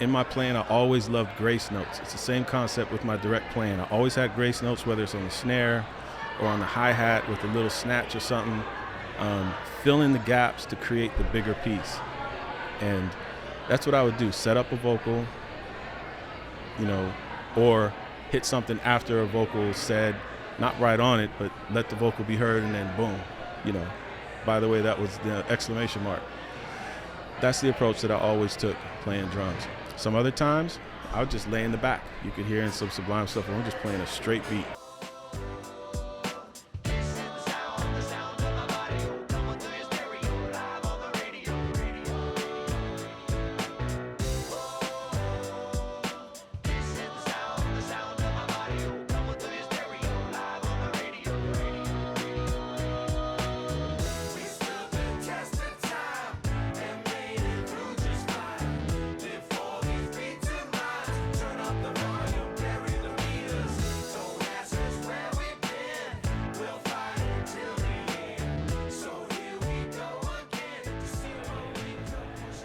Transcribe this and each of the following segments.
in my playing, I always loved grace notes. It's the same concept with my direct playing. I always had grace notes, whether it's on the snare or on the hi-hat with a little snatch or something, fill in the gaps to create the bigger piece. And that's what I would do, set up a vocal, or hit something after a vocal said, not right on it, but let the vocal be heard, and then boom, by the way, that was the exclamation mark. That's the approach that I always took playing drums. Some other times, I would just lay in the back. You could hear in some Sublime stuff, and I'm just playing a straight beat.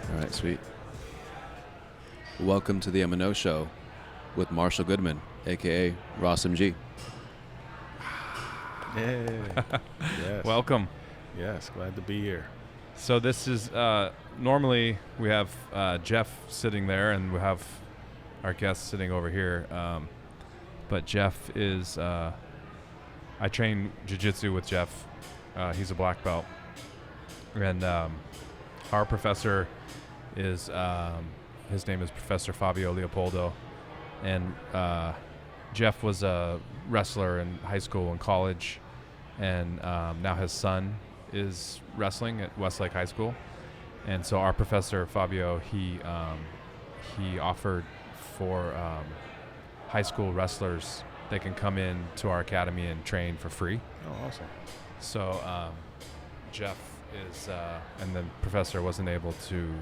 All right, sweet. Welcome to the MNO show with Marshal Goodman, a.k.a. Ras MG. Yeah. Yes. Welcome. Yes, glad to be here. So this is, normally we have Jeff sitting there and we have our guest sitting over here. But Jeff is, I train jiu-jitsu with Jeff. He's a black belt. And our professor is, his name is Professor Fabio Leopoldo. And Jeff was a wrestler in high school and college. And now his son is wrestling at Westlake High School. And so our professor, Fabio, he offered for high school wrestlers, they can come in to our academy and train for free. Oh, awesome. So Jeff is, and the professor wasn't able to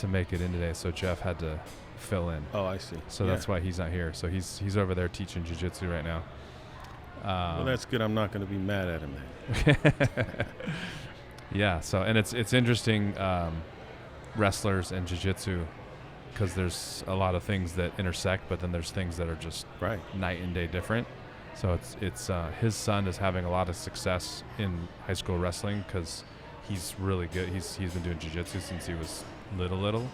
make it in today, so Jeff had to fill in. Oh, I see. So that's why he's not here. So he's over there teaching jiu-jitsu right now. Well, that's good. I'm not going to be mad at him then. Yeah. So, and it's interesting, wrestlers and jiu-jitsu, because there's a lot of things that intersect, but then there's things that are just right, night and day different. So it's his son is having a lot of success in high school wrestling because he's really good. He's been doing jiu-jitsu since he was little,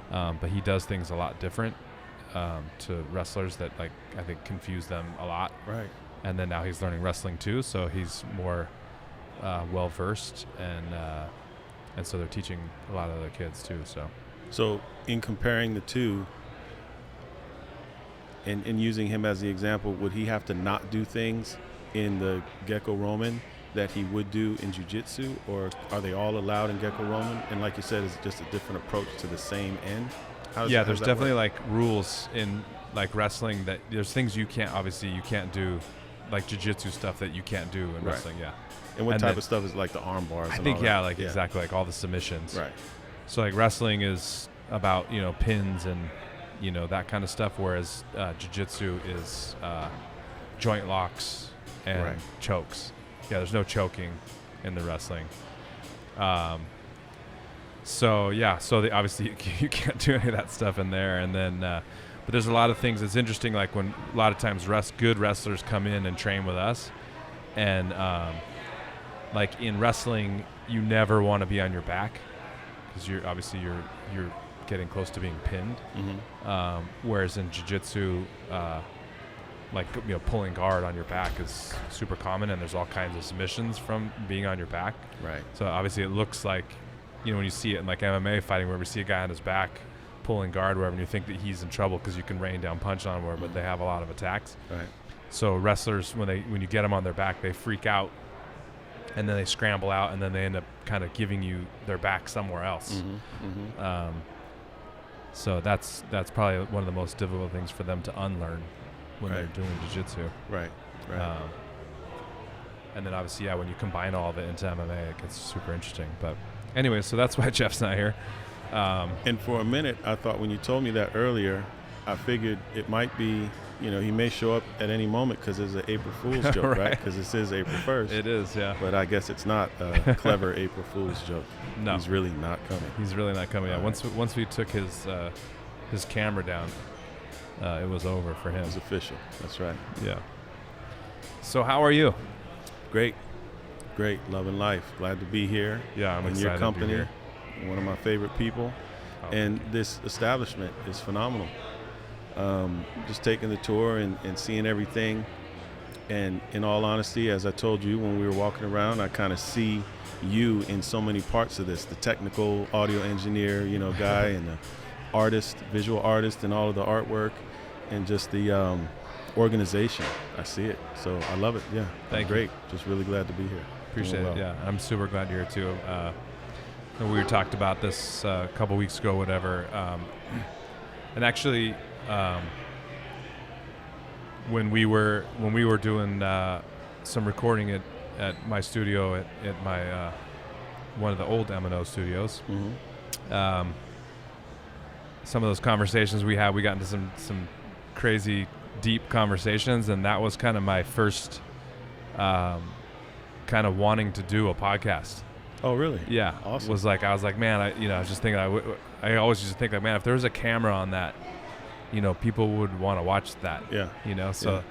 but he does things a lot different to wrestlers that, like, I think confuse them a lot. Right. And then now he's learning wrestling too, so he's more well versed, and so they're teaching a lot of other kids too. So in comparing the two, and using him as the example, would he have to not do things in the Greco-Roman that he would do in jiu-jitsu, or are they all allowed in Greco-Roman? And like you said, is it just a different approach to the same end? There's definitely like rules in like wrestling that there's things you can't do, like jiu-jitsu stuff that you can't do in wrestling. Yeah. And what type of stuff is like the arm bars? I think exactly, like all the submissions. Right. So like wrestling is about pins and that kind of stuff, whereas jiu-jitsu is joint locks and chokes. Yeah, there's no choking in the wrestling. So obviously you can't do any of that stuff in there. And then, but there's a lot of things that's interesting, like when a lot of times good wrestlers come in and train with us, and like in wrestling, you never want to be on your back because you're getting close to being pinned. Mm-hmm. Whereas in jiu-jitsu, pulling guard on your back is super common, and there's all kinds of submissions from being on your back. Right. So obviously it looks like, when you see it in like MMA fighting, where we see a guy on his back pulling guard wherever, and you think that he's in trouble because you can rain down punch on him, but they have a lot of attacks. Right. So wrestlers, when you get them on their back, they freak out, and then they scramble out, and then they end up kind of giving you their back somewhere else. Mm-hmm. Mm-hmm. So that's probably one of the most difficult things for them to unlearn when they're doing jiu-jitsu. Right. Right. And then obviously, when you combine all of it into MMA, it gets super interesting. But anyway, so that's why Jeff's not here. And for a minute, I thought when you told me that earlier, I figured it might be he may show up at any moment because it's an April Fool's joke, right? Because it says April 1st. It is, yeah. But I guess it's not a clever April Fool's joke. No. He's really not coming. He's really not coming. Yeah. Once we took his camera down, it was over for him. It was official. That's right. Yeah. So how are you? Great. Loving life. Glad to be here. Yeah, I'm in excited your company. to be here. One of my favorite people. Oh. And this establishment is phenomenal. Just taking the tour and seeing everything. And in all honesty, as I told you when we were walking around, I kind of see you in so many parts of this. The technical audio engineer, guy, and the artist, visual artist, and all of the artwork, and just the organization. I see it. So I love it. Yeah. Thank you. Great. Just really glad to be here. Appreciate Doing it. well. Yeah, I'm super glad you're here too. And we talked about this a couple weeks ago, whatever. And actually, when we were doing some recording at my studio at my one of the old MNO studios, Mm-hmm. some of those conversations we got into some crazy deep conversations, and that was kind of my first kind of wanting to do a podcast. Oh, really? Yeah. Awesome. I was like, man, I was just thinking, I always used to think like, man, if there was a camera on that, people would want to watch that. Yeah. So,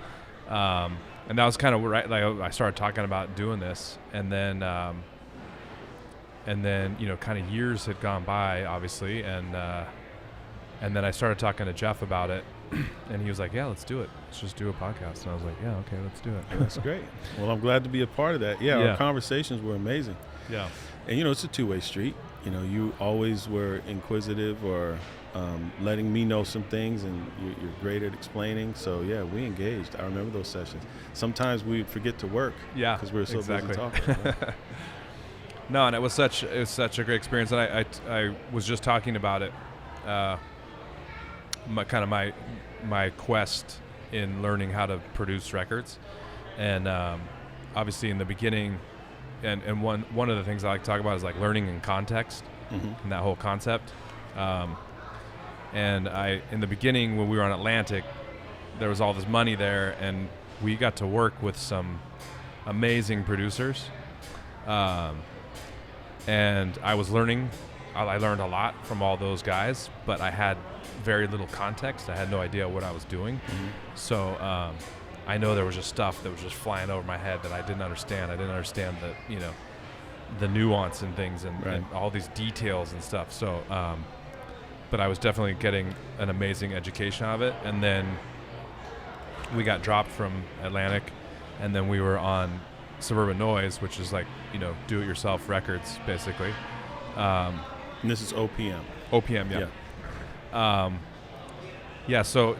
and that was kind of right. Like I started talking about doing this, and then kind of years had gone by, obviously, and then I started talking to Jeff about it, and he was like, yeah, let's do it. Let's just do a podcast. And I was like, yeah, okay, let's do it. That's great. Well, I'm glad to be a part of that. Yeah, Yeah. Our conversations were amazing. Yeah. And, it's a two-way street. You always were inquisitive or letting me know some things, and you're great at explaining. So, yeah, we engaged. I remember those sessions. Sometimes we forget to work because we were so busy talking. Right? No, and it was such a great experience. And I was just talking about it, my quest in learning how to produce records, and obviously in the beginning, and one of the things I like to talk about is like learning in context, Mm-hmm. and that whole concept. And in the beginning when we were on Atlantic, there was all this money there, and we got to work with some amazing producers. And I was learning. I learned a lot from all those guys, but I had very little context. I had no idea what I was doing. Mm-hmm. So I know there was just stuff that was just flying over my head that I didn't understand. I didn't understand the nuance and things and all these details and stuff. So, but I was definitely getting an amazing education out of it. And then we got dropped from Atlantic, and then we were on Suburban Noise, which is like, do-it-yourself records, basically. And this is OPM. OPM, yeah. So,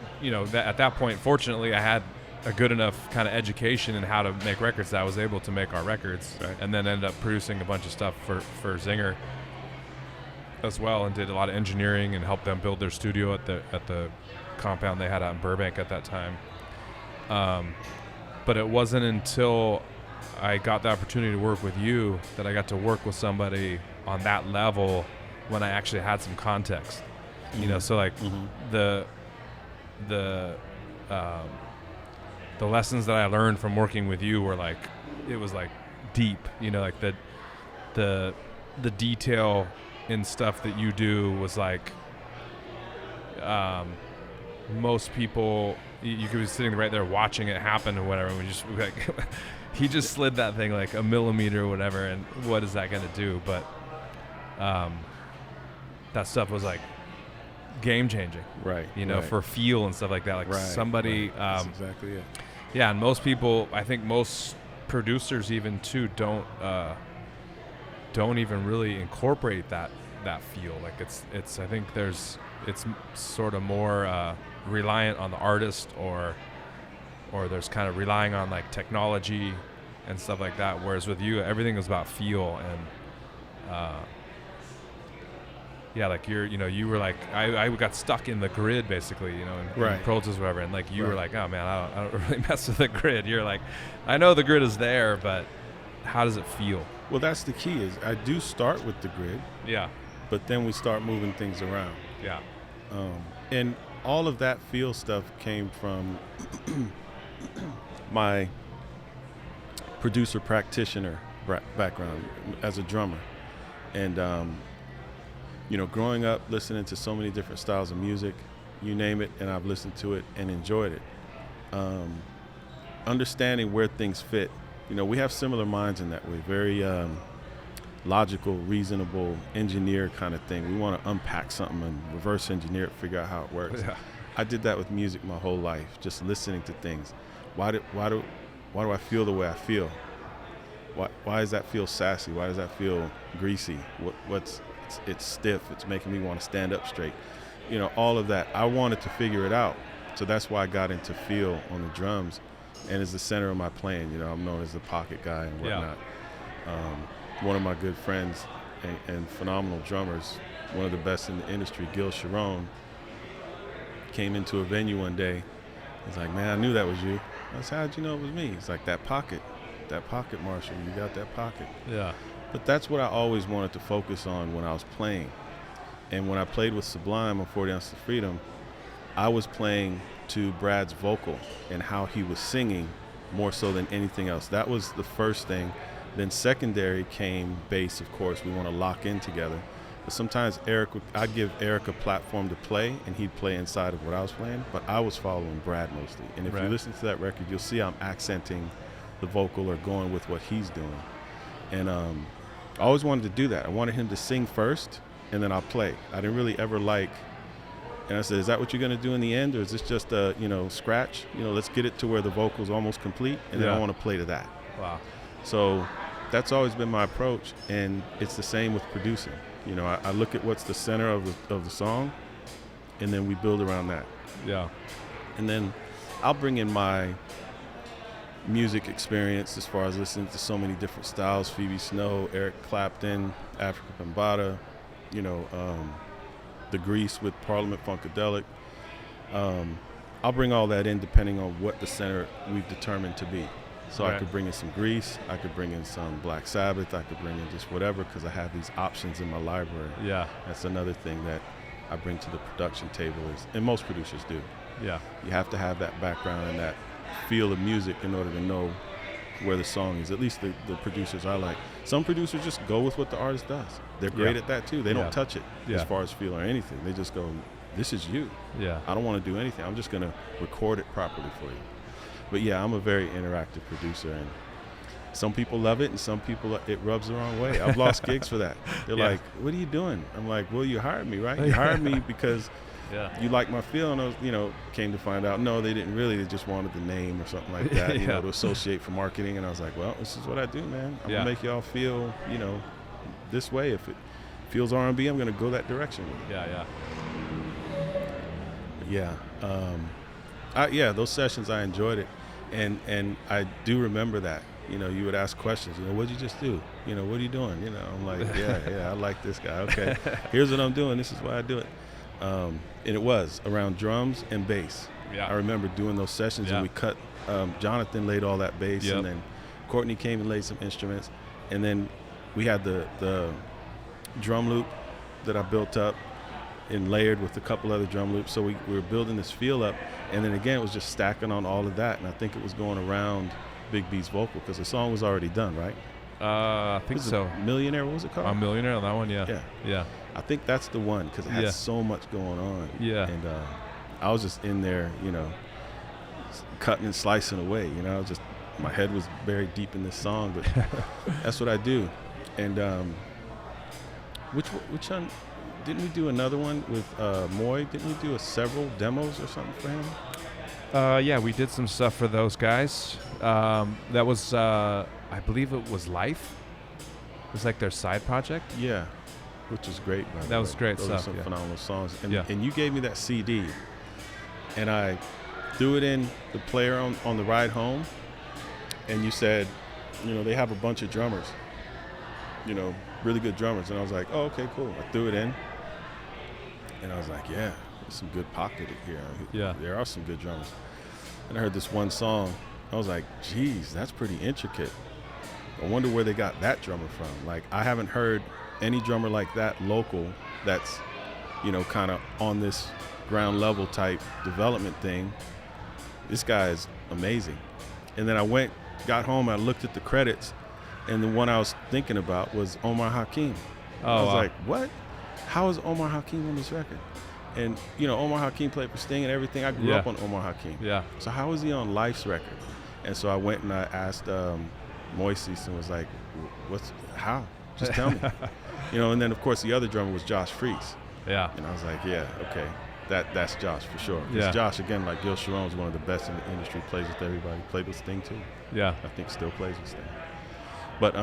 at that point, fortunately, I had a good enough kind of education in how to make records that I was able to make our records, and then ended up producing a bunch of stuff for Zinger as well, and did a lot of engineering and helped them build their studio at the compound they had out in Burbank at that time. But it wasn't until I got the opportunity to work with you that I got to work with somebody on that level when I actually had some context. Mm-hmm. So like the lessons that I learned from working with you were like, it was like deep, like the detail in stuff that you do was like, most people, you could be sitting right there watching it happen or whatever, and we just like, he just slid that thing like a millimeter or whatever, and what is that going to do? But that stuff was like game changing, right? For feel and stuff like that. Like somebody, That's exactly it. Yeah, and most people, I think most producers even too don't even really incorporate that feel. Like it's I think it's sort of more reliant on the artist, or there's kind of relying on like technology and stuff like that. Whereas with you, everything is about feel, and like you were like, I got stuck in the grid basically, in Pro Tools or whatever, and like you were like, oh man, I don't really mess with the grid. You're like, I know the grid is there, but how does it feel? Well, that's the key. Is I do start with the grid. Yeah. But then we start moving things around. Yeah. And all of that feel stuff came from my producer practitioner background as a drummer. And, growing up listening to so many different styles of music, you name it, and I've listened to it and enjoyed it. Understanding where things fit. We have similar minds in that way, very logical, reasonable, engineer kind of thing. We want to unpack something and reverse engineer it, figure out how it works. Yeah. I did that with music my whole life, just listening to things. Why do I feel the way I feel? Why does that feel sassy? Why does that feel greasy? It's stiff. It's making me want to stand up straight. All of that. I wanted to figure it out. So that's why I got into feel on the drums, and as the center of my playing. I'm known as the pocket guy and whatnot. One of my good friends and phenomenal drummers, one of the best in the industry, Gil Sharon, came into a venue one day. He's like, man, I knew that was you. I said, how'd you know it was me? He's like, that pocket, Marshall, you got that pocket. Yeah. But that's what I always wanted to focus on when I was playing. And when I played with Sublime on 40 Ounces of Freedom, I was playing to Brad's vocal and how he was singing more so than anything else. That was the first thing. Then secondary came bass, of course. We want to lock in together. But sometimes I'd give Eric a platform to play, and he'd play inside of what I was playing, but I was following Brad mostly. And if you listen to that record, you'll see I'm accenting the vocal or going with what he's doing. And I always wanted to do that. I wanted him to sing first, and then I'll play. I didn't really ever and I said, is that what you're going to do in the end, or is this just a, scratch? Let's get it to where the vocal's almost complete, and then I want to play to that. Wow. So that's always been my approach, and it's the same with producing. I look at what's the center of the song, and then we build around that. Yeah. And then I'll bring in my music experience as far as listening to so many different styles, Phoebe Snow, Eric Clapton, Africa Bambaataa, the Grease with Parliament Funkadelic. I'll bring all that in depending on what the center we've determined to be. So I could bring in some Grease, I could bring in some Black Sabbath, I could bring in just whatever, because I have these options in my library. Yeah. That's another thing that I bring to the production table, and most producers do. Yeah. You have to have that background and that feel of music in order to know where the song is, at least the producers I like. Some producers just go with what the artist does. They're great at that too. They don't touch it as far as feel or anything. They just go, this is you. Yeah. I don't want to do anything. I'm just going to record it properly for you. But yeah, I'm a very interactive producer, and some people love it and some people it rubs the wrong way. I've lost gigs for that. They're like, what are you doing? I'm like, well, you hired me, right? You hired me because you like my feel, and I was, came to find out, no, they didn't really. They just wanted the name or something like that, to associate for marketing. And I was like, well, this is what I do, man. I'm gonna make y'all feel, this way. If it feels R&B, I'm gonna go that direction. Those sessions, I enjoyed it, and I do remember that. You would ask questions. What'd you just do? What are you doing? I'm like, I like this guy. Okay, here's what I'm doing. This is why I do it. And it was around drums and bass. Yeah. I remember doing those sessions, and we cut. Jonathan laid all that bass, and then Courtney came and laid some instruments, and then we had the drum loop that I built up and layered with a couple other drum loops. So we were building this feel up, and then again it was just stacking on all of that, and I think it was going around Big B's vocal because the song was already done, right? I think so. Millionaire, what was it called? I'm Millionaire on that one, yeah. I think that's the one because it had so much going on. Yeah. And I was just in there, cutting and slicing away. Just my head was buried deep in this song, but that's what I do. And which one? Didn't we do another one with Moy? Didn't we do several demos or something for him? We did some stuff for those guys. That was, I believe it was Life. It was like their side project. Yeah, which was great. That was great stuff. Those are some phenomenal songs. And you gave me that CD, and I threw it in the player on the ride home, and you said, they have a bunch of drummers, really good drummers. And I was like, oh, okay, cool. I threw it in. And I was like, there's some good pocket here. Yeah. There are some good drummers. And I heard this one song. I was like, geez, that's pretty intricate. I wonder where they got that drummer from. Like, I haven't heard any drummer like that local that's, kind of on this ground level type development thing. This guy is amazing. And then I got home, I looked at the credits, and the one I was thinking about was Omar Hakim. I was like, what? How is Omar Hakim on this record? And, you know, Omar Hakim played for Sting and everything. I grew up on Omar Hakim. Yeah. So how is he on Life's record? And so I went and I asked Moises and was like, how? Just tell me. You know, and then, of course, the other drummer was Josh Freese. Yeah. And I was like, yeah, okay. That's Josh for sure. Because Josh, again, like Gil Sharon, is one of the best in the industry, plays with everybody. Played with Sting, too. Yeah. I think still plays with Sting. But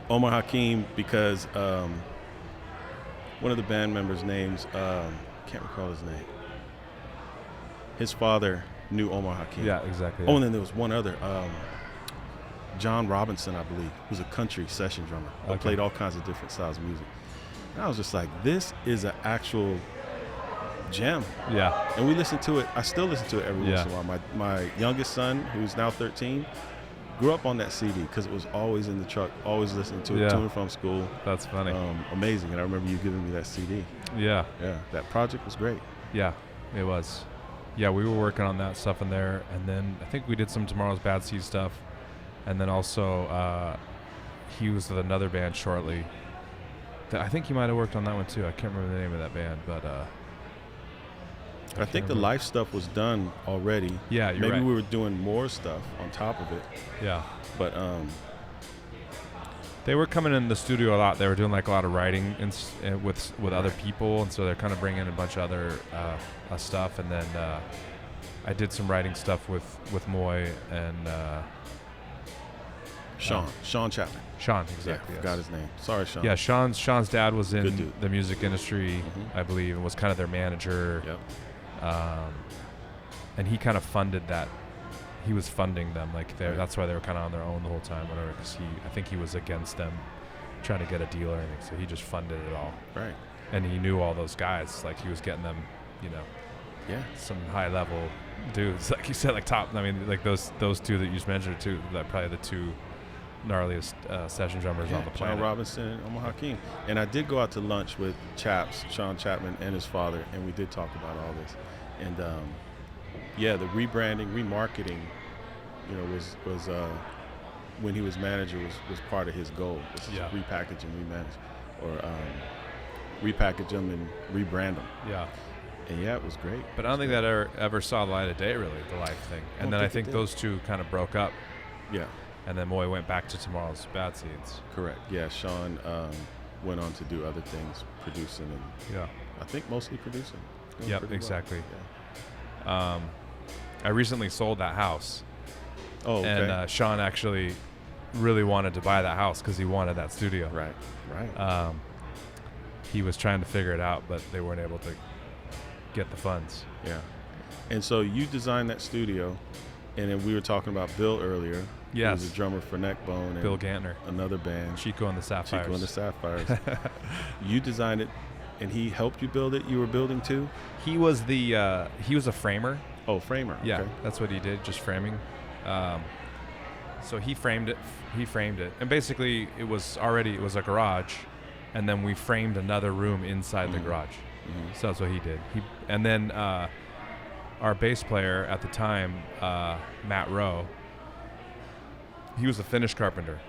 Omar Hakim, because one of the band members' names, can't recall his name. His father knew Omar Hakim. Yeah, exactly. Oh, and then there was one other, John Robinson, I believe, who's a country session drummer. That played all kinds of different styles of music. And I was just like, this is an actual gem. Yeah. And we listened to it. I still listen to it every once in a while. My youngest son, who's now 13, grew up on that CD because it was always in the truck, always listening to it to and from school. That's funny. Amazing. And I remember you giving me that CD. Yeah. Yeah. That project was great. Yeah, it was. Yeah, we were working on that stuff in there. And then I think we did some Tomorrow's Bad Seed stuff. And then also he was with another band shortly. I think he might have worked on that one too. I can't remember the name of that band, but I think the Life stuff was done already. Yeah, you're right. Maybe we were doing more stuff on top of it. Yeah. But they were coming in the studio a lot. They were doing like a lot of writing with other people, and so they're kind of bringing in a bunch of other stuff. And then I did some writing stuff with Moy and Sean Chapman. Sean, exactly. Yeah, forgot his name. Sorry, Sean. Yeah, Sean's dad was in the music industry, I believe, and was kind of their manager. Yep. And he kind of funded that. He was funding them, like that's why they were kind of on their own the whole time, whatever. Because I think he was against them trying to get a deal or anything, so he just funded it all. Right. And he knew all those guys, like he was getting them, some high level dudes, like you said, like top. I mean, like those two that you just mentioned too, like probably the two gnarliest session drummers on the planet. John Robinson and Omar Hakim. And I did go out to lunch with Sean Chapman and his father, and we did talk about all this. And the rebranding, remarketing, was when he was manager was part of his goal. Repackage and remanage, or repackage them and rebrand them. Yeah. And it was great. But I don't think that ever saw the light of day, really, the Life thing. And then I think those two kind of broke up. Yeah. And then Moy went back to Tomorrow's Bad Seeds. Correct. Yeah, Sean went on to do other things, producing and I think mostly producing. Yep, exactly. Well. Yeah. I recently sold that house. Oh, okay. And Sean actually really wanted to buy that house because he wanted that studio. Right. He was trying to figure it out, but they weren't able to get the funds. Yeah. And so you designed that studio, and then we were talking about Bill earlier. Yes. He was a drummer for Neckbone. And Bill Gantner. Another band. Chico and the Sapphires. You designed it, and he helped you build it? You were building too? He was he was a framer. Oh, framer. Yeah, okay. That's what he did, just framing. So he framed it. And basically it was a garage, and then we framed another room inside the garage. Mm-hmm. So that's what he did. And then our bass player at the time, Matt Rowe, he was a finish carpenter.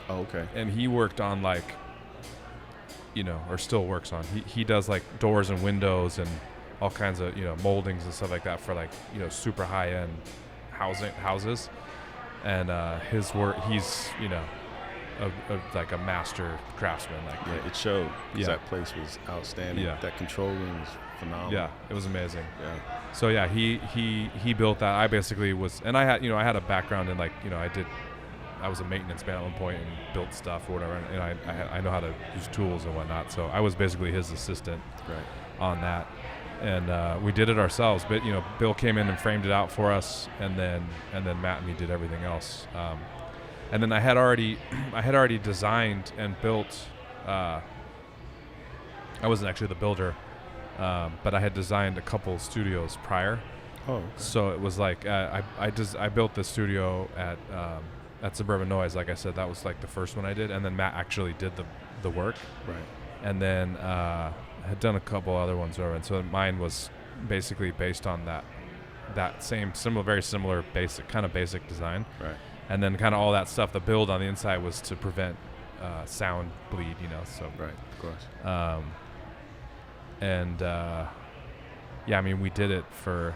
Oh, okay. And he worked on or still works on. He does like doors and windows and all kinds of moldings and stuff like that for super high end houses. And his work, he's like a master craftsman. It showed. Yeah. That place was outstanding. Yeah. That control room was phenomenal. Yeah, it was amazing. Yeah. So yeah, he built that. I basically was, and I had a background in I was a maintenance man at one point and built stuff or whatever, and I know how to use tools and whatnot. So I was basically his assistant on that, and we did it ourselves. But Bill came in and framed it out for us, and then Matt and me did everything else. And then I had already designed and built. I wasn't actually the builder, but I had designed a couple studios prior. Oh. Okay. So it was like I built the studio at Suburban Noise. Like I said, that was like the first one I did, and then Matt actually did the work. Right. And then had done a couple other ones over, and so mine was basically based on that same very similar basic design. Right. And then kind of all that stuff, the build on the inside was to prevent sound bleed, so. Right, of course. Yeah, I mean, we did it for,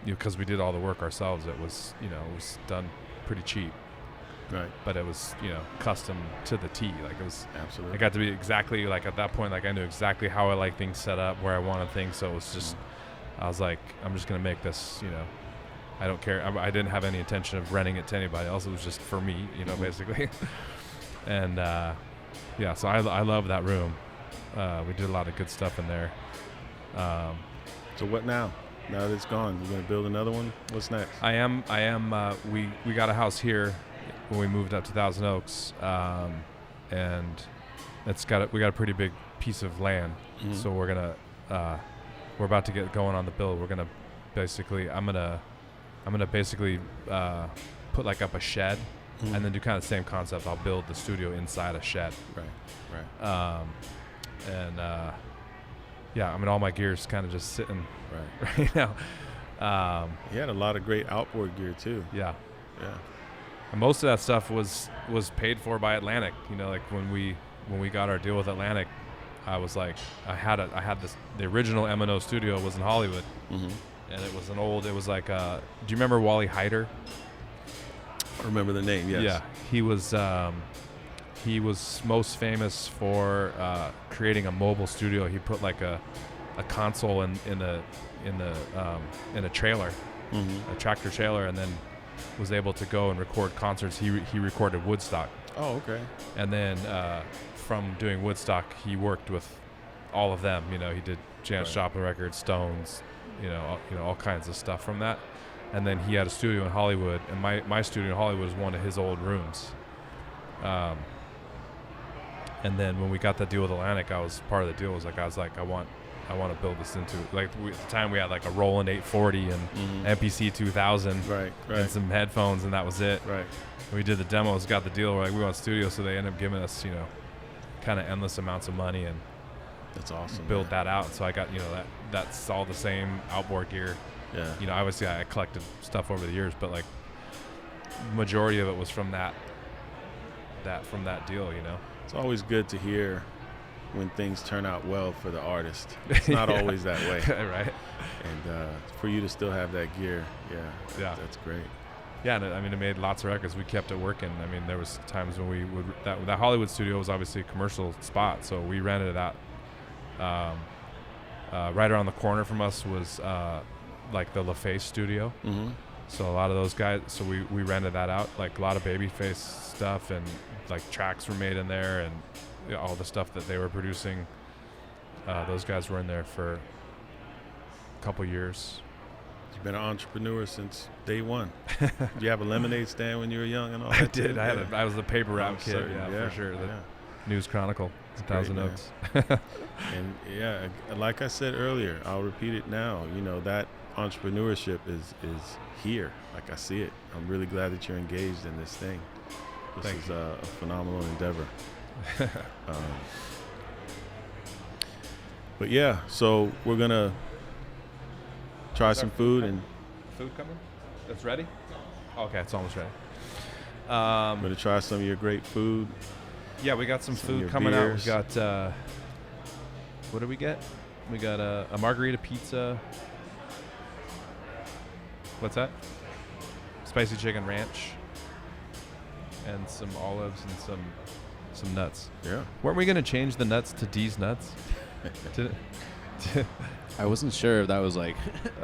because we did all the work ourselves. It was, it was done pretty cheap. Right. But it was, custom to the T. Like, it was. Absolutely. It got to be exactly, like, at that point, like, I knew exactly how I like things set up, where I wanted things. So it was just, I was like, I'm just going to make this, I don't care. I didn't have any intention of renting it to anybody else. It was just for me, basically. And, so I love that room. We did a lot of good stuff in there. So what now? Now that it's gone, you're going to build another one? What's next? I am. We got a house here when we moved up to Thousand Oaks, and we got a pretty big piece of land. Mm-hmm. So we're about to get going on the build. We're gonna basically, I'm gonna basically put like up a shed, mm-hmm. and then do kind of the same concept. I'll build the studio inside a shed. Right. Yeah, I mean, all my gear's kind of just sitting right now. You had a lot of great outboard gear too. Yeah. Yeah. And most of that stuff was paid for by Atlantic. Like when we got our deal with Atlantic, I was like, I had the original MNO studio was in Hollywood, mm-hmm. and it was like, do you remember Wally Hyder? I remember the name. Yes. Yeah, he was most famous for creating a mobile studio. He put like a console in a trailer, mm-hmm. a tractor trailer, and then was able to go and record concerts. He recorded Woodstock. Oh, okay. And then from doing Woodstock, he worked with all of them. He did Janis Joplin records, Stones, all kinds of stuff from that. And then he had a studio in Hollywood, and my studio in Hollywood was one of his old rooms. And then when we got that deal with Atlantic, I was part of the deal. I was like, I want to build this into, like, at the time we had like a Roland 840 and mm-hmm. MPC 2000, right, and some headphones, and that was it. Right. We did the demos, got the deal. We're like, we want a studio, so they ended up giving us, kind of endless amounts of money and that's awesome. Build that out. So I got, that's all the same outboard gear. Yeah. Obviously I collected stuff over the years, but like majority of it was from that deal. It's always good to hear when things turn out well for the artist. It's not always that way. Right. And for you to still have that gear, that's great. Yeah, and I mean, it made lots of records. We kept it working. I mean, there was times when we would that Hollywood studio was obviously a commercial spot, so we rented it out. Right around the corner from us was like the LaFace studio. Mm-hmm. So a lot of those guys. So we rented that out. Like a lot of Babyface stuff, and like tracks were made in there, and all the stuff that they were producing. Those guys were in there for a couple years. You've been an entrepreneur since day one. Did you have a lemonade stand when you were young and all that? I did. I was the paper route kid, for sure. The News Chronicle, Thousand Oaks. And like I said earlier, I'll repeat it now. That entrepreneurship is here. Like I see it. I'm really glad that you're engaged in this thing. This is a phenomenal endeavor. But yeah, so we're gonna try some food and food coming. It's ready. Okay, it's almost ready. I'm gonna try some of your great food. Yeah, we got some food coming beers. out. We got what did we get? We got a margarita pizza. What's that? Spicy chicken ranch. And some olives and some nuts. Yeah. Weren't we gonna change the nuts to D's nuts? I wasn't sure if that was like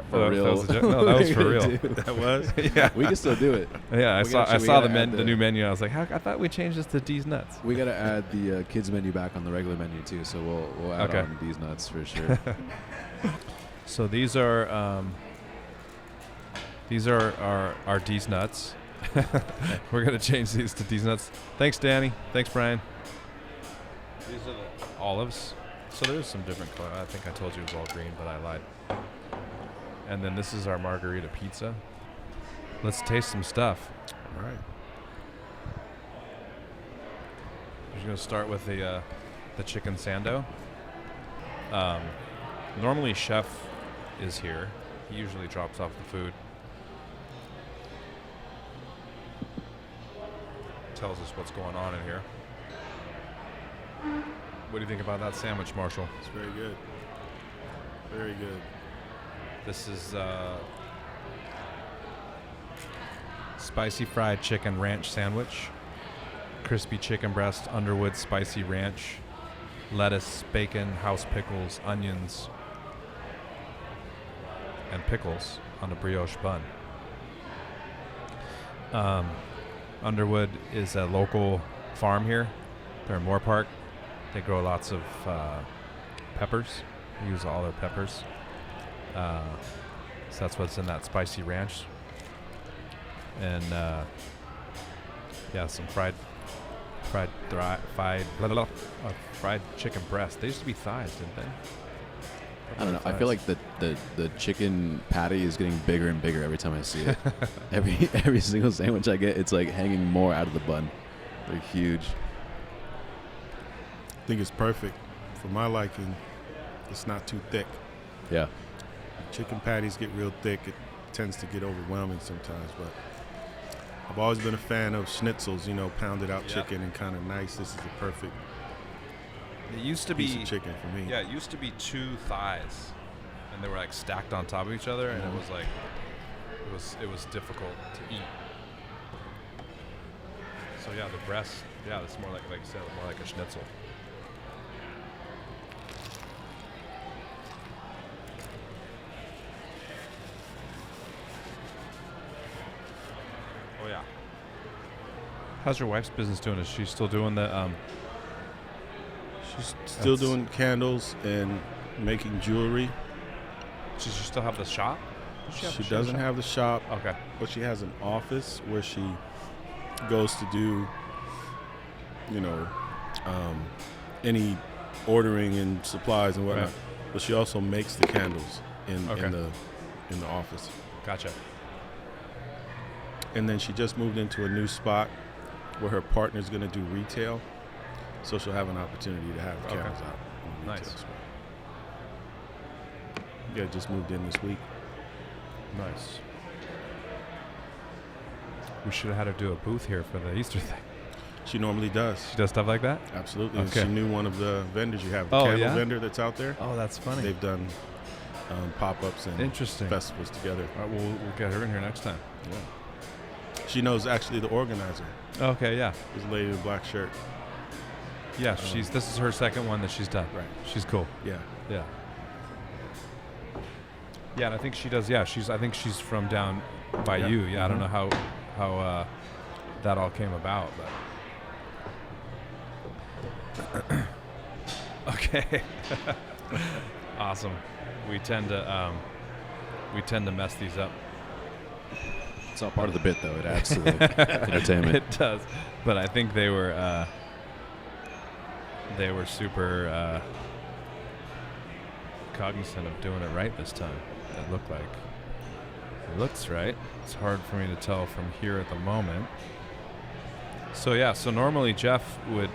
for real. No, that was for real. That was? Yeah. We can still do it. Yeah, I saw the new menu. I was like, I thought we changed this to D's nuts. We got to add the kids menu back on the regular menu too, so we'll add on D's nuts for sure. So these are our D's nuts. We're gonna change these to D's nuts. Thanks, Danny. Thanks, Brian. These are the olives. So there's some different color. I think I told you it was all green, but I lied. And then this is our margarita pizza. Let's taste some stuff. All right. We're just gonna start with the chicken sando. Normally, Chef is here. He usually drops off the food. Tells us what's going on in here. What do you think about that sandwich, Marshall? It's very good. Very good. This is spicy fried chicken ranch sandwich, crispy chicken breast, Underwood spicy ranch, lettuce, bacon, house pickles, onions, and pickles on a brioche bun. Underwood is a local farm here. They're in Moore Park. They grow lots of peppers. They use all their peppers. So that's what's in that spicy ranch. And some fried chicken breast. They used to be thighs, didn't they? I don't know. I feel like the chicken patty is getting bigger and bigger every time I see it. every single sandwich I get, it's like hanging more out of the bun. They're huge. I think it's perfect for my liking. It's not too thick. Yeah. Chicken patties get real thick. It tends to get overwhelming sometimes, but I've always been a fan of schnitzels, pounded out chicken and kind of nice. This is the perfect It used to piece be of chicken for me. Yeah, it used to be 2 thighs, and they were like stacked on top of each other, and it was like it was difficult to eat. So yeah, the breast, it's more like you said, more like a schnitzel. Oh yeah. How's your wife's business doing? Is she still doing the She's still doing candles and making jewelry. Does she still have the shop? She doesn't have the shop. Okay. But she has an office where she goes to do, any ordering and supplies and whatnot. Right. But she also makes the candles in the office. Gotcha. And then she just moved into a new spot where her partner's going to do retail. So she'll have an opportunity to have the candles out. In the retail Nice. spot. Yeah, just moved in this week. Nice. We should have had her do a booth here for the Easter thing. She normally does. She does stuff like that? Absolutely. Okay. She knew one of the vendors you have, the Oh, candle yeah? vendor that's out there. Oh, that's funny. They've done pop-ups and Interesting. festivals together. All right, we'll get her in here next time. Yeah. She knows actually the organizer. Okay, yeah. This lady in a black shirt. Yeah, this is her second one that she's done. Right. She's cool. Yeah. Yeah. Yeah, and I think she does. Yeah, I think she's from down by Yeah. you. Yeah, I don't know how that all came about, but okay. Awesome. We tend to mess these up. It's all part of the bit, though. It adds to the entertainment. It does, but I think they were super cognizant of doing it right this time. It looks right. It's hard for me to tell from here at the moment. So yeah, normally Jeff would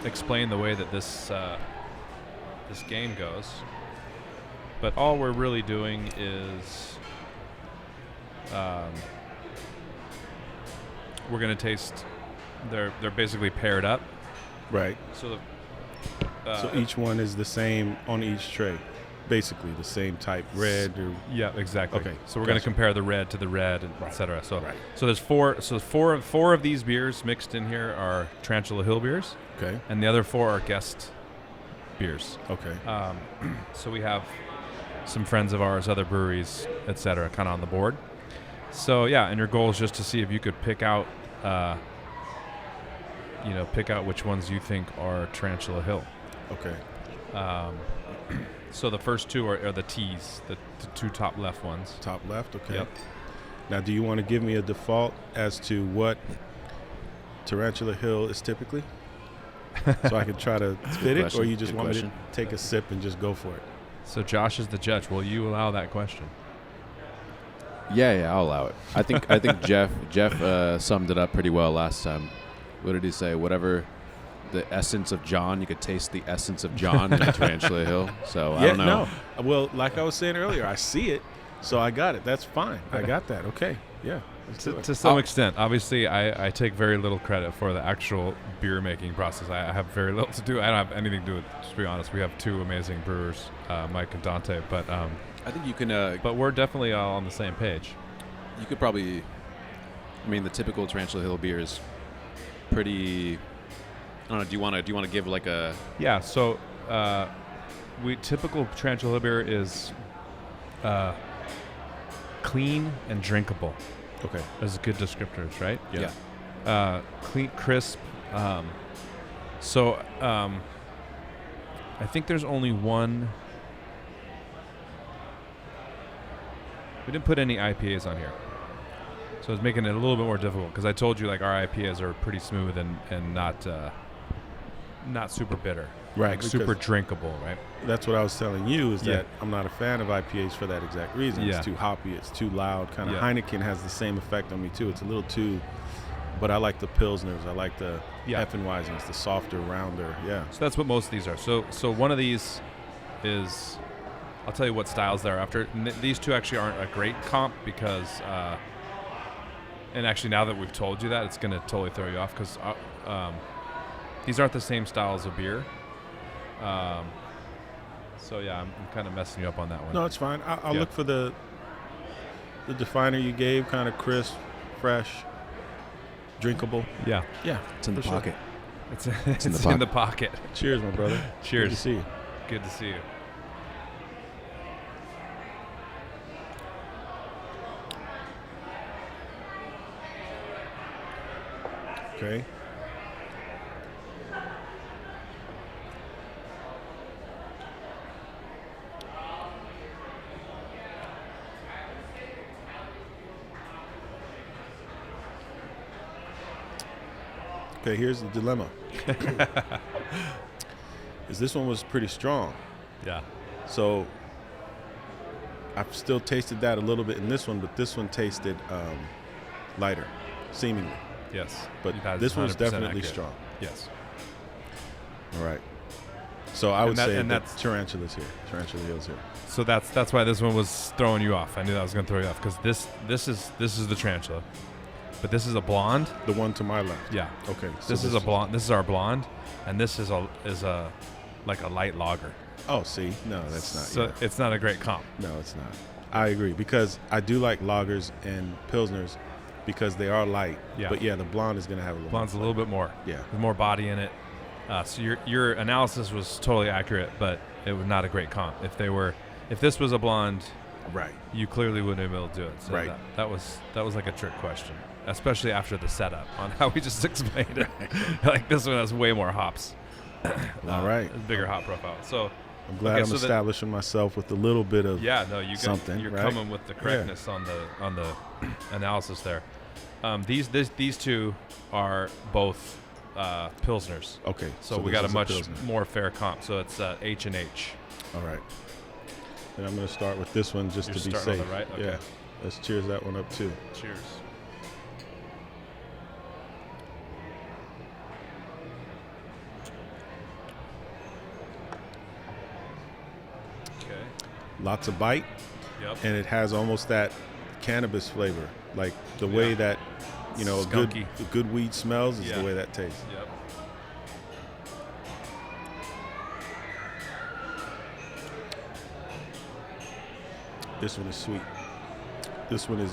explain the way that this game goes, but all we're really doing is we're gonna taste. They're basically paired up. Right. So So each one is the same on each tray. Basically the same type, red or yeah, exactly. Okay, So we're going to gotcha. compare the red to the red, and Right, et cetera. So right. so there's four of these beers mixed in here are Tarantula Hill beers, okay. and the other 4 are guest beers. Okay. So we have some friends of ours, other breweries, et cetera, kind of on the board. So yeah, and your goal is just to see if you could pick out which ones you think are Tarantula Hill. Okay. So the first 2 are the T's, the 2 top left ones. Top left, okay. Yep. Now, do you want to give me a default as to what Tarantula Hill is typically? So I can try to fit it, or question, you just good want question. me to take a sip and just go for it? So Josh is the judge. Will you allow that question? Yeah, I'll allow it. I think Jeff summed it up pretty well last time. What did he say? Whatever the essence of John. You could taste the essence of John in Tarantula Hill. So I don't know. No. Well, like I was saying earlier, I see it, so I got it. That's fine. I got that. Okay. Yeah. To some extent, obviously, I take very little credit for the actual beer making process. I have very little to do. I don't have anything to do with it, to be honest. We have two amazing brewers, Mike and Dante, but I think you can. but we're definitely all on the same page. You could probably. I mean, the typical Tarantula Hill beer is pretty. I don't know. Do you want to give like a? Yeah. So, typical Tarantula Hill beer is clean and drinkable. Okay. Those are good descriptors, right? Yeah. Clean, crisp. So I think there's only one. We didn't put any IPAs on here, so it's making it a little bit more difficult because I told you like our IPAs are pretty smooth and not super bitter, Right. like super drinkable, right? That's what I was telling you is Yeah. that I'm not a fan of IPAs for that exact reason. Yeah. It's too hoppy. It's too loud. Kind of Yeah. Heineken has the same effect on me too. It's a little too, but I like the Pilsners. I like the Heffenweizens, the softer, rounder. Yeah. So that's what most of these are. So one of these is, I'll tell you what styles they're after. These two actually aren't a great comp because, and actually now that we've told you that, it's going to totally throw you off because these aren't the same styles of beer. So yeah, I'm kind of messing you up on that one. No, it's fine. I'll look for the definer you gave, kind of crisp, fresh, drinkable. Yeah. Yeah. It's in the for sure. pocket. It's in the in the pocket. Cheers, my brother. Cheers. Good to see you. Good to see you. Okay. Okay, here's the dilemma. Is this one was pretty strong. Yeah. So I've still tasted that a little bit in this one, but this one tasted lighter, seemingly. Yes. But That this is one's 100% definitely accurate. strong. Yes. All right. So I would say and that that's- Tarantula's here. Tarantula Hill's here. So that's why this one was throwing you off. I knew that was going to throw you off because this is the Tarantula, but this is a blonde. The one to my left. Yeah. Okay. So This is a blonde. This is our blonde, and this is a like a light lager. Oh, see, no, that's not. So yeah. it's not a great comp. No, it's not. I agree because I do like lagers and pilsners because they are light. Yeah. But yeah, the blonde is going to have a little. Blonde's a little bit more. Yeah. There's more body in it. So your analysis was totally accurate, but it was not a great comp. If this was a blonde, Right. you clearly wouldn't have been able to do it. So Right. that was like a trick question, especially after the setup on how we just explained it. Like this one has way more hops. All right. Bigger hop profile. So I'm glad I'm so establishing myself with a little bit of. yeah, no, you something, you're right? coming with the correctness on the analysis there. These two are both pilsners. Okay. So we this got a is much Pilsner. more fair comp. So it's H and H. All right. And I'm going to start with this one just You're to be starting safe. on the right? Okay. Yeah. Let's cheers that one up too. Cheers. Okay. Lots of bite, Yep. and it has almost that cannabis flavor, like the way that a Skunky. good weed smells is Yeah. the way that tastes. Yep. This one is sweet. This one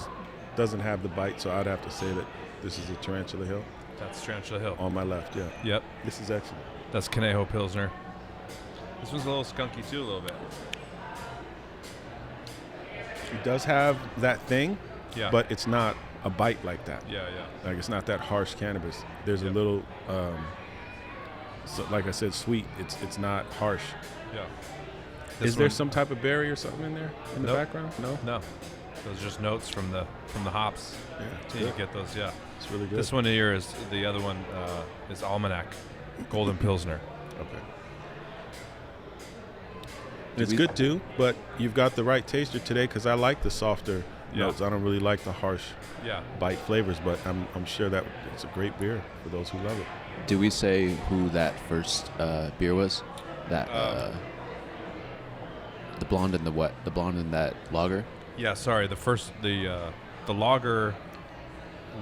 doesn't have the bite, so I'd have to say that this is a Tarantula Hill That's Tarantula Hill. on my left. Yeah. Yep. This is excellent. That's Conejo Pilsner. This one's a little skunky too, a little bit. It does have that thing, Yeah. but it's not a bite like that. yeah, yeah. Like it's not that harsh cannabis. There's a little, so like I said, sweet. It's not harsh. Yeah. Is there some type of berry or something in there in the Nope. background? No. No. Those are just notes from the hops. Yeah, it's So you good. get those, yeah. It's really good. This one here is the other one is Almanac Golden Pilsner. Okay. And it's good too, but you've got the right taster today because I like the softer notes. I don't really like the harsh Yeah. bite flavors, but I'm sure that it's a great beer for those who love it. Do we say who that first beer was? That the blonde and the blonde in that lager. Yeah, sorry. The lager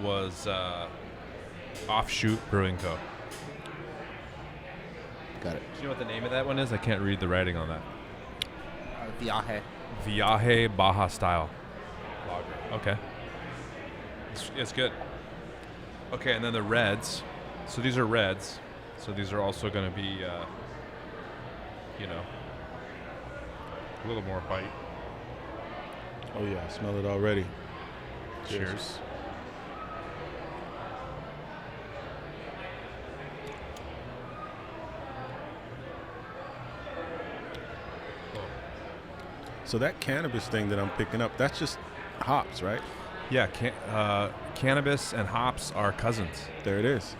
was Offshoot Brewing Co. Got it. Do you know what the name of that one is? I can't read the writing on that. Viaje. Viaje Baja style lager. Okay. It's good. Okay, and then the reds. So these are reds. So these are also going to be, a little more bite. Oh yeah, I smell it already. Cheers. So that cannabis thing that I'm picking up, that's just hops, right? Yeah, cannabis and hops are cousins. There it is.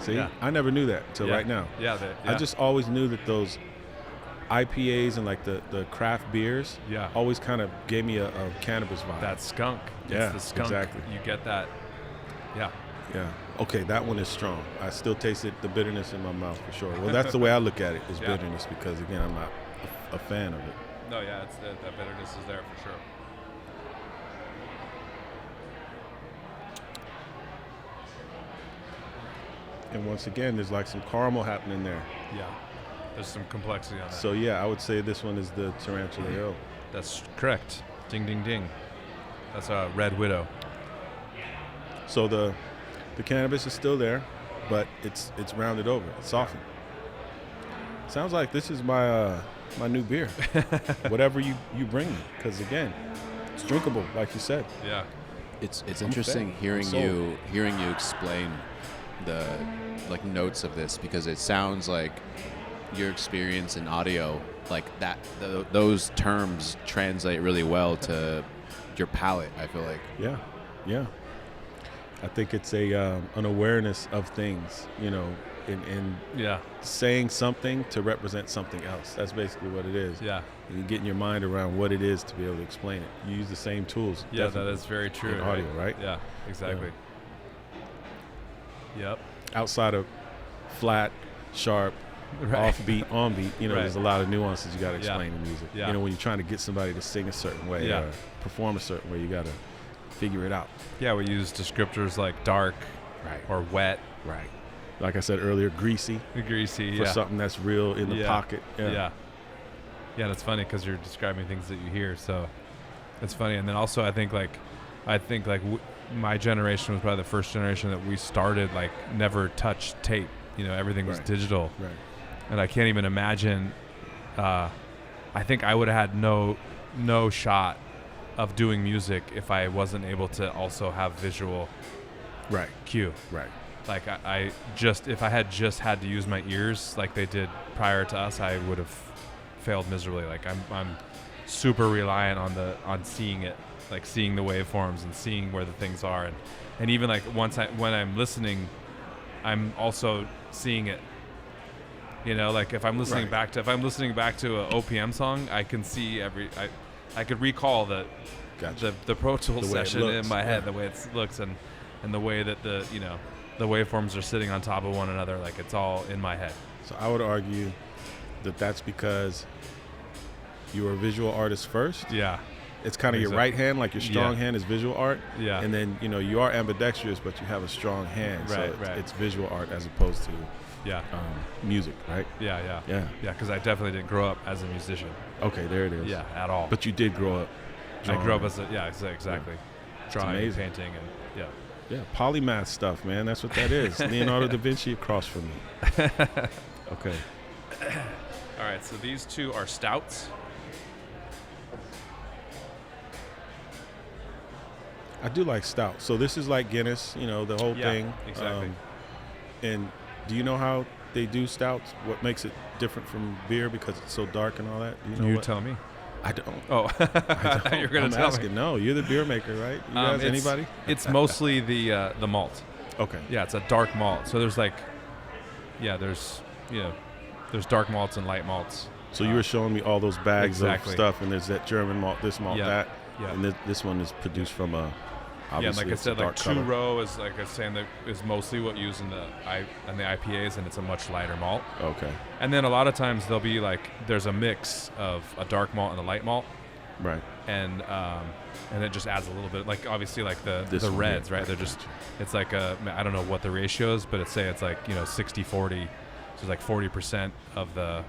See, Yeah. I never knew that until Yeah. right now. Yeah, I just always knew that those IPAs and like the craft beers Yeah. always kind of gave me a cannabis vibe. that skunk. Yeah, It's the skunk. exactly. You get that. Yeah. Yeah. Okay, that one is strong. I still tasted the bitterness in my mouth for sure. Well, that's the way I look at it, is Yeah. bitterness, because again, I'm not a fan of it. No, yeah, it's that bitterness is there for sure. And once again, there's like some caramel happening there. Yeah. There's some complexity on that. So yeah, I would say this one is the Tarantula Ale. That's correct. Ding, ding, ding. That's a Red Widow. So the cannabis is still there, but it's rounded over. It's softened. Sounds like this is my my new beer. Whatever you bring me, because again, it's drinkable, like you said. Yeah. It's I'm interesting fed. hearing I'm you explain the like notes of this, because it sounds like your experience in audio, like that those terms translate really well to your palate, I feel like. Yeah, yeah. I think it's an awareness of things, in Yeah. saying something to represent something else. That's basically what it is. Yeah. You getting your mind around what it is to be able to explain it. You use the same tools. Yeah, that definitely, is very true. in audio, right? Yeah, exactly. Yep. Outside of flat, sharp, Right. offbeat, on-beat, Right. there's a lot of nuances you got to Yeah. explain in music. Yeah. When you're trying to get somebody to sing a certain way Yeah. or perform a certain way, you got to figure it out. Yeah, we use descriptors like dark Right. or wet, Right. Like I said earlier, greasy greasy. for Yeah. something that's real in the Yeah. pocket. Yeah. Yeah, that's funny because you're describing things that you hear, so it's funny. And then also, I think my generation was probably the first generation that we started like never touched tape. Everything was Right. digital, Right. and I can't even imagine. I think I would have had no shot of doing music if I wasn't able to also have visual Right. cue. Right. Like if I had just had to use my ears like they did prior to us, I would have failed miserably. Like I'm super reliant on seeing it, like seeing the waveforms and seeing where the things are, and even like when I'm listening, I'm also seeing it. Like if I'm listening Right. back to an OPM song, I can see I could recall Gotcha. the Pro Tools The way it session in looks, my head, yeah. the way it looks, and the way that the waveforms are sitting on top of one another, like it's all in my head. So I would argue that that's because you were a visual artist first. Yeah, It's kind of your right hand, like your strong hand is visual art. Yeah. And then, you are ambidextrous, but you have a strong hand. Right, so right. it's visual art as opposed to yeah, music, right? yeah. Yeah. Because I definitely didn't grow up as a musician. Okay, there it is. Yeah, at all. But you did grow up I grew up drawing. as exactly. Drawing, and amazing. painting, and yeah. Yeah, polymath stuff, man. That's what that is. Leonardo da Vinci across from me. Okay. All right, so these two are stouts. I do like stout. So this is like Guinness, the whole Yeah, thing. exactly. And do you know how they do stouts? What makes it different from beer because it's so dark and all that? Do you know what? tell me. I don't. Oh, I don't. you're gonna I'm tell asking. me. No, you're the beer maker, right? You guys, anybody? It's mostly the malt. Okay. Yeah, it's a dark malt. So there's there's dark malts and light malts. So you were showing me all those bags Exactly. of stuff, and there's that German malt, this malt, Yeah, that, yeah. and this one is produced from a Obviously, like I it's a said, like dark color. 2-row is like I was saying that is mostly what used in the IPAs, and it's a much lighter malt. Okay. And then a lot of times there'll be like there's a mix of a dark malt and a light malt, Right. and it just adds a little bit. Like obviously like the This one, reds, yeah. right? They're just it's like I don't know what the ratio is, but it's like 60-40, so it's like 40% of the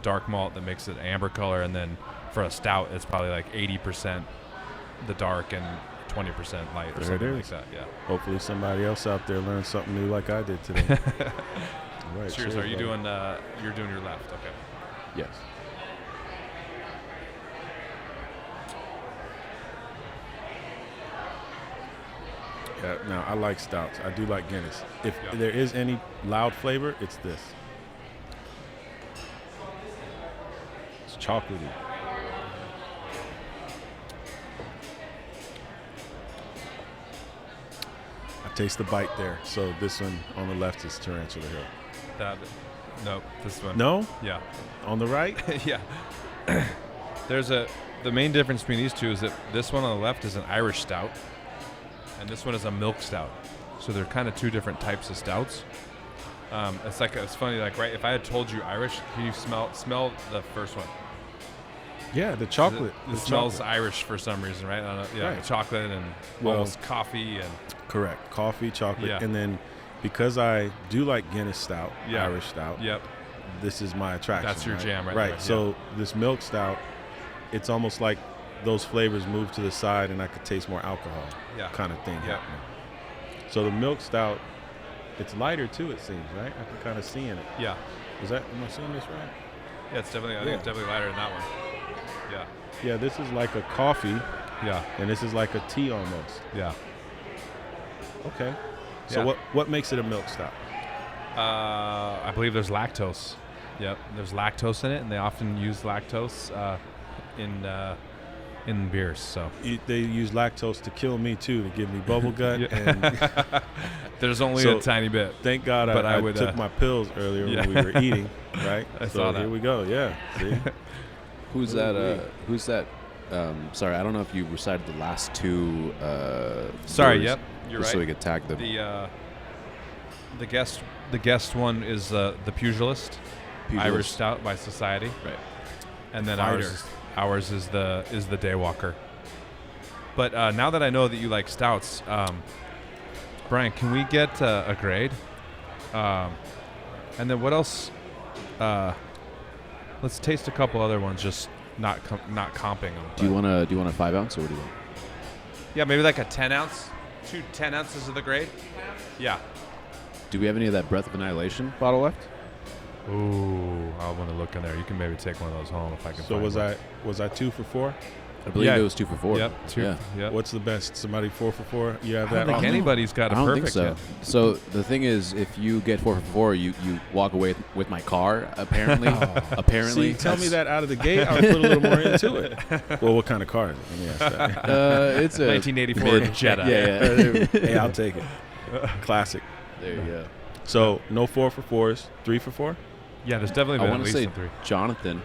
dark malt that makes it amber color, and then for a stout it's probably like 80% the dark and 20% light or There it something is. like that. Yeah. Hopefully somebody else out there learned something new like I did today. All right, Cheers. Are you buddy. doing? You're doing your left. Okay. Yes. Yeah, now I like stouts. I do like Guinness. If Yeah. there is any loud flavor, it's this. It's chocolatey. I taste the bite there. So this one on the left is Tarantula Hill. No, this one. No? Yeah. On the right? Yeah. The main difference between these two is that this one on the left is an Irish stout, and this one is a milk stout. So they're kind of two different types of stouts. It's funny, like right. If I had told you Irish, can you smell the first one? Yeah, the chocolate. It The smells chocolate. Irish for some reason, right? I don't know, yeah, Right. chocolate and Well- almost coffee and Correct. Coffee, chocolate. Yeah. And then because I do like Guinness stout, Yeah. Irish stout, yep. this is my attraction. That's your right? jam right Right. there, So this milk stout, it's almost like those flavors move to the side and I could taste more alcohol Yeah. kind of thing Yeah. happening. So the milk stout, it's lighter too, it seems, right? I can kind of see in it. Yeah. Am I seeing this right? Yeah, it's definitely. I think it's definitely lighter than that one. Yeah. Yeah, this is like a coffee Yeah. and this is like a tea almost. Yeah. Okay. So Yeah. what makes it a milk stout? I believe there's lactose. Yep, there's lactose in it, and they often use lactose in beers. So They use lactose to kill me too, to give me bubble gut. Yeah. And there's only So- a tiny bit. thank God But I I would, took my pills earlier yeah. when we were eating, right? I so saw that. here we go. Yeah. See? Who's Ooh-wee. that? Who's that? Sorry, I don't know if you recited the last two. Sorry. brewers, Yep. You're just right. So we could tag them. The guest one is the Pugilist Irish Pugilist. Stout by Society, Right. and then Fighter. ours is the Daywalker. But now that I know that you like stouts, Brian, can we get a grade? And then what else? Let's taste a couple other ones, just not comping them. Do you but- want a 5 ounce or what do you want? Yeah, maybe like a 10 ounce. 10 ounces of the grade. Yeah. Do we have any of that Breath of Annihilation bottle left? Ooh, I want to look in there. You can maybe take one of those home if I can. So find was one. I 2 for 4? I believe Yeah. it was 2 for 4. Yep. Two. Yeah. Yep. What's the best? Somebody 4 for 4? You have I that? don't think also? anybody's got I a don't perfect think so. yet. So the thing is, if you get 4 for 4, you walk away with my car. Apparently, apparently. See, tell me that out of the gate. I'll put a little more into it. Well, what kind of car is it? Let me ask that. It's a 1984 Jetta. Yeah. Hey, I'll take it. Classic. There you go. So no 4 for 4s, 3 for 4, Yeah, there's definitely I been at want to least say some 3. Jonathan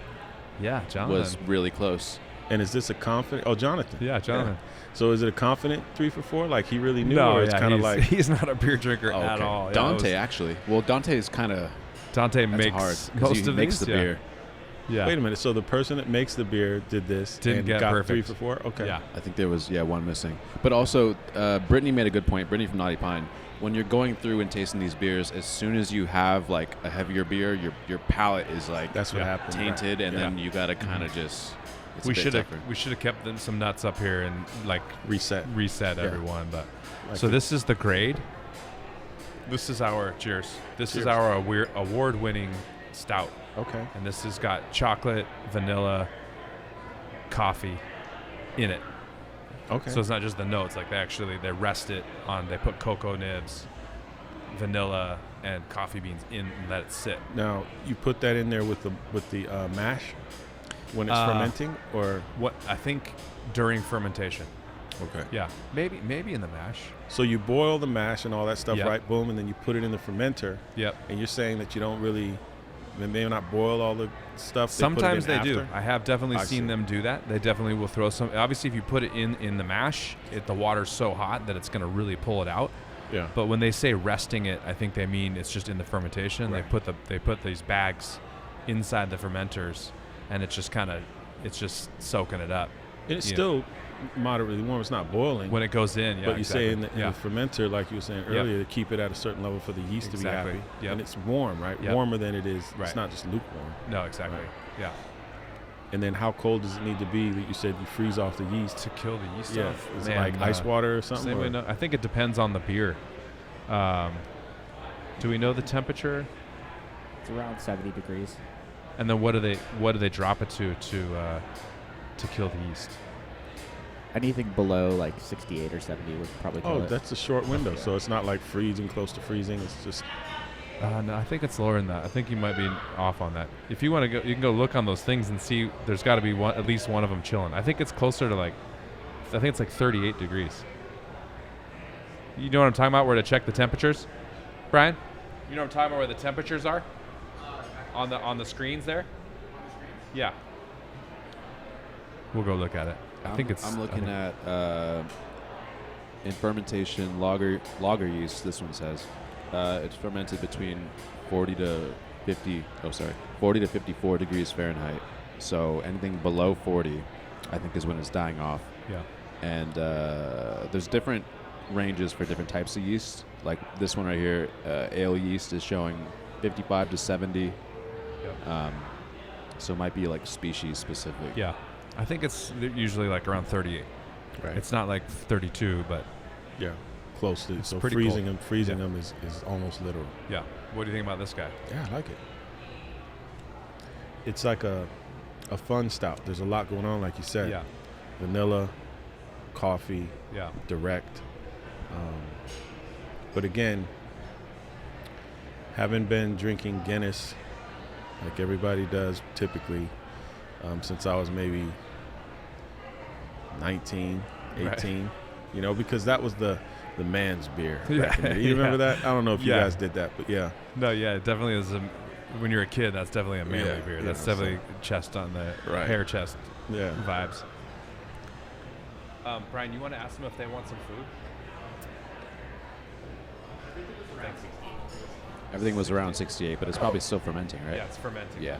Yeah, Jonathan. was really close. and is this a confident? Oh, Jonathan. Yeah, Jonathan. So is it a confident 3 for 4? Like he really knew, No, or it's yeah, kind of he's, like he's not a beer drinker Oh, at okay. all. Yeah, Dante, it actually. Well, Dante is kind of was- Dante that's makes hard most he of makes these. the beer. Yeah. wait a minute. So the person that makes the beer did this Didn't and get got perfect. 3 for 4. Okay. Yeah. I think there was one missing. But also, Brittany made a good point. Brittany from Naughty Pine. When you're going through and tasting these beers, as soon as you have like a heavier beer, your palate is like That's what Yeah. happened. tainted, and Yeah. then you gotta kind of just. It's a We bit should have tougher. kept them some nuts up here and like reset. reset Yeah. everyone. But Like so it. this is the grade. This is our cheers. This is Cheers. our award-winning stout, Okay. and this has got chocolate, vanilla, coffee in it. Okay. So it's not just the notes. Like they rest it on. They put cocoa nibs, vanilla, and coffee beans in and let it sit. Now you put that in there with the mash when it's fermenting, or What I think during fermentation. okay. Yeah, maybe in the mash. So you boil the mash and all that stuff, Yep. right? Boom, and then you put it in the fermenter. Yep. And you're saying that you don't really They may not boil all the stuff. Sometimes they do. After. I have definitely I seen see. them do that. They definitely will throw some. Obviously, if you put it in the mash, the water's so hot that it's going to really pull it out. Yeah. But when they say resting it, I think they mean it's just in the fermentation. Right. They put these bags inside the fermenters, and it's just soaking it up. And it's you still moderately warm. It's not boiling. When it goes in, yeah. But you exactly. say in the fermenter, like you were saying Yeah. earlier, to keep it at a certain level for the yeast Exactly. to be happy. Yep. And it's warm, right? Yep. Warmer than it is. Right. It's not just lukewarm. No, exactly. Right. Yeah. And then how cold does it need to be that you said you freeze off the yeast? To kill the yeast Yeah. off. Is it Man, like ice water or something? Same way, or- no, I think it depends on the beer. Do we know the temperature? It's around 70 degrees. And then what do they drop it to kill the yeast? Anything below like 68 or 70 would probably kill Oh, it. that's a short window. Yeah. So it's not like freezing, close to freezing. It's just No, I think it's lower than that. I think you might be off on that. If you want to go, you can go look on those things and see. There's got to be at least one of them chilling. I think it's closer to I think it's like 38 degrees. You know what I'm talking about? Where to check the temperatures, Brian? You know what I'm talking about? Where the temperatures are on the screens there. Yeah. We'll go look at it. I think it's. I'm looking at in fermentation lager yeast. This one says it's fermented between 40 to 54 degrees Fahrenheit. So anything below 40, I think, is when it's dying off. Yeah. And there's different ranges for different types of yeast. Like this one right here, ale yeast is showing 55 to 70. Yep. So it might be like species specific. Yeah. I think it's usually like around 38. right. It's not like 32, but yeah, close to. It's So pretty freezing cold. them is almost literal. yeah. What do you think about this guy? Yeah, I like it. It's like a fun stout. There's a lot going on, like you said. Yeah. Vanilla, coffee, Yeah. direct. But again, having been drinking Guinness like everybody does typically since I was maybe 19, 18, Right. you know, because that was the man's beer. Yeah, back in the day. You remember yeah. that? I don't know if you Yeah. guys did that, but yeah. No, yeah, it definitely is. When you're a kid, that's definitely a manly Yeah, beer. yeah, That's so- definitely chest on the Right. hair chest Yeah. vibes. Brian, you want to ask them if they want some food? Thanks. Everything was around 68, but it's probably still fermenting, right? Yeah, it's fermenting. Yeah.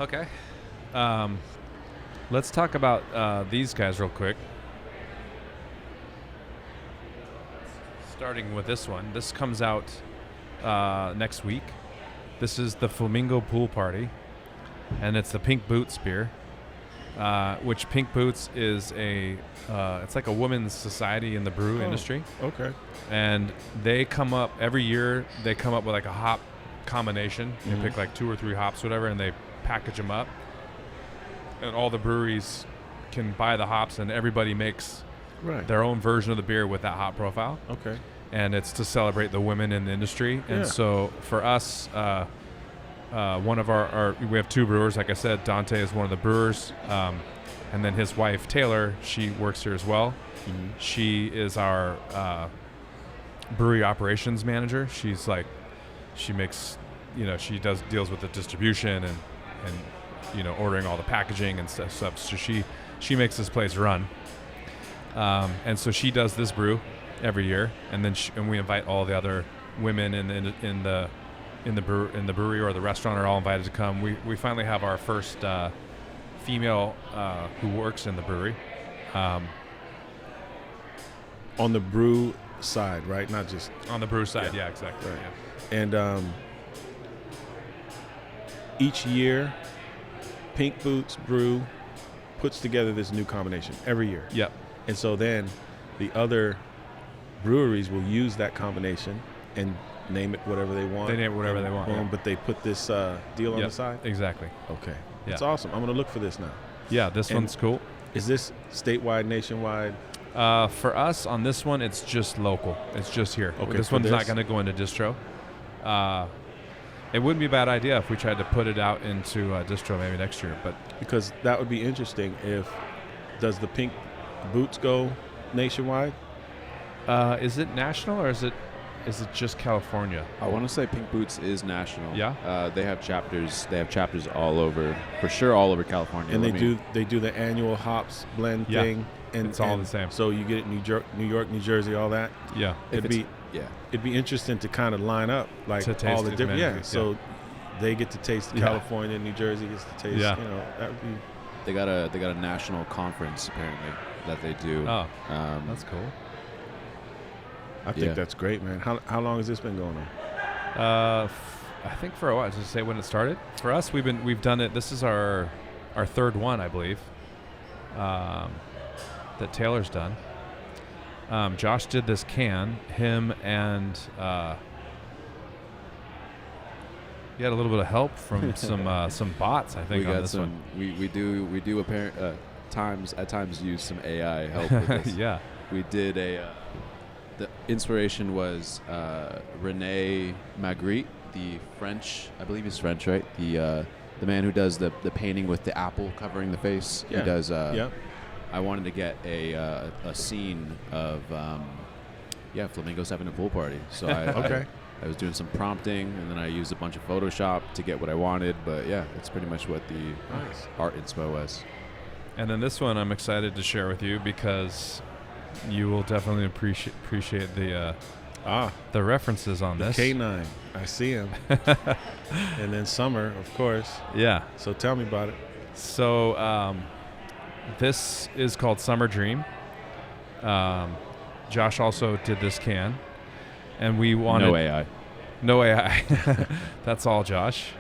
Okay. Let's talk about these guys real quick. Starting with this one. This comes out next week. This is the Flamingo Pool Party, and it's the Pink Boots beer, which Pink Boots is it's like a women's society in the brew industry. Okay. And they come up every year. They come up with like a hop combination. They pick like 2 or 3 hops, whatever, and they package them up. And all the breweries can buy the hops, and everybody makes Right. their own version of the beer with that hop profile. Okay. And it's to celebrate the women in the industry. Yeah. And so for us, one of our we have 2 brewers. Like I said, Dante is one of the brewers, and then his wife Taylor, she works here as well. Mhm. She is our brewery operations manager. She's like, she makes, she deals with the distribution and ordering all the packaging and stuff. So she makes this place run. And so she does this brew every year, and then and we invite all the other women in the brewery or the restaurant are all invited to come. We finally have our first female who works in the brewery. On the brew side, right? Not just On the brew side, Yeah. yeah, exactly. Right. Yeah. and each year Pink Boots Brew puts together this new combination every year. Yep. And so then the other breweries will use that combination and name it whatever they want. They name it whatever they want, Boom, yeah. But they put this deal on Yep, the side? exactly. Okay. Yeah. It's awesome. I'm going to look for this now. Yeah, this And- one's cool. Is this statewide, nationwide? For us on this one, it's just local. It's just here. Okay, This for one's not this? going to go into distro. It wouldn't be a bad idea if we tried to put it out into distro maybe next year. But Because that would be interesting. Does the Pink Boots go nationwide? Is it national or is it just California? I want to say Pink Boots is national. Yeah? They have chapters. They have chapters all over, for sure, all over California. And they do the annual hops blend Yeah. thing, and It's all the same. So you get it New York, New Jersey, all that. Yeah. If It'd be interesting to kind of line up like To taste all the as different. many, Yeah. So they get to taste Yeah. California, New Jersey gets to taste. Yeah. You know, that would be. They got a national conference apparently that they do. Oh, that's cool. I think Yeah. that's great, man. How long has this been going on? I think for a while. Just say when it started. For us, we've done it. This is our third one, I believe. That Taylor's done. Josh did this can. Him and he had a little bit of help from some bots. I think we on got this some. one. We do at times use some AI help with this. Yeah. We did the inspiration was Rene Magritte, the French, I believe he's French, right? The man who does the painting with the apple covering the face. Yeah. He does. Yeah. I wanted to get a scene of flamingos having a pool party. So I was doing some prompting, and then I used a bunch of Photoshop to get what I wanted. But yeah, it's pretty much what the art inspo was. And then this one I'm excited to share with you because you will definitely appreciate the references on this. K9, I see him. And then Summer, of course. Yeah. So tell me about it. So this is called Summer Dream. Josh also did this can, and we wanted no AI. That's all Josh.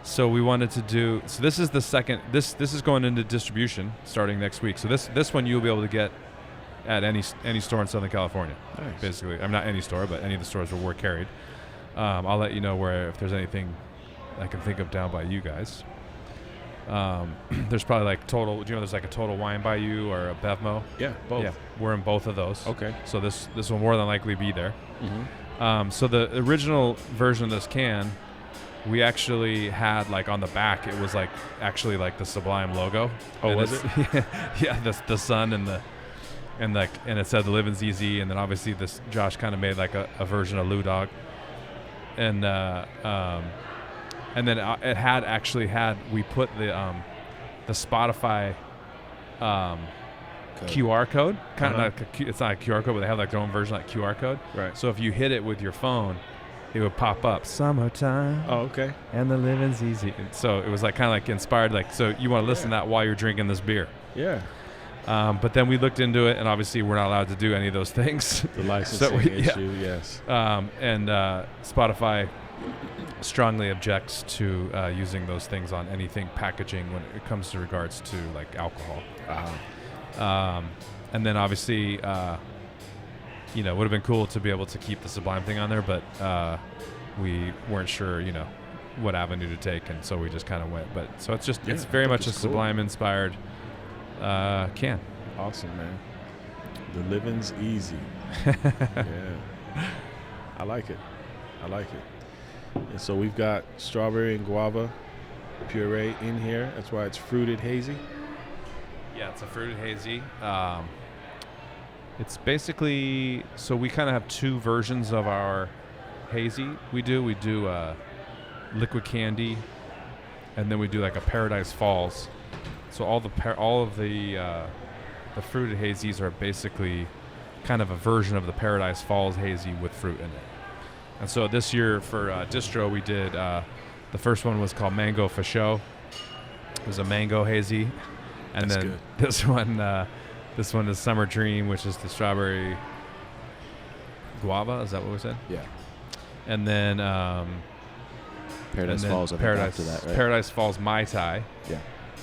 So we wanted to do. So this is the second. This is going into distribution starting next week. So this one you'll be able to get at any store in Southern California. Nice. Basically, I'm not any store, but any of the stores where we're carried. I'll let you know if there's anything I can think of down by you guys. There's probably like Total. Do you know there's like a Total Wine by You or a Bevmo? Yeah, both. Yeah, we're in both of those. Okay. So this will more than likely be there. Mm-hmm. So the original version of this can, we actually had like on the back, it was like actually like the Sublime logo. Oh, and was it? Yeah, the sun and it said the living's easy, and then obviously this Josh kind of made like a version of Lou Dog, and then it had we put the Spotify QR code, kind of it's not a QR code, but they have like their own version like QR code. Right. So if you hit it with your phone, it would pop up summertime. Oh, okay. And the living's easy. And so it was like kind of like inspired, like so you want to listen to that while you're drinking this beer. Yeah. But then we looked into it, and obviously we're not allowed to do any of those things. The licensing issue, yes. And Spotify strongly objects to using those things on anything packaging when it comes to regards to like alcohol. And then obviously, it would have been cool to be able to keep the Sublime thing on there, but we weren't sure, what avenue to take, and so we just kind of went. But so it's very much a Sublime inspired can. Awesome, man. The living's easy. Yeah. I like it. And so we've got strawberry and guava puree in here. That's why it's fruited hazy. Yeah, it's a fruited hazy. It's basically, so we kind of have two versions of our hazy. We do liquid candy, and then we do like a Paradise Falls. So all of the fruited hazies are basically kind of a version of the Paradise Falls hazy with fruit in it. And so this year for distro, we did the first one was called Mango for Show. It was a mango hazy, and That's then good. this one is Summer Dream, which is the strawberry guava. Is that what we said? Yeah. And then Paradise Falls. I think after that, right? Paradise Falls Mai Tai. Yeah.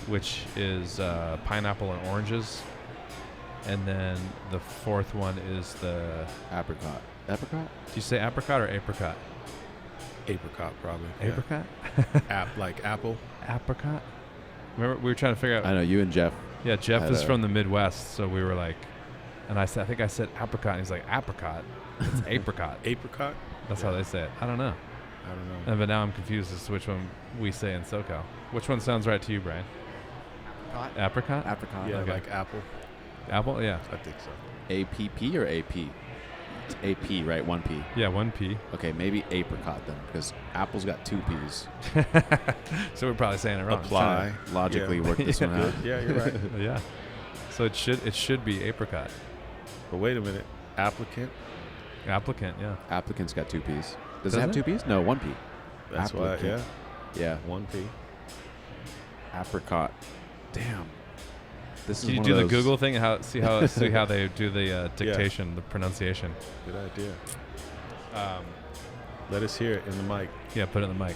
Which is pineapple and oranges. And then the fourth one is the Apricot. Apricot? Do you say apricot or apricot? Apricot, probably. Apricot? Like apple. Apricot? Remember, we were trying to figure out. I know, you and Jeff. Yeah, Jeff is from the Midwest, so we were like, and I think I said apricot, and he's like, apricot. It's apricot. Apricot? That's how they say it. I don't know. But now I'm confused as to which one we say in SoCal. Which one sounds right to you, Brian? Apricot? Apricot. Yeah, Okay. like apple. Apple, yeah. I think so. APP or AP? It's AP, right? 1P. Yeah, 1P. Okay, maybe apricot then, because Apple's got 2 P's. So we're probably saying it wrong. Apply. Logically Yeah. work this one out. Yeah, you're right. Yeah. So it should be apricot. But wait a minute. Applicant? Applicant, yeah. Applicant's got 2 P's. Does Does it have it? 2 P's? No, 1 P. That's why, Applicant. yeah. Yeah. 1P. Apricot. Damn. This Can is you one do of the those- Google thing? See how they do the dictation, the pronunciation. Good idea. Let us hear it in the mic. Yeah, put it in the mic.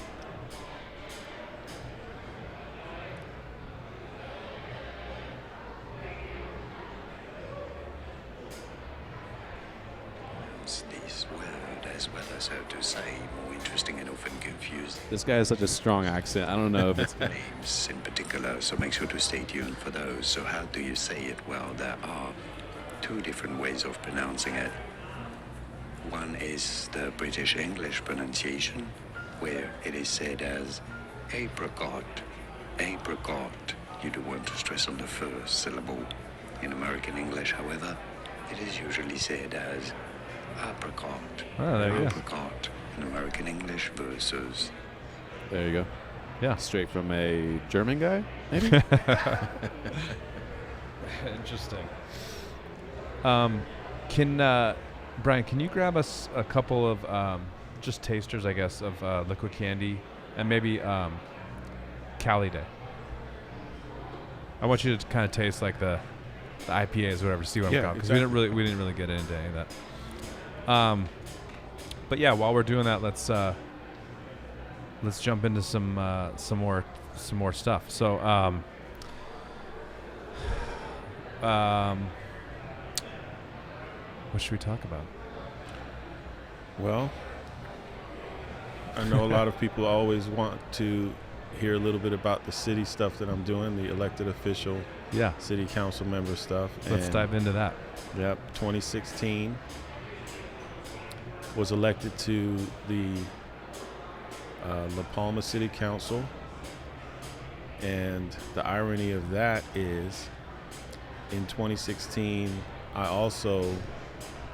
This word, as well as how to say, more interesting and often confused This guy has such a strong accent. I don't know if it's names in particular, so make sure to stay tuned for those. So how do you say it? Well, there are 2 different ways of pronouncing it. One is the British English pronunciation, where it is said as apricot, apricot. You do want to stress on the first syllable. In American English, however, it is usually said as apricot, Oh, there you go. apricot in American English versus There you go. Yeah. Straight from a German guy, maybe? Interesting. Brian, can you grab us a couple of just tasters, I guess, of liquid candy and maybe Cali Day? I want you to kind of taste like the IPAs, or whatever, see what I'm Yeah, going, because exactly. we didn't really get into any of that. But yeah, while we're doing that, let's jump into some more stuff. So what should we talk about? Well, I know a lot of people always want to hear a little bit about the city stuff that I'm doing, the elected official, Yeah, city council member stuff. let's And, dive into that. Yep, 2016 was elected to the La Palma City Council. And the irony of that is in 2016, I also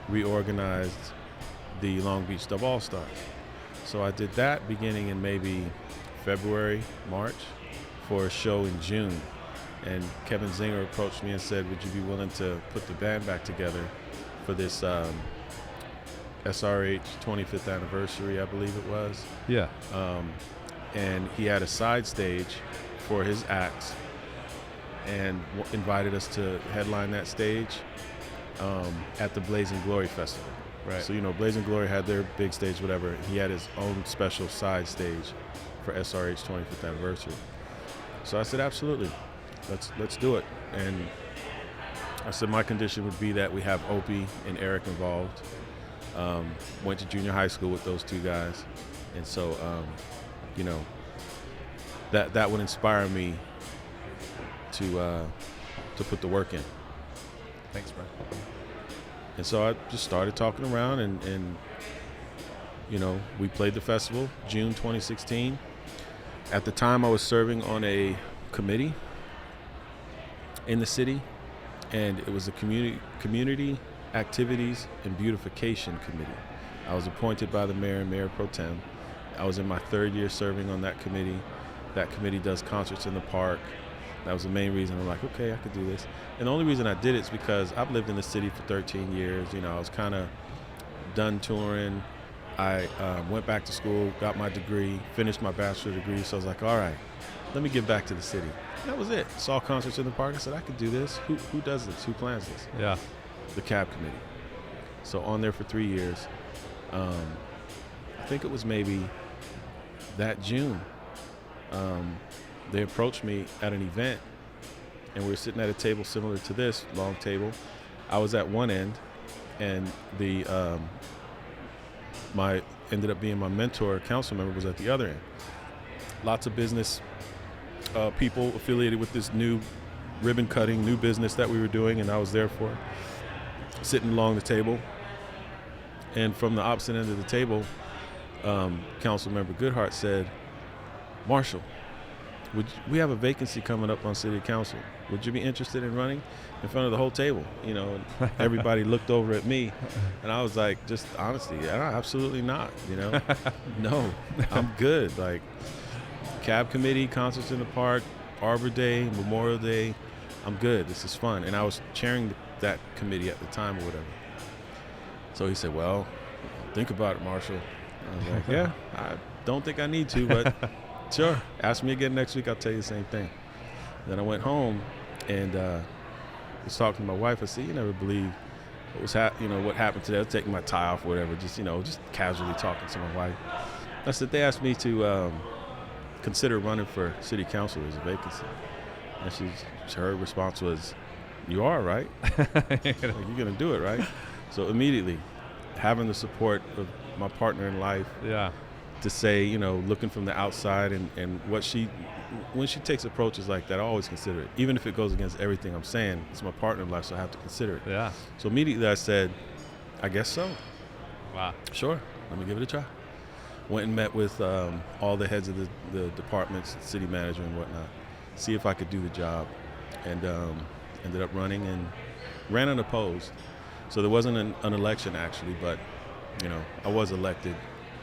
reorganized the Long Beach Dub All-Stars. So I did that beginning in maybe February, March, for a show in June. And Kevin Zinger approached me and said, would you be willing to put the band back together for this SRH 25th anniversary, I believe it was. Yeah. And he had a side stage for his acts and invited us to headline that stage at the Blazing Glory Festival. Right. So, Blazing Glory had their big stage, whatever. He had his own special side stage for SRH 25th anniversary. So I said, absolutely, let's do it. And I said my condition would be that we have Opie and Eric involved. Went to junior high school with those 2 guys. And so, that would inspire me to put the work in. Thanks, Brian. And so I just started talking around and we played the festival, June 2016. At the time, I was serving on a committee in the city, and it was a community activities and beautification committee. I was appointed by the mayor and mayor pro tem. I was in my 3rd year serving on that committee. That committee does concerts in the park. That was the main reason I'm like, okay, I could do this. And the only reason I did it is because I've lived in the city for 13 years. I was kind of done touring. I went back to school, got my degree, finished my bachelor degree. So I was like, all right, let me give back to the city. And that was it. Saw concerts in the park. I said, I could do this. Who does this? Who plans this? Yeah. The CAB committee. So on there for 3 years. I think it was maybe that June. They approached me at an event, and we were sitting at a table similar to this, long table. I was at one end, and the ended up being my mentor, council member, was at the other end. Lots of business people affiliated with this new ribbon cutting, new business that we were doing, and I was there for, sitting along the table. And from the opposite end of the table, council member Goodhart said, Marshall, we have a vacancy coming up on city council. Would you be interested in running?" In front of the whole table, you know, and everybody looked over at me, and I was like, just honestly, absolutely not, you know. No, I'm good. Like, cab committee, concerts in the park, Arbor Day, Memorial Day, I'm good. This is fun. And I was chairing that committee at the time or whatever. So he said, "Well, think about it, Marshall." I was like, "Yeah, I don't think I need to, but sure. Ask me again next week. I'll tell you the same thing." Then I went home and was talking to my wife. I said, "You never believe what was what happened today." I was taking my tie off or whatever, just casually talking to my wife. I said, "They asked me to consider running for city council. There's a vacancy." And her response was, "You are, right? Like, you're going to do it, right?" So immediately, having the support of my partner in life, to say, looking from the outside and when she takes approaches like that, I always consider it. Even if it goes against everything I'm saying, it's my partner in life, so I have to consider it. Yeah. So immediately I said, "I guess so." Wow. Sure, let me give it a try. Went and met with all the heads of the departments, city manager and whatnot, see if I could do the job, and ended up running and ran unopposed. So there wasn't an election actually, but I was elected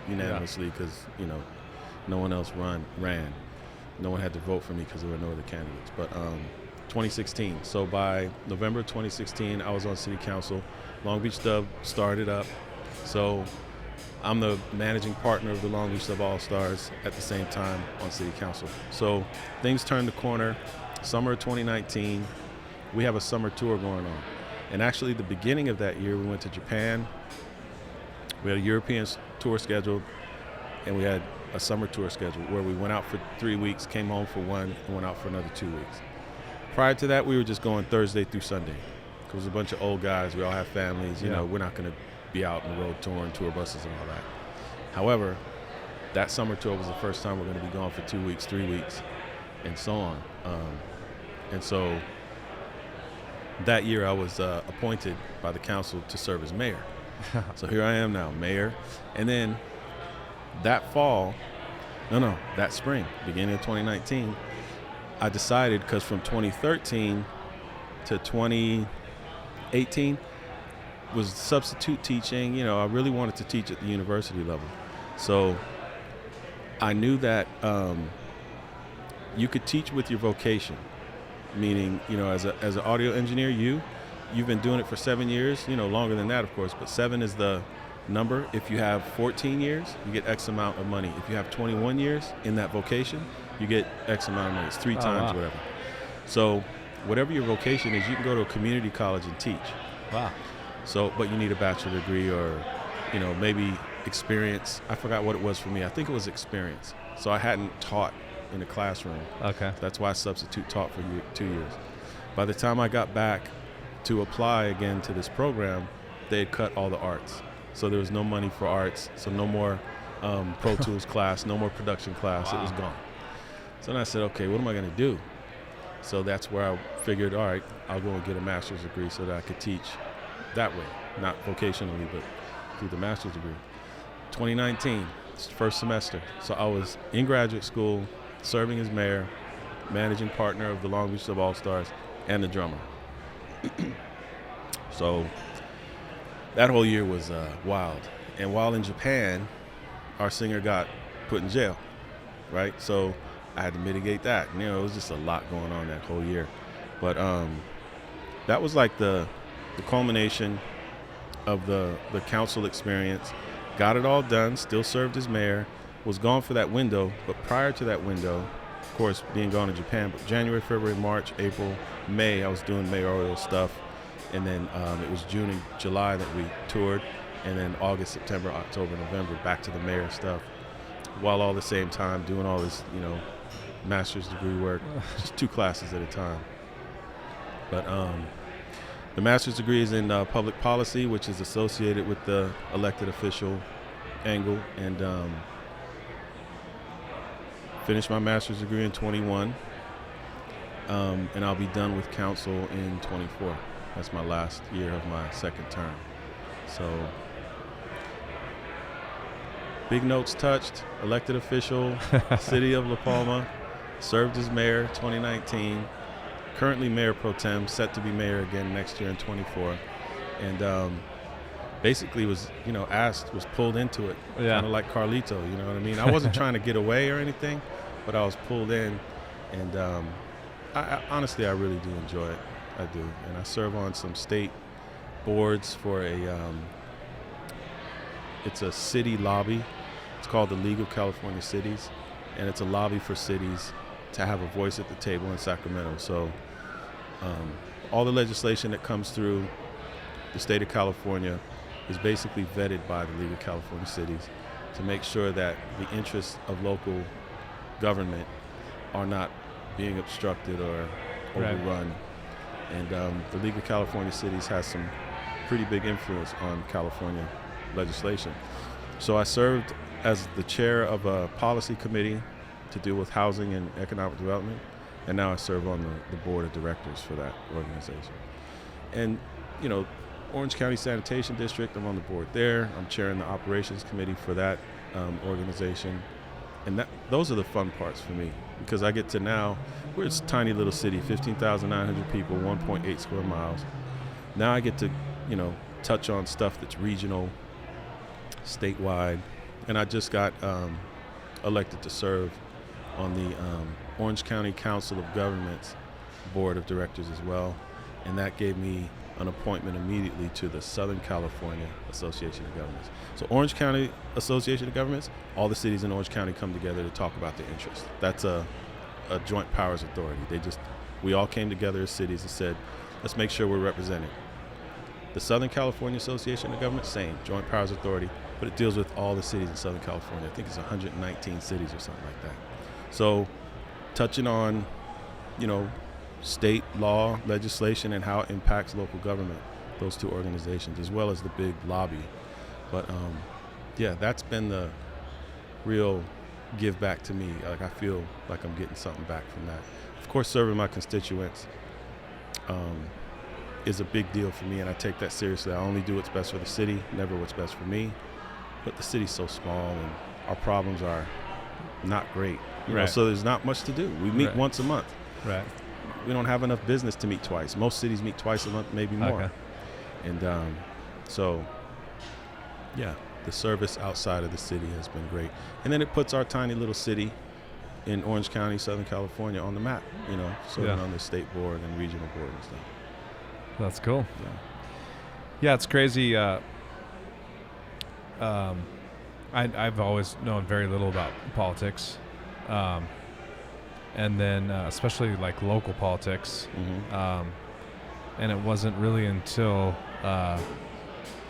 unanimously because no one else ran. No one had to vote for me because there were no other candidates. But 2016. So by November 2016, I was on city council. Long Beach Dub started up. So I'm the managing partner of the Long Beach Dub All-Stars at the same time on city council. So things turned the corner. Summer of 2019, we have a summer tour going on. And actually the beginning of that year, we went to Japan. We had a European tour scheduled, and we had a summer tour scheduled where we went out for 3 weeks, came home for 1, and went out for another 2 weeks. Prior to that, we were just going Thursday through Sunday. It was a bunch of old guys. We all have families. We're not going to be out on the road touring, tour buses and all that. However, that summer tour was the first time we're going to be gone for 2 weeks, 3 weeks, and so on. And so that year I was appointed by the council to serve as mayor. So here I am now, mayor. And then that spring, beginning of 2019, I decided, because from 2013 to 2018 was substitute teaching. I really wanted to teach at the university level. So I knew that you could teach with your vocation, meaning, as an audio engineer, you've been doing it for 7 years, longer than that, of course, but 7 is the number. If you have 14 years, you get X amount of money. If you have 21 years in that vocation, you get X amount of money. It's 3 times whatever. So whatever your vocation is, you can go to a community college and teach. Wow. So, but you need a bachelor degree or, maybe experience. I forgot what it was for me. I think it was experience. So I hadn't taught in the classroom. Okay. That's why I substitute taught for 2 years. By the time I got back to apply again to this program, they had cut all the arts. So there was no money for arts. So no more Pro Tools class, no more production class. Wow. It was gone. So then I said, okay, what am I going to do? So that's where I figured, all right, I'll go and get a master's degree so that I could teach that way, not vocationally, but through the master's degree. 2019, it's the first semester. So I was in graduate school, serving as mayor, managing partner of the Long Beach Dub All-Stars, and the drummer. So that whole year was wild. And while in Japan, our singer got put in jail, right? So I had to mitigate that. It was just a lot going on that whole year. But that was like the culmination of the council experience. Got it all done, still served as mayor, was gone for that window. But prior to that window, of course, being gone in Japan, but January, February, March, April, May, I was doing mayoral stuff. And then it was June and July that we toured. And then August, September, October, November, back to the mayor stuff. While all the same time doing all this, master's degree work, just 2 classes at a time. But the master's degree is in public policy, which is associated with the elected official angle. And finished my master's degree in 21. And I'll be done with council in 24. That's my last year of my second term. So big notes touched, elected official, city of La Palma, served as mayor 2019, currently mayor pro tem, set to be mayor again next year in 24, and basically was pulled into it, Yeah. kind of like Carlito, you know what I mean? I wasn't trying to get away or anything, but I was pulled in, and I honestly, I really do enjoy it. I do, and I serve on some state boards for it's a city lobby. It's called the League of California Cities, and it's a lobby for cities to have a voice at the table in Sacramento. So all the legislation that comes through the state of California is basically vetted by the League of California Cities to make sure that the interests of local government are not being obstructed or overrun. And the League of California Cities has some pretty big influence on California legislation. So I served as the chair of a policy committee to deal with housing and economic development, and now I serve on the board of directors for that organization. And, Orange County Sanitation District, I'm on the board there. I'm chairing the operations committee for that organization. And those are the fun parts for me, because I get to now, we're a tiny little city, 15,900 people, 1.8 square miles. Now I get to, touch on stuff that's regional, statewide. And I just got elected to serve on the Orange County Council of Governments board of directors as well. And that gave me an appointment immediately to the Southern California Association of Governments. So Orange County Association of Governments, all the cities in Orange County come together to talk about their interests. That's a joint powers authority. We all came together as cities and said, let's make sure we're represented. The Southern California Association of Governments, same, joint powers authority, but it deals with all the cities in Southern California. I think it's 119 cities or something like that. So touching on, state law, legislation, and how it impacts local government, those two organizations, as well as the big lobby. But that's been the real give back to me. Like, I feel like I'm getting something back from that. Of course, serving my constituents is a big deal for me, and I take that seriously. I only do what's best for the city, never what's best for me. But the city's so small, and our problems are not great. So there's not much to do. We meet once a month. Right. We don't have enough business to meet twice. Most cities meet twice a month, maybe more. Okay. And the service outside of the city has been great. And then it puts our tiny little city in Orange County, Southern California on the map, serving on the state board and regional board and stuff. That's cool. Yeah. Yeah, it's crazy. I've always known very little about politics. And then especially like local politics. Mm-hmm. And it wasn't really until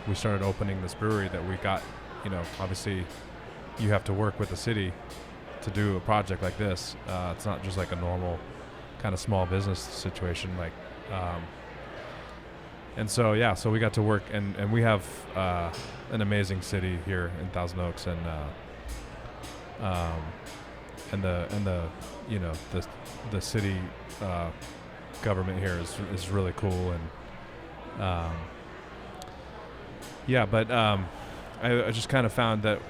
we started opening this brewery that we got, obviously you have to work with the city to do a project like this. It's not just like a normal kind of small business situation. And so we got to work, and we have an amazing city here in Thousand Oaks, and the city government here is really cool, and but I just kind of found that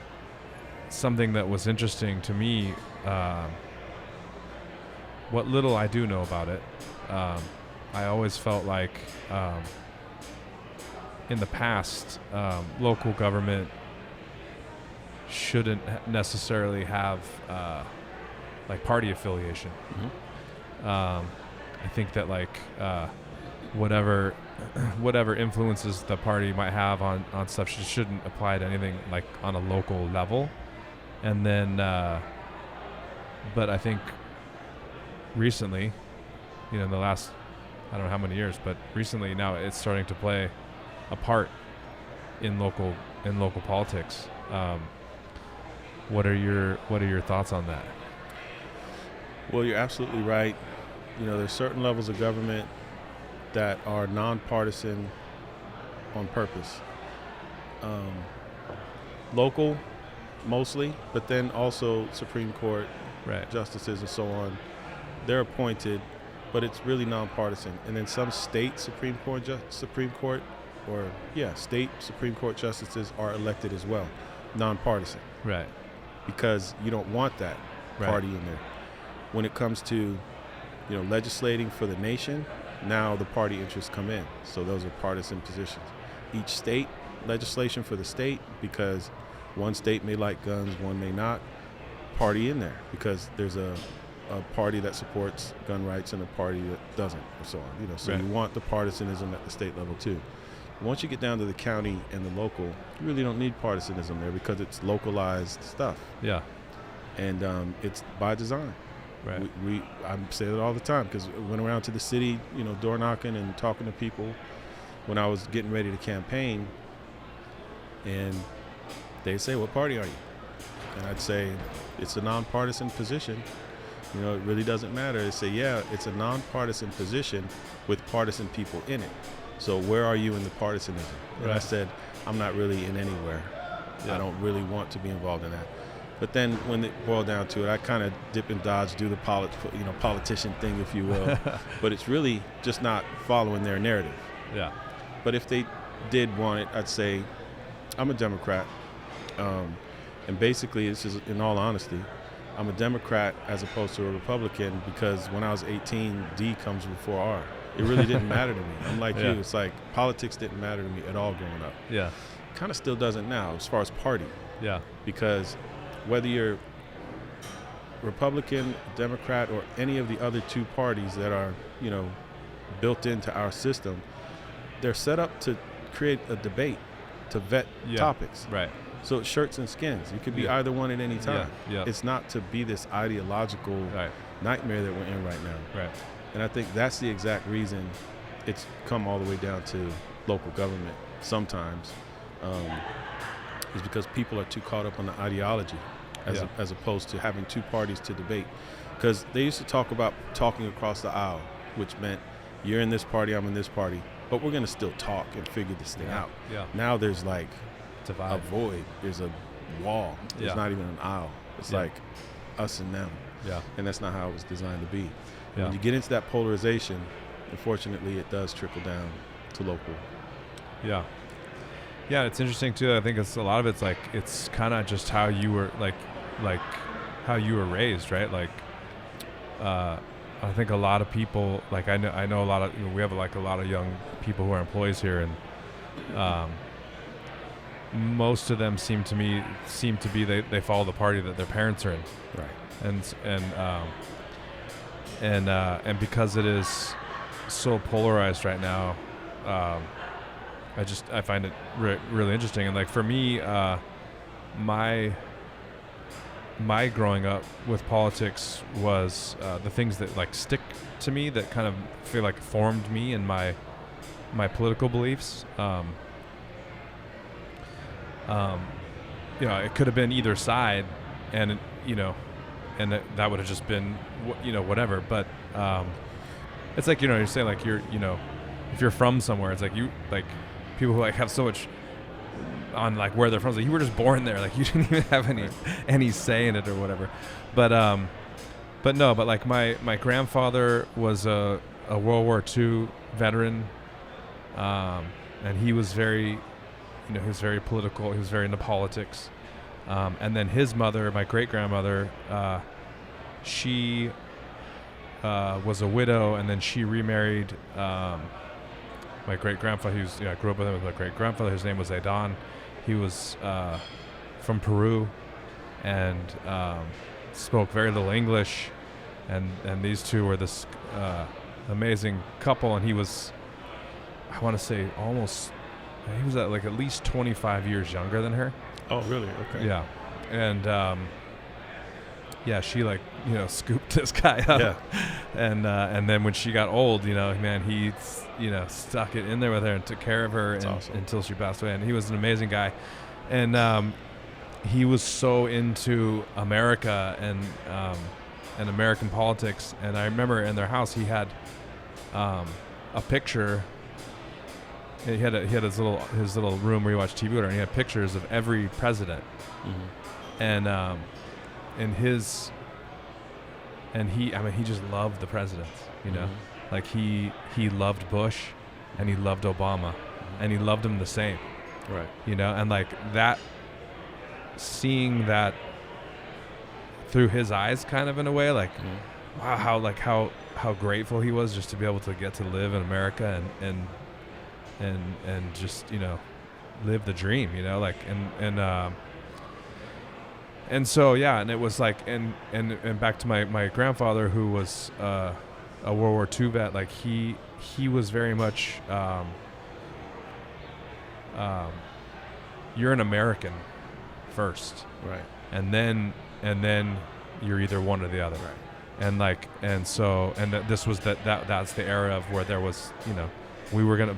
something that was interesting to me, what little I do know about it, I always felt like in the past, local government shouldn't necessarily have like party affiliation. Mm-hmm. I think that whatever influences the party might have on stuff shouldn't apply to anything like on a local level. And then, but I think recently, in the last, I don't know how many years, but recently now it's starting to play a part in local politics. What are your thoughts on that? Well, you're absolutely right. There's certain levels of government that are nonpartisan on purpose. Local, mostly, but then also Supreme Court justices and so on. They're appointed, but it's really nonpartisan. And then some state Supreme Court justices are elected as well, nonpartisan. Right. Because you don't want that party in there. when it comes to, legislating for the nation, now the party interests come in. So those are partisan positions. Each state, legislation for the state, because one state may like guns, one may not, party in there, because there's a party that supports gun rights and a party that doesn't, or so on. So Right. you want the partisanism at the state level too. Once you get down to the county and the local, you really don't need partisanism there, because it's localized stuff, Yeah. and it's by design. Right. I say that all the time, because I went around to the city, door knocking and talking to people when I was getting ready to campaign, and they'd say, "What party are you?" And I'd say, "It's a nonpartisan position. It really doesn't matter." They say, "Yeah, it's a nonpartisan position with partisan people in it. So where are you in the partisanism?" And I Right. said, "I'm not really in anywhere. Yeah. I don't really want to be involved in that." But then when it boiled down to it, I kind of dip and dodge, do the politician thing, if you will. But it's really just not following their narrative. Yeah. But if they did want it, I'd say I'm a Democrat. And basically, this is in all honesty, I'm a Democrat as opposed to a Republican, because when I was 18, D comes before R. It really didn't matter to me. I'm like Yeah. you. It's like politics didn't matter to me at all growing up. Yeah. Kind of still doesn't now as far as party, Yeah. because whether you're Republican, Democrat, or any of the other two parties that are, built into our system, they're set up to create a debate, to vet Yeah. topics. Right. So it's shirts and skins. You could be Yeah. either one at any time. Yeah. It's not to be this ideological Right. nightmare that we're in right now. Right. And I think that's the exact reason it's come all the way down to local government sometimes, is because people are too caught up on the ideology as opposed to having two parties to debate. Because they used to talk about talking across the aisle, which meant you're in this party, I'm in this party, but we're going to still talk and figure this thing out. Yeah. Now there's like a Divide. void. There's a wall. There's Yeah. not even an aisle. It's Yeah. like us and them. Yeah. And that's not how it was designed to be. Yeah. When you get into that polarization, unfortunately, it does trickle down to local. Yeah. Yeah, it's interesting too. I think it's a lot of it's like it's kind of just how you were like how you were raised, right? Like I think a lot of people, like I know a lot of we have like a lot of young people who are employees here, and most of them seem to be they follow the party that their parents are in, Right. and because it is so polarized right now, I find it really interesting. And like for me, my growing up with politics was the things that like stick to me, that kind of feel like formed me and my political beliefs. It could have been either side, and that would have just been whatever. But it's like you're saying like if you're from somewhere, it's like you like people who like have so much on like where they're from. It's like you were just born there, like you didn't even have any say in it or whatever. But like my grandfather was a World War II veteran, and he was very he was very political. He was very into politics. And then his mother, my great grandmother, she was a widow, and then she remarried my great grandfather. I grew up with him with my great grandfather. His name was Aidan. He was from Peru, and spoke very little English. And these two were this amazing couple. And he was, I want to say, he was at least 25 years younger than her. Oh, really? Okay. Yeah. And she scooped this guy up. Yeah. And then when she got old, man, he stuck it in there with her and took care of her Awesome. until she passed away. And he was an amazing guy. And he was so into America and American politics. And I remember in their house he had a picture. He had his little room where he watched TV, and he had pictures of every president. Mm-hmm. And he just loved the presidents, Mm-hmm. like he loved Bush, and he loved Obama, and he loved them the same, Right. and like that, seeing that through his eyes, kind of in a way, like wow, how grateful he was just to be able to get to live in America and just, you know, live the dream, you know, like, and so, yeah, and it was like, and back to my grandfather, who was a World War II vet, like he was very much, you're an American first, Right. and then you're either one or the other, Right. and like, and so, and this was that's the era of where there was, you know,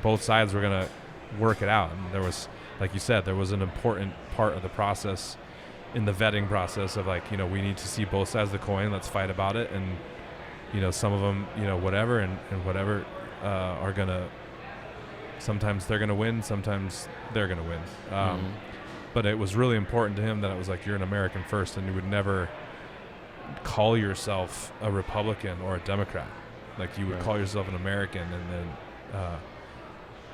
both sides were gonna work it out, and there was, like you said, there was an important part of the process in the vetting process of, like, you know, we need to see both sides of the coin, let's fight about it, and, you know, some of them, you know, whatever and whatever are gonna, sometimes they're gonna win, sometimes they're gonna win, but it was really important to him that it was like, you're an American first, and you would never call yourself a Republican or a Democrat, like you would Right. call yourself an American.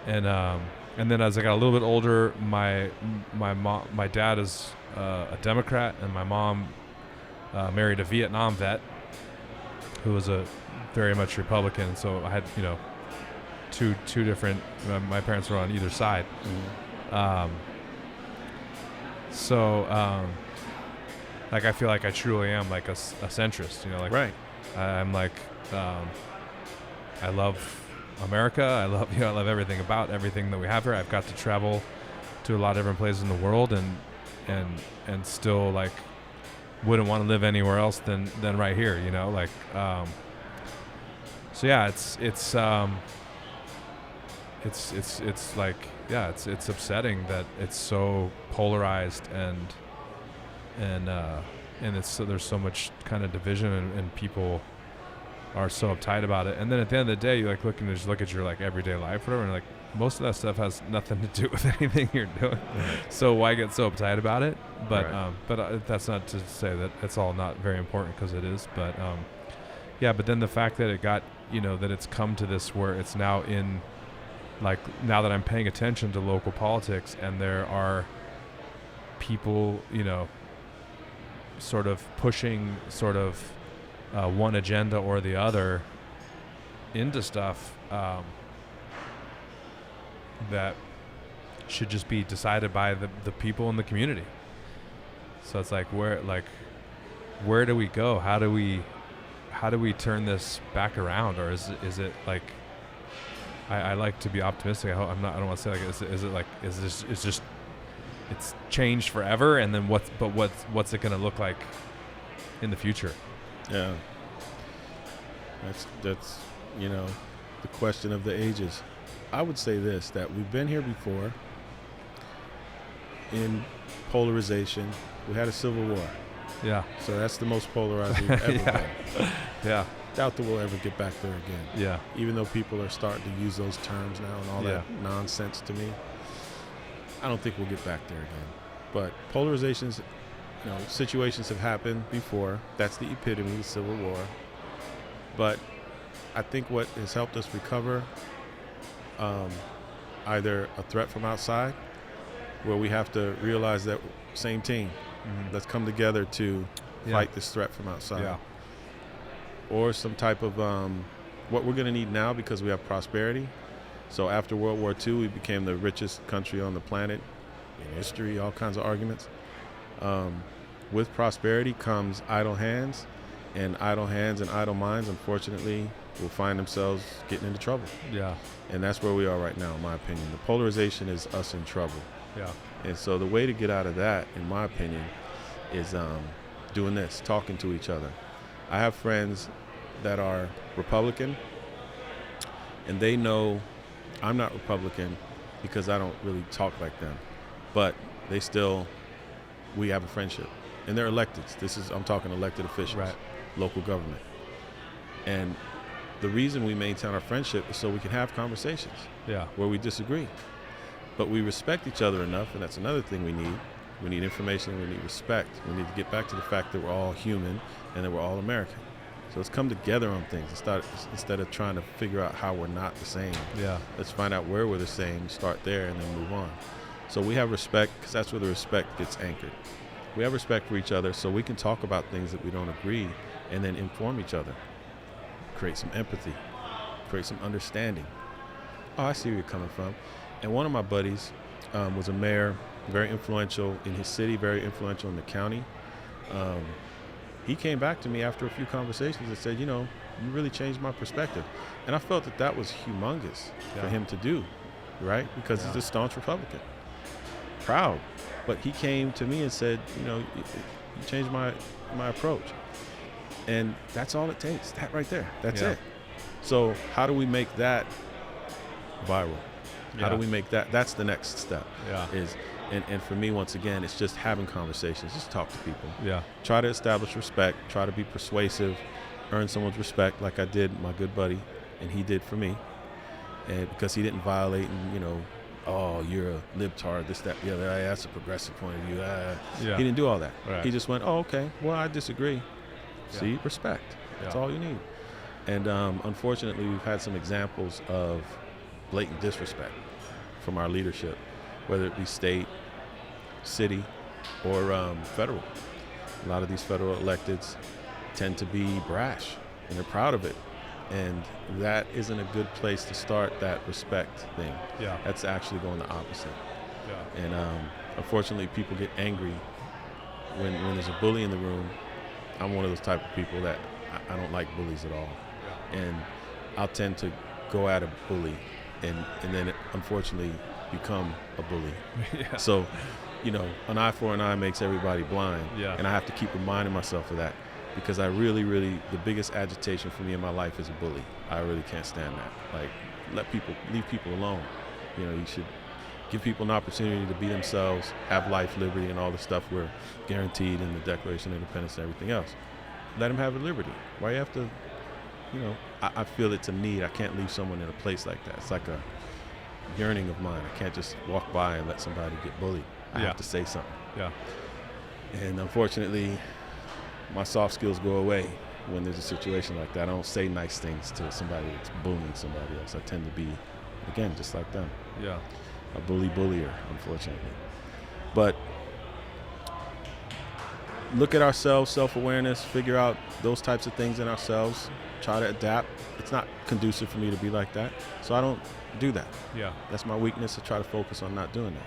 And then as I got a little bit older, my dad is a Democrat, and my mom married a Vietnam vet who was a very much Republican. So I had, you know, two different. My parents were on either side. Like, I feel like I truly am like a centrist. You know, like, Right. I'm like, I love America. I love everything about everything that we have here. I've got to travel to a lot of different places in the world, and still, like, wouldn't want to live anywhere else than right here, you know, like, so yeah, it's like, yeah, it's upsetting that it's so polarized, and it's so, there's so much kind of division, and people are so uptight about it. And then at the end of the day, you like look at your like everyday life, or whatever, and like most of that stuff has nothing to do with anything you're doing. Right. So why get so uptight about it? But Right. that's not to say that it's all not very important, because it is. But yeah. But then the fact that it got, you know, that it's come to this where it's now in, like, now that I'm paying attention to local politics, and there are people, you know, sort of pushing sort of one agenda or the other into stuff that should just be decided by the people in the community. So it's like, where do we go? How do we turn this back around? Or is it like, I like to be optimistic. I don't want to say like, is it like, it's changed forever, and then what's it going to look like in the future? Yeah. That's you know, the question of the ages. I would say this, that we've been here before in polarization. We had a civil war. Yeah. So that's the most polarized we've ever Yeah. been. Yeah. Doubt that we'll ever get back there again. Yeah. Even though people are starting to use those terms now and all that nonsense to me, I don't think we'll get back there again. But polarizations, you know, situations have happened before. That's the epitome of the Civil War. But I think what has helped us recover, either a threat from outside, where we have to realize that same team, let's come together to fight this threat from outside. Yeah. Or some type of what we're going to need now, because we have prosperity. So after World War II, we became the richest country on the planet in history, all kinds of arguments. With prosperity comes idle hands, and idle hands and idle minds, unfortunately, will find themselves getting into trouble. Yeah. And that's where we are right now, in my opinion. The polarization is us in trouble. Yeah. And so the way to get out of that, in my opinion, is doing this, talking to each other. I have friends that are Republican, and they know I'm not Republican because I don't really talk like them. But we have a friendship. And they're electeds. I'm talking elected officials, Right. local government. And the reason we maintain our friendship is so we can have conversations Yeah. where we disagree. But we respect each other enough, and that's another thing we need. We need information, we need respect. We need to get back to the fact that we're all human and that we're all American. So let's come together on things instead of trying to figure out how we're not the same. Yeah. Let's find out where we're the same, start there, and then move on. So we have respect, because that's where the respect gets anchored. We have respect for each other so we can talk about things that we don't agree and then inform each other. create some empathy, create some understanding. Oh, I see where you're coming from. And one of my buddies was a mayor, very influential in his city, very influential in the county. He came back to me after a few conversations and said, you know, you really changed my perspective. And I felt that that was humongous for him to do, right? Because he's a staunch Republican. Proud. But he came to me and said, you know, you changed my approach. And that's all it takes, that right there. That's it. So how do we make that viral? How do we make that? That's the next step. And for me, once again, it's just having conversations. Just talk to people. Try to establish respect. Try to be persuasive. Earn someone's respect like I did my good buddy, and he did for me. And because he didn't violate and, you know, oh, you're a libtard, this, that, the other. That's a progressive point of view. He didn't do all that. He just went, oh, okay, well, I disagree. See, respect. That's all you need. And unfortunately, we've had some examples of blatant disrespect from our leadership, whether it be state, city, or federal. A lot of these federal electeds tend to be brash, and they're proud of it. And that isn't a good place to start that respect thing. That's actually going the opposite. And unfortunately, people get angry when there's a bully in the room. I'm one of those type of people that I don't like bullies at all. And I'll tend to go at a bully and then unfortunately become a bully. So, you know, an eye for an eye makes everybody blind. And I have to keep reminding myself of that, because I really, the biggest agitation for me in my life is a bully. I really can't stand that. Like, leave people alone. You know, you should give people an opportunity to be themselves, have life, liberty, and all the stuff we're guaranteed in the Declaration of Independence and everything else. Let them have the liberty. Why you have to, you know, I feel it's a need. I can't leave someone in a place like that. It's like a yearning of mine. I can't just walk by and let somebody get bullied. I have to say something. And unfortunately, my soft skills go away when there's a situation like that. I don't say nice things to somebody that's bullying somebody else. I tend to be, again, just like them. A bullier, unfortunately. But look at ourselves, self-awareness, figure out those types of things in ourselves, try to adapt. It's not conducive for me to be like that, so I don't do that. That's my weakness. I try to focus on not doing that.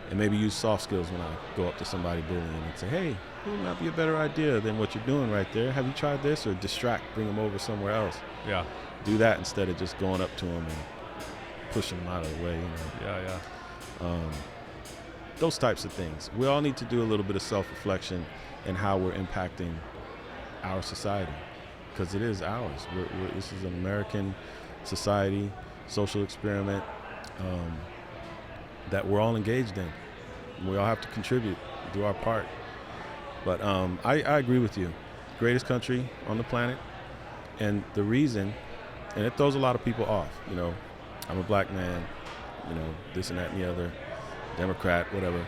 And maybe use soft skills when I go up to somebody bullying and say, hey, it might be a better idea than what you're doing right there. Have you tried this? Or distract, bring them over somewhere else. Do that instead of just going up to them and pushing them out of the way. You know? Those types of things. We all need to do a little bit of self-reflection in how we're impacting our society, because it is ours. This is an American society, social experiment that we're all engaged in. We all have to contribute, do our part. But I agree with you. Greatest country on the planet. And the reason, and it throws a lot of people off, you know, I'm a black man, you know, this and that and the other, Democrat, whatever.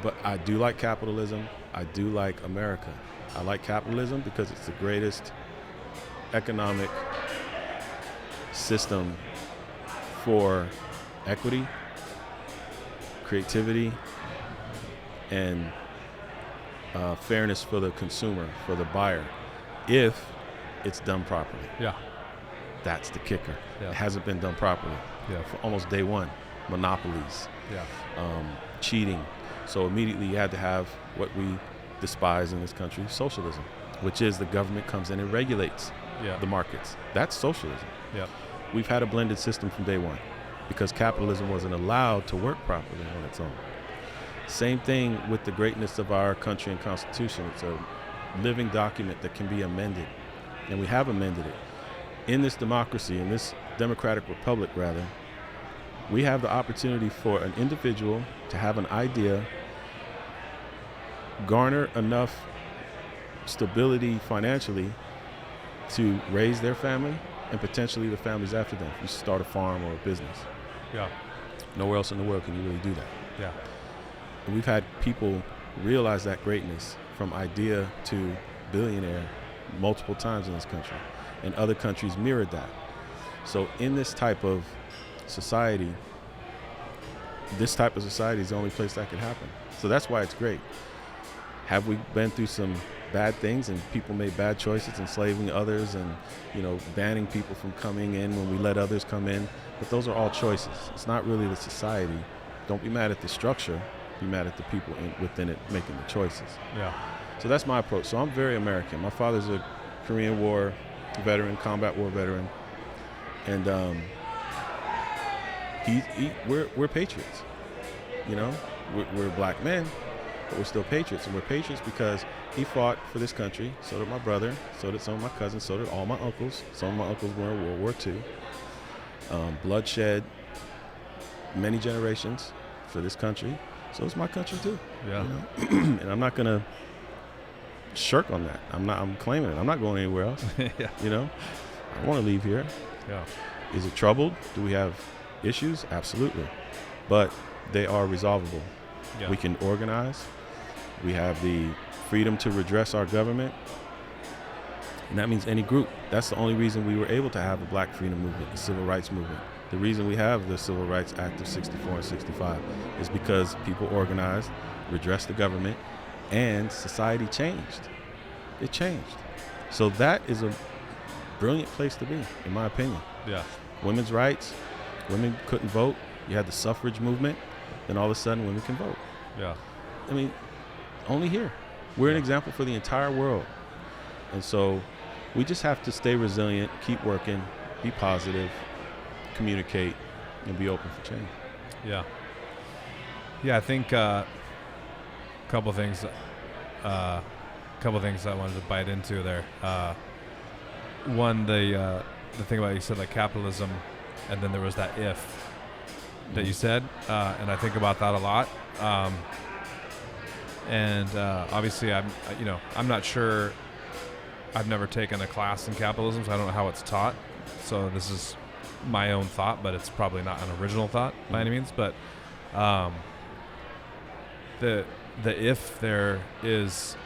But I do like capitalism. I do like America. I like capitalism because it's the greatest economic system for equity, creativity, and fairness for the consumer, for the buyer, if it's done properly. That's the kicker. It hasn't been done properly for almost day one. Monopolies, cheating. So immediately you had to have what we despise in this country, socialism, which is the government comes in and regulates the markets. That's socialism. We've had a blended system from day one because capitalism wasn't allowed to work properly on its own. Same thing with the greatness of our country and Constitution. It's a living document that can be amended, and we have amended it. In this democracy, in this democratic republic, rather, we have the opportunity for an individual to have an idea, garner enough stability financially to raise their family and potentially the families after them. You start a farm or a business. Nowhere else in the world can you really do that. And we've had people realize that greatness from idea to billionaire multiple times in this country, and other countries mirrored that. So in this type of society, is the only place that could happen. So that's why it's great. Have we been through some bad things, and people made bad choices, enslaving others, and banning people from coming in when we let others come in. But those are all choices. It's not really the society. Don't be mad at the structure. Be mad at the people within it making the choices. Yeah. So that's my approach. So I'm very American. My father's a Korean War veteran, combat war veteran, and we're patriots. We're black men, but we're still patriots, and we're patriots because he fought for this country. So did my brother. So did some of my cousins. So did all my uncles. Some of my uncles were in World War II. Bloodshed, many generations for this country. So it's my country too. Yeah. And I'm not gonna shirk on that. I'm claiming it. I'm not going anywhere else. Yeah. I want to leave here. Yeah. Is it troubled? Do we have issues? Absolutely. But they are resolvable. Yeah. We can organize. We have the freedom to redress our government. And that means any group. That's the only reason we were able to have a black freedom movement, the civil rights movement. The reason we have the Civil Rights Act of 64 and 65 is because people organized, redressed the government, and society changed. It changed. So that is a brilliant place to be, in my opinion. Yeah. Women's rights, women couldn't vote. You had the suffrage movement, then all of a sudden women can vote. Yeah. I mean, only here. We're an example for the entire world. And so we just have to stay resilient, keep working, be positive, communicate, and be open for change. Yeah. Yeah, I think a couple things I wanted to bite into there. One, the thing about you said, like capitalism, and then there was that if that you said, and I think about that a lot. Obviously, I'm not sure. I've never taken a class in capitalism, so I don't know how it's taught. So this is my own thought, but it's probably not an original thought by any means. But the if there is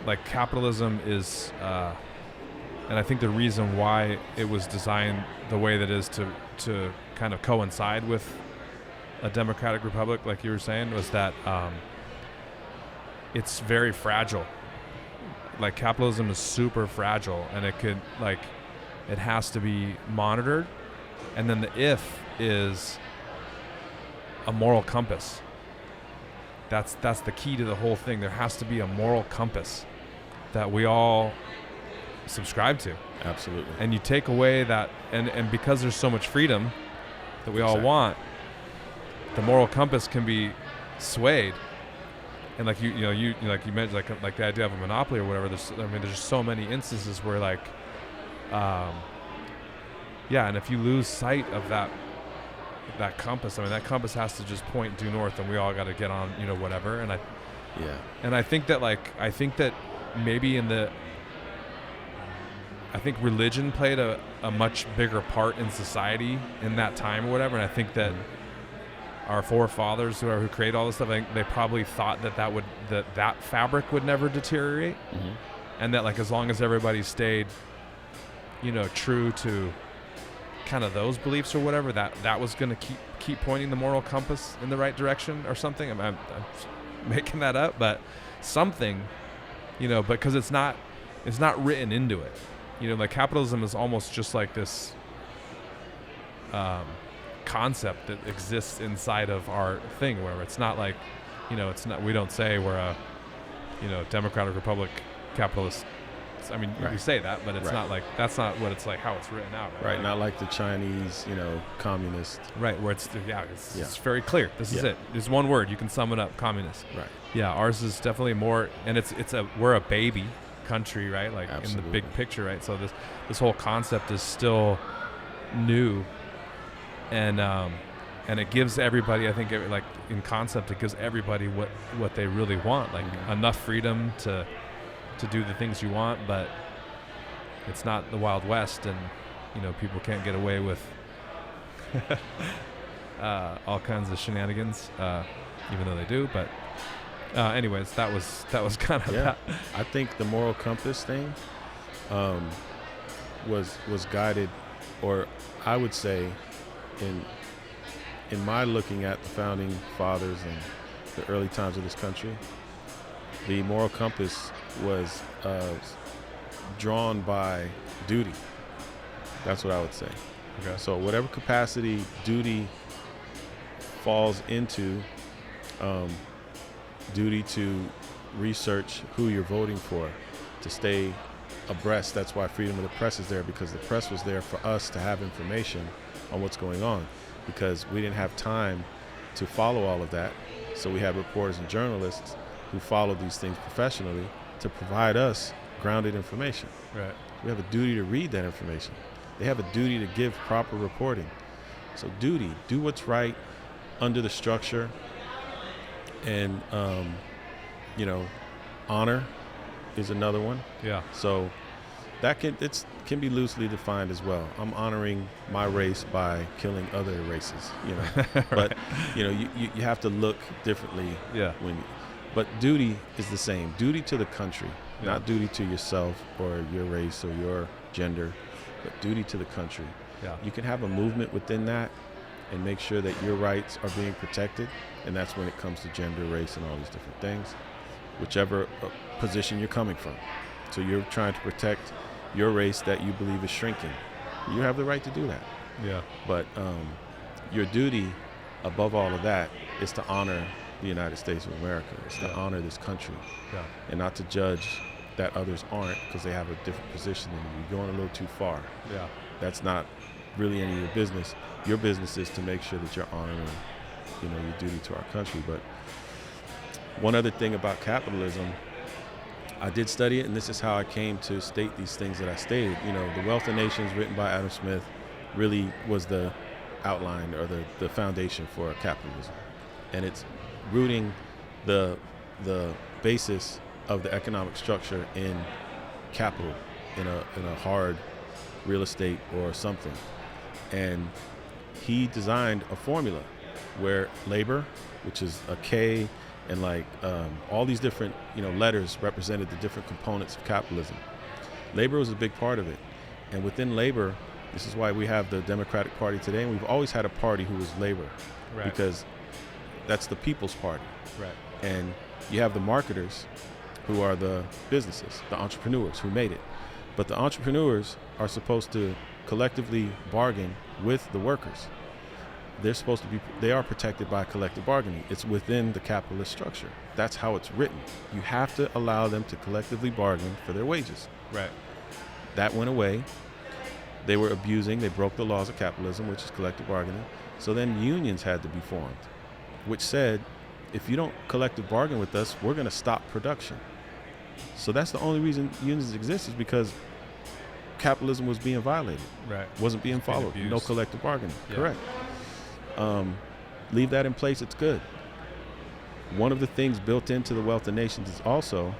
like capitalism is, and I think the reason why it was designed the way that is to kind of coincide with a democratic republic, like you were saying, was that it's very fragile. Like capitalism is super fragile, and it has to be monitored. And then the if is a moral compass. That's the key to the whole thing. There has to be a moral compass that we all subscribe to. Absolutely. And you take away that, and because there's so much freedom that we all want, the moral compass can be swayed. And like you mentioned, like the idea of a monopoly or whatever. There's just so many instances where and if you lose sight of that compass, that compass has to just point due north, and we all got to get on, whatever. And I think that maybe I think religion played a much bigger part in society in that time or whatever. And I think that our forefathers who created all this stuff, I think they probably thought that fabric would never deteriorate, and that as long as everybody stayed, true to kind of those beliefs or whatever, that was going to keep pointing the moral compass in the right direction or something. I'm making that up, but something, because it's not written into it. Like capitalism is almost just like this concept that exists inside of our thing, where it's not like, it's not. We don't say we're a, democratic republic, capitalist. We say that, but it's not like that's not what it's like. How it's written out. Right. Not like the Chinese, communist. Right. Where it's very clear. This is it. There's one word. You can sum it up. Communist. Right. Yeah. Ours is definitely more, and we're a baby country, right? Like Absolutely. in the big picture, right? So this whole concept is still new, and it gives everybody, I think, like in concept, it gives everybody what they really want, like enough freedom to do the things you want, but it's not the Wild West, and people can't get away with all kinds of shenanigans, even though they do. But anyways, that was kind of that. I think the moral compass thing was guided, or I would say, in my looking at the founding fathers and the early times of this country, The moral compass was drawn by duty. That's what I would say. Okay. So whatever capacity duty falls into, duty to research who you're voting for, to stay abreast. That's why freedom of the press is there, because the press was there for us to have information on what's going on, because we didn't have time to follow all of that. So we had reporters and journalists who followed these things professionally to provide us grounded information. Right. We have a duty to read that information. They have a duty to give proper reporting. So duty, do what's right under the structure, and honor is another one. Yeah. So that can be loosely defined as well. I'm honoring my race by killing other races, Right. But you have to look differently. Yeah. But duty is the same. Duty to the country, Yeah. not duty to yourself or your race or your gender, but duty to the country. Yeah. You can have a movement within that and make sure that your rights are being protected, and that's when it comes to gender, race, and all these different things, whichever position you're coming from. So you're trying to protect your race that you believe is shrinking. You have the right to do that. Yeah. But your duty above all of that is to honor the United States of America. It's to honor this country, Yeah. and not to judge that others aren't because they have a different position than you. You're going a little too far. Yeah. That's not really any of your business. Your business is to make sure that you're honoring, your duty to our country. But one other thing about capitalism, I did study it, and this is how I came to state these things that I stated. The Wealth of Nations, written by Adam Smith, really was the outline or the foundation for capitalism. And it's rooting the basis of the economic structure in capital, in a hard real estate or something. And he designed a formula where labor, which is a K, and all these different letters represented the different components of capitalism. Labor was a big part of it, and within labor, this is why we have the Democratic Party today, and we've always had a party who was labor, Right. because that's the people's party. Right. And you have the marketers, who are the businesses, the entrepreneurs who made it. But the entrepreneurs are supposed to collectively bargain with the workers. They are protected by collective bargaining. It's within the capitalist structure. That's how it's written. You have to allow them to collectively bargain for their wages. Right. That went away. They were abusing, they broke the laws of capitalism, which is collective bargaining. So then unions had to be formed, which said, if you don't collective bargain with us, we're going to stop production. So that's the only reason unions exist, is because capitalism was being violated. Right. Wasn't being followed. abused. No collective bargaining. Yeah. Correct. Leave that in place, it's good. One of the things built into the Wealth of Nations is also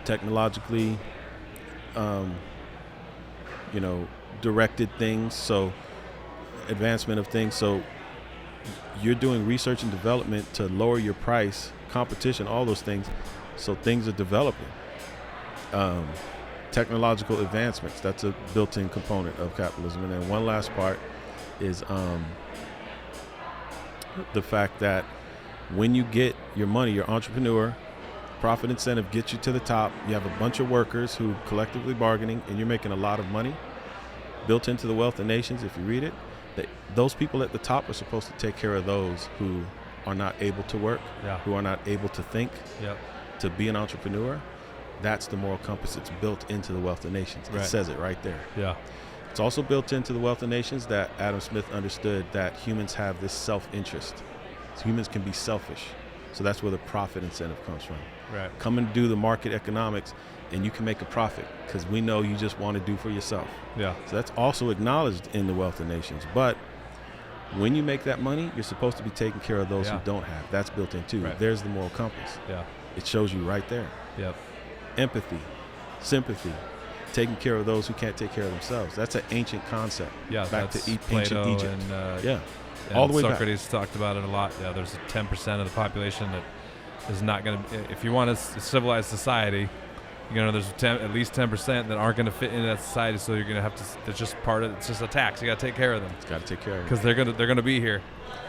technologically directed things, so advancement of things. So you're doing research and development to lower your price, competition, all those things. So things are developing. Technological advancements, that's a built-in component of capitalism. And then one last part is the fact that when you get your money, your entrepreneur, profit incentive gets you to the top. You have a bunch of workers who collectively bargaining, and you're making a lot of money. Built into the Wealth of Nations, if you read it, those people at the top are supposed to take care of those who are not able to work, Yeah. who are not able to think, Yep. to be an entrepreneur. That's the moral compass. It's built into the Wealth of Nations. It Right. says it right there. Yeah. It's also built into the Wealth of Nations that Adam Smith understood that humans have this self-interest. So humans can be selfish. So that's where the profit incentive comes from. Right. Come and do the market economics, and you can make a profit because we know you just want to do for yourself. Yeah. So that's also acknowledged in the Wealth of Nations. But when you make that money, you're supposed to be taking care of those Yeah. who don't have. That's built in too. Right. There's the moral compass. Yeah. It shows you right there. Yep. Empathy, sympathy, taking care of those who can't take care of themselves. That's an ancient concept. Yeah. Back that's to ancient Plato Egypt. and Yeah. and All the way back. Socrates talked about it a lot. Yeah. There's 10% of the population that is not going to. If you want a civilized society, There's at least 10% that aren't going to fit into that society, so you're going to have to. It's just part of. It's just a tax. You got to take care of them. It's got to take care of them because they're gonna be here.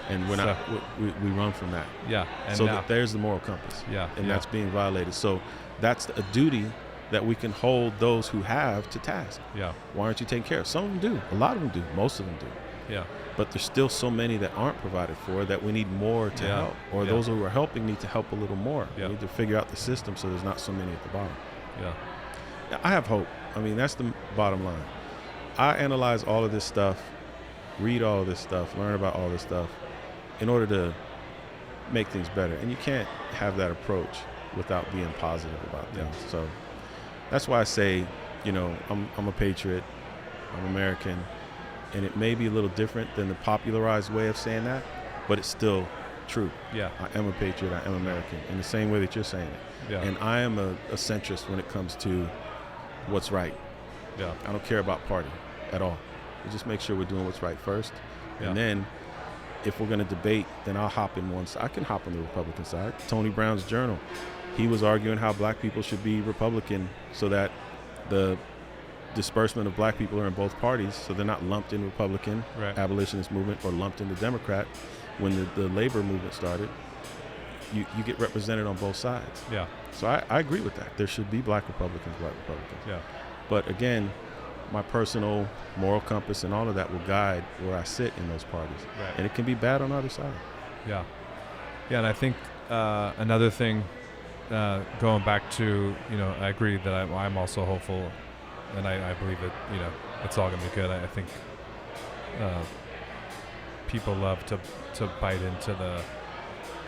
And we run from that. Yeah. And so that there's the moral compass. Yeah. And that's being violated. So that's a duty that we can hold those who have to task. Yeah. Why aren't you taking care of? Some of them do. A lot of them do. Most of them do. Yeah. But there's still so many that aren't provided for that we need more to help. Or those who are helping need to help a little more. Yeah. We need to figure out the system so there's not so many at the bottom. Yeah. I have hope. I mean, that's the bottom line. I analyze all of this stuff, read all of this stuff, learn about all this stuff in order to make things better. And you can't have that approach without being positive about things. So that's why I say, I'm a patriot, I'm American, and it may be a little different than the popularized way of saying that, but it's still true. Yeah. I am a patriot, I am American, in the same way that you're saying it. Yeah. And I am a centrist when it comes to what's right. Yeah. I don't care about party at all. We just make sure we're doing what's right first. Yeah. And then if we're going to debate, then I'll hop in one side. I can hop on the Republican side. Tony Brown's journal, he was arguing how black people should be Republican so that the disbursement of black people are in both parties, so they're not lumped in Republican abolitionist movement or lumped into Democrat. When the labor movement started, you get represented on both sides. Yeah. So I agree with that. There should be black Republicans, white Republicans. Yeah. But again, my personal moral compass and all of that will guide where I sit in those parties. Right. And it can be bad on either side. Yeah. Yeah, and I think another thing, going back to, I agree that I'm also hopeful, and I believe that, it's all going to be good. I think people love to bite into the,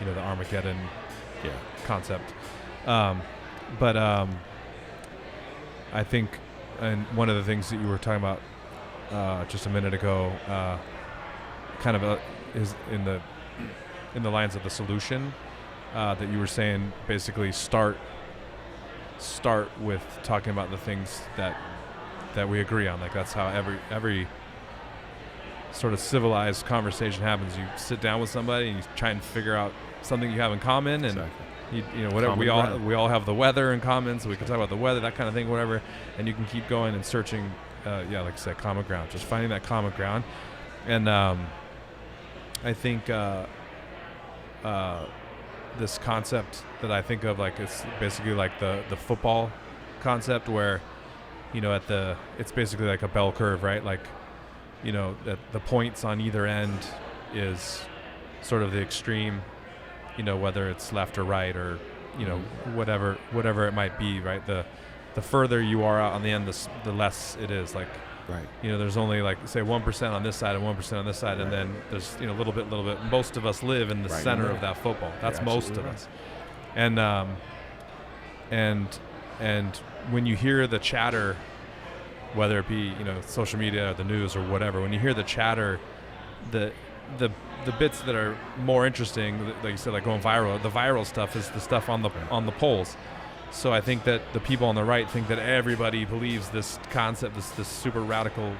the Armageddon concept. But I think, and one of the things that you were talking about just a minute ago, is in the lines of the solution that you were saying. Basically, start with talking about the things that we agree on. Like that's how every sort of civilized conversation happens. You sit down with somebody and you try and figure out something you have in common, and whatever we all have the weather in common, so we can talk about the weather, that kind of thing, whatever, and you can keep going and searching, like I said, common ground, just finding that common ground. And I think this concept that I think of, like it's basically like the football concept where, it's basically like a bell curve, right? Like, that the points on either end is sort of the extreme, whether it's left or right or, whatever it might be, right? The further you are out on the end, the less it is. Like, right. There's only like say 1% on this side and 1% on this side, and then there's a little bit. Most of us live in the center of that football. That's most of us. And when you hear the chatter, whether it be social media or the news or whatever, when you hear the chatter, the bits that are more interesting, like you said, like going viral, the viral stuff is the stuff on the polls. So I think that the people on the right think that everybody believes this concept, this super radical,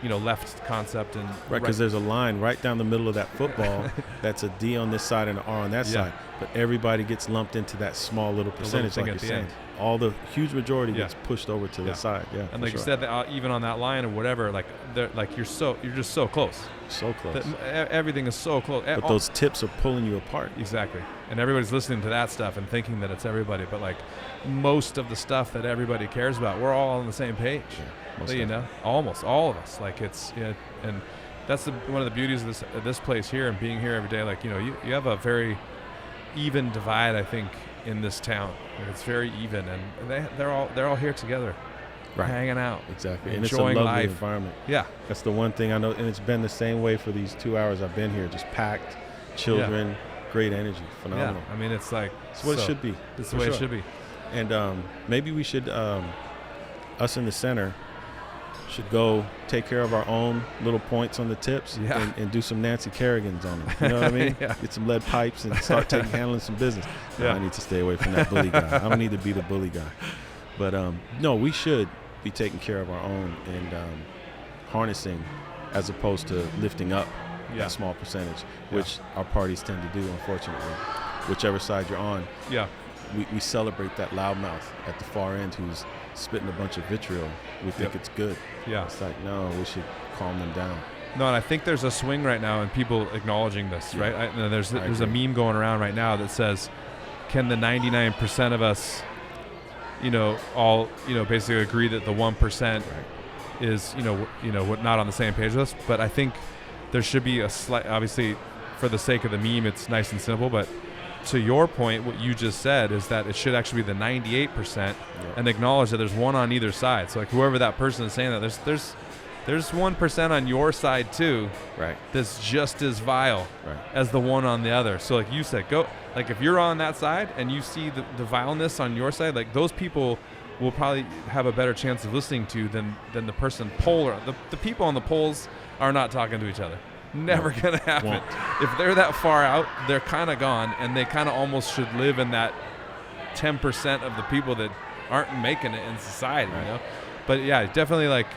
left concept, and right, because there's a line right down the middle of that football that's a D on this side and an R on that side, but everybody gets lumped into that small little percentage, like you're saying. All the huge majority gets pushed over to the side. Yeah, and like you said, even on that line or whatever, like you're just so close. So close. Everything is so close. But those tips are pulling you apart. Exactly. And everybody's listening to that stuff and thinking that it's everybody, but like most of the stuff that everybody cares about, we're all on the same page. Yeah, almost all of us. Like it's and that's one of the beauties of this place here and being here every day. Like you have a very even divide, I think, in this town. Like it's very even, and they're all here together, hanging out, exactly, and enjoying it's a lovely life. environment. Yeah, that's the one thing I know, and it's been the same way for these 2 hours I've been here. Just packed, children, great energy, phenomenal. Yeah, I mean it's like it's what it should be. It's the way it should be. And maybe we should, us in the center, should go take care of our own little points on the tips and do some Nancy Kerrigans on them. You know what I mean? Get some lead pipes and start handling some business. No, I need to stay away from that bully guy. I don't need to be the bully guy. But no, we should be taking care of our own and harnessing as opposed to lifting up that small percentage, which our parties tend to do, unfortunately, whichever side you're on. Yeah. we celebrate that loudmouth at the far end who's spitting a bunch of vitriol. We think it's good. Yeah. It's like, no, we should calm them down. No, and I think there's a swing right now in people acknowledging this, Yeah. right? There's a agree. meme going around right now that says, can the 99% of us, all, basically agree that the 1% is, not on the same page with us? But I think there should be a slight, obviously, for the sake of the meme, it's nice and simple, but to your point, what you just said is that it should actually be the 98% and acknowledge that there's one on either side. So like whoever that person is saying that, there's 1% on your side too, Right. that's just as vile Right. as the one on the other. So like you said, like if you're on that side and you see the vileness on your side, like those people will probably have a better chance of listening to than the person polar. The people on the poles are not talking to each other. Never gonna happen. Won't. If they're that far out, they're kind of gone, and they kind of almost should live in that 10% of the people that aren't making it in society, But yeah, definitely like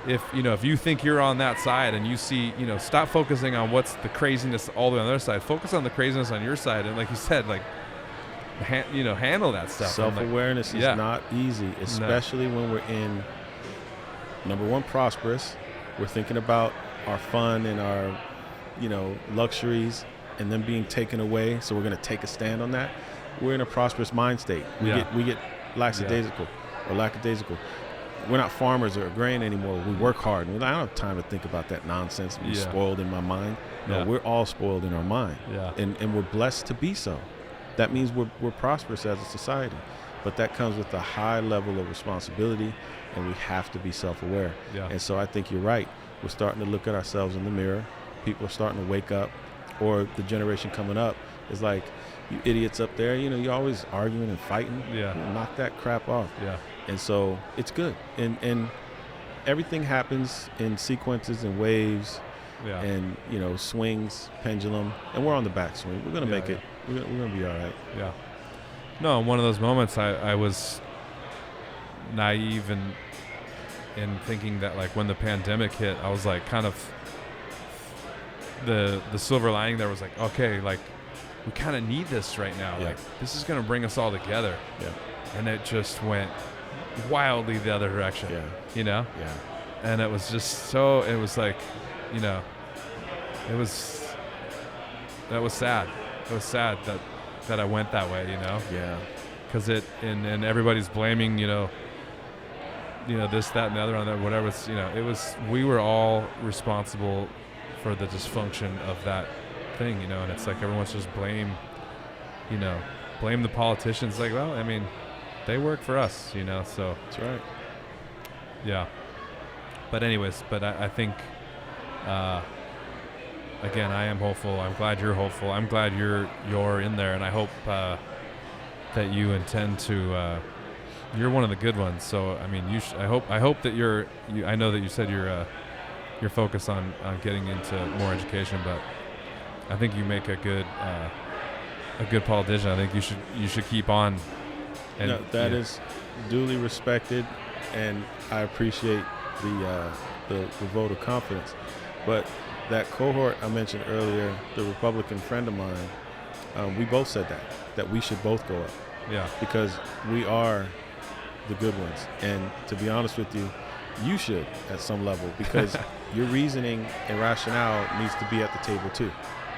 if you think you're on that side and you see, stop focusing on what's the craziness all the way on the other side. Focus on the craziness on your side, and like you said, like handle that stuff. Self-awareness is yeah. not easy, especially when we're in, number one, prosperous. We're thinking about our fun and our, luxuries and them being taken away. So we're going to take a stand on that. We're in a prosperous mind state. We get lackadaisical or lackadaisical. We're not farmers or grain anymore. We work hard. And I don't have time to think about that nonsense. Be spoiled in my mind. No, we're all spoiled in our mind. Yeah. And we're blessed to be so. That means we're prosperous as a society. But that comes with a high level of responsibility, and we have to be self-aware. Yeah. And so I think you're right. We're starting to look at ourselves in the mirror. People are starting to wake up, or the generation coming up is like, you idiots up there, you're always arguing and fighting. Yeah. Knock that crap off. Yeah. And so it's good. And everything happens in sequences and waves Yeah. and, swings, pendulum, and we're on the backswing. We're going to make it. We're going to be all right. Yeah. No, in one of those moments, I was naive in thinking that like when the pandemic hit, I was like kind of the silver lining there was like, okay, like we kind of need this right now. Yeah. Like this is going to bring us all together. Yeah. And it just went wildly the other direction. Yeah. Yeah. And it was just it was like, that was sad. It was sad that I went that way, Yeah. because and everybody's blaming, this, that, and the other on that, whatever. It's, we were all responsible for the dysfunction of that thing, and it's like everyone's just blame the politicians. Like, well, I mean, they work for us, so. That's right. Yeah. But anyways, I think, again, I am hopeful. I'm glad you're hopeful. I'm glad you're in there, and I hope that you intend to. You're one of the good ones. So I mean, I hope that I know that you said you're focused on getting into more education, but I think you make a good politician. I think you should keep on. And that is duly respected, and I appreciate the vote of confidence. But that cohort I mentioned earlier, the Republican friend of mine, we both said that we should both go up. Yeah. Because we are the good ones. And to be honest with you, you should at some level, because your reasoning and rationale needs to be at the table too.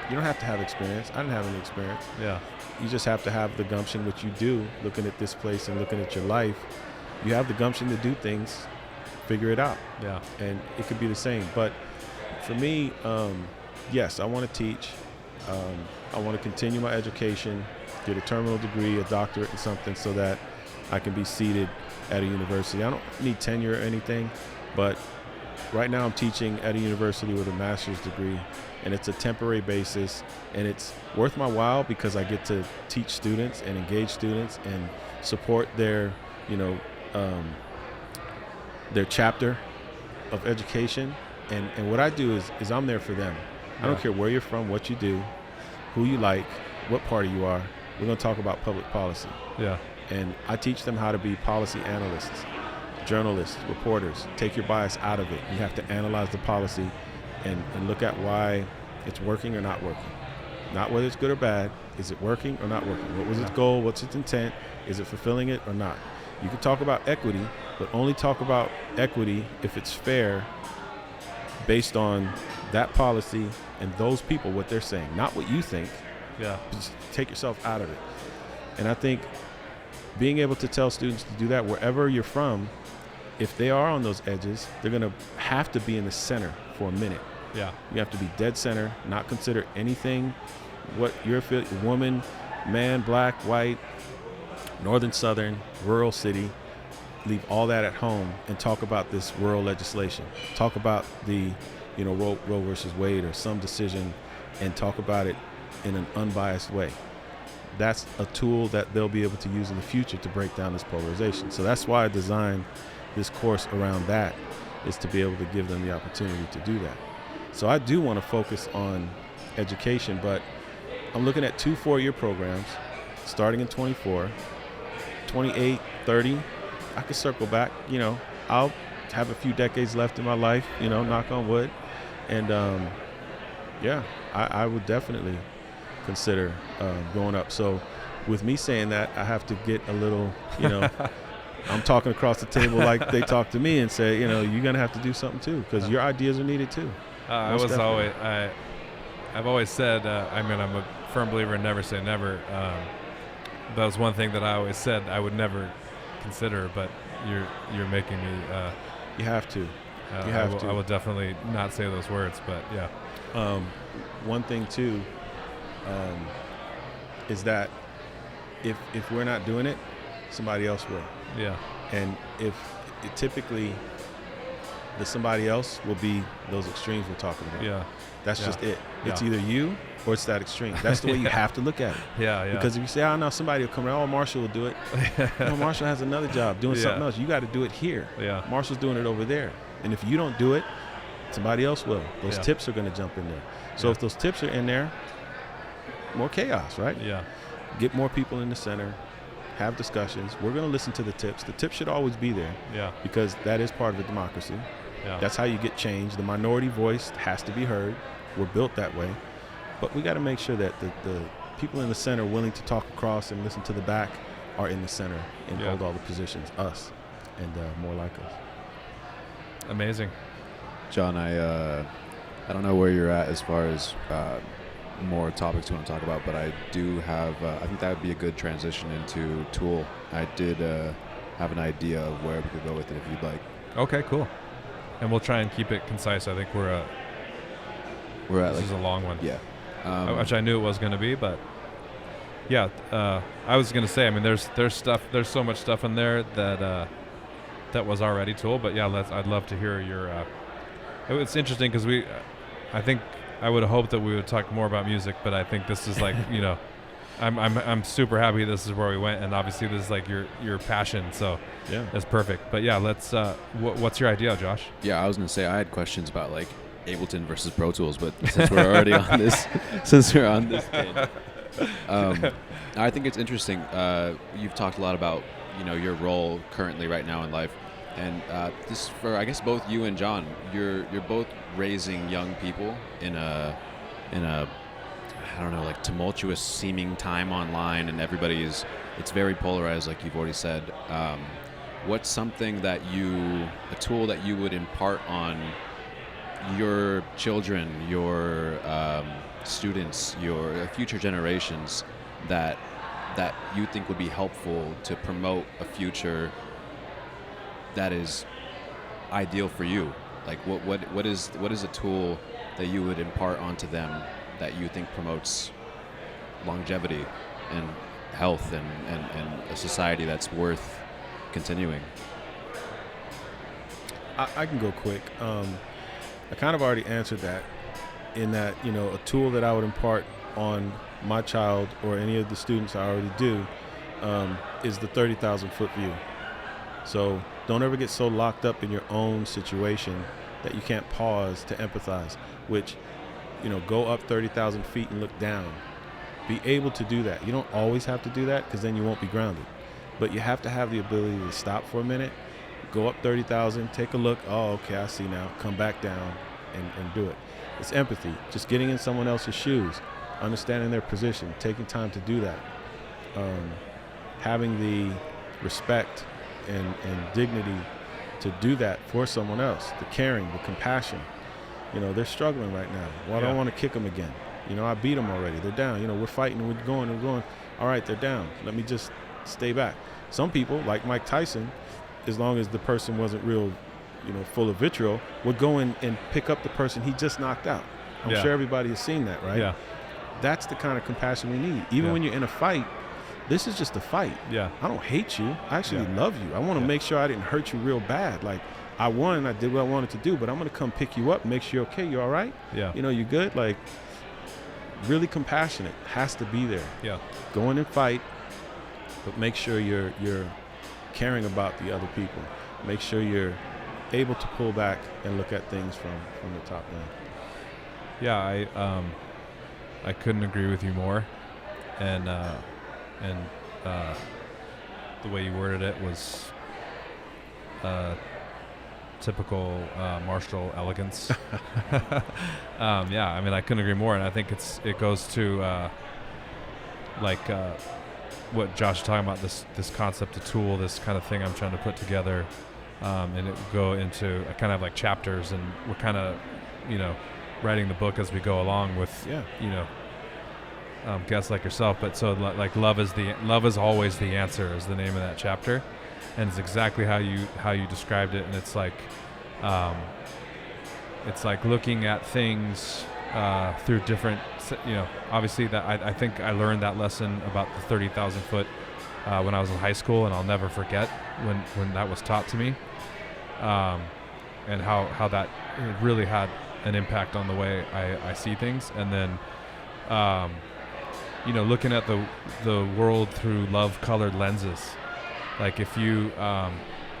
You don't have to have experience. I didn't have any experience. Yeah. You just have to have the gumption, which you do, looking at this place and looking at your life. You have the gumption to do things, figure it out. Yeah. And it could be the same. But for me, yes, I want to teach. I want to continue my education, get a terminal degree, a doctorate in something, so that I can be seated at a university. I don't need tenure or anything, but right now I'm teaching at a university with a master's degree, and it's a temporary basis, and it's worth my while because I get to teach students and engage students and support their, their chapter of education. And what I do is I'm there for them. I don't care where you're from, what you do, who you like, what party you are. We're going to talk about public policy. Yeah. And I teach them how to be policy analysts, journalists, reporters. Take your bias out of it. You have to analyze the policy and look at why it's working or not working. Not whether it's good or bad, Is it working or not working? What was its goal? What's its intent? Is it fulfilling it or not? You can talk about equity, but only talk about equity if it's fair based on that policy and those people, what they're saying, not what you think. Yeah. Just take yourself out of it. And I think being able to tell students to do that wherever you're from, if they are on those edges, they're going to have to be in the center for a minute. Yeah. You have to be dead center, not consider anything, what you're woman, man, black, white, northern, southern, rural, city. Leave all that at home and talk about this rural legislation. Talk about the, Roe versus Wade or some decision, and talk about it in an unbiased way. That's a tool that they'll be able to use in the future to break down this polarization. So that's why I designed this course around that, is to be able to give them the opportunity to do that. So I do want to focus on education, but I'm looking at 2 4-year programs starting in 24, 28, 30. I could circle back, I'll have a few decades left in my life, knock on wood. And I would definitely consider going up. So with me saying that, I have to get a little, I'm talking across the table like they talk to me and say, you're going to have to do something too, because your ideas are needed too. I've always said, I'm a firm believer in never say never. That was one thing that I always said I would never consider, but you're making me. You have to. I will definitely not say those words, but yeah. One thing too is that if we're not doing it, somebody else will. Yeah. And typically the somebody else will be those extremes we're talking about. Yeah. That's just it. It's Yeah. either you or it's that extreme. That's the way you have to look at it. Yeah. Because if you say, no, somebody will come around, Marshall will do it. No, Marshall has another job doing something else. You got to do it here. Yeah. Marshall's doing it over there. And if you don't do it, somebody else will. Those tips are going to jump in there. So if those tips are in there, more chaos, right? Yeah. Get more people in the center, have discussions. We're going to listen to the tips. The tips should always be there. Yeah. Because that is part of a democracy. Yeah. That's how you get change. The minority voice has to be heard. We're built that way. But we got to make sure that the people in the center willing to talk across and listen to the back are in the center and hold all the positions, us, and more like us. Amazing. John, I don't know where you're at as far as more topics you want to talk about, but I do have, I think that would be a good transition into Tool. I did have an idea of where we could go with it if you'd like. Okay, cool. And we'll try and keep it concise. I think we're at this is a long one. Yeah. Which I knew it was going to be, but yeah, I was going to say, I mean, there's so much stuff in there that was already Tool, but yeah, I'd love to hear your, it's interesting because I think I would have hoped that we would talk more about music, but I think this is like, I'm super happy this is where we went, and obviously this is like your passion, so yeah, that's perfect. But yeah, let's, what's your idea, Josh? Yeah, I was going to say I had questions about like Ableton versus Pro Tools, but since we're already on this, page, I think it's interesting. You've talked a lot about your role currently right now in life, and this for I guess both you and John. You're both raising young people in a I don't know, like tumultuous seeming time online, and it's very polarized, like you've already said. What's something a tool that you would impart on your children, your students, your future generations that you think would be helpful to promote a future that is ideal for you? Like what is a tool that you would impart onto them that you think promotes longevity and health and a society that's worth continuing? I can go quick. I kind of already answered that in that, a tool that I would impart on my child or any of the students I already do is the 30,000-foot view. So don't ever get so locked up in your own situation that you can't pause to empathize, which, go up 30,000 feet and look down. Be able to do that. You don't always have to do that because then you won't be grounded. But you have to have the ability to stop for a minute, go up 30,000, take a look. Oh, okay, I see now. Come back down and do it. It's empathy. Just getting in someone else's shoes. understanding their position, taking time to do that, having the respect and dignity to do that for someone else, the caring, the compassion. You know, they're struggling right now. Well, I don't want to kick them again. You know, I beat them already. They're down. You know, we're fighting, we're going. All right, they're down. Let me just stay back. Some people, like Mike Tyson, as long as the person wasn't real, you know, full of vitriol, would go in and pick up the person he just knocked out. I'm sure everybody has seen that, right? Yeah. That's the kind of compassion we need. Even when you're in a fight, this is just a fight. Yeah. I don't hate you. I actually love you. I want to make sure I didn't hurt you real bad. Like, I won and I did what I wanted to do, but I'm going to come pick you up, make sure you're okay. You all right? Yeah. You know, you good? Like, really compassionate has to be there. Yeah. Go in and fight, but make sure you're caring about the other people. Make sure you're able to pull back and look at things from the top down. Yeah, I couldn't agree with you more, and the way you worded it was typical Marshal elegance. Yeah, I mean, I couldn't agree more, and I think it goes to what Josh is talking about, this concept of tool, this kind of thing I'm trying to put together, and it would go into a kind of like chapters, and we're kind of, you know, writing the book as we go along with, you know, guests like yourself. But so like love is always the answer is the name of that chapter, and it's exactly how you described it. And it's like looking at things through different, you know, obviously that I think I learned that lesson about the 30,000 foot when I was in high school, and I'll never forget when that was taught to me, and how that it really had an impact on the way I see things. And then you know, looking at the world through love-colored lenses. Like if you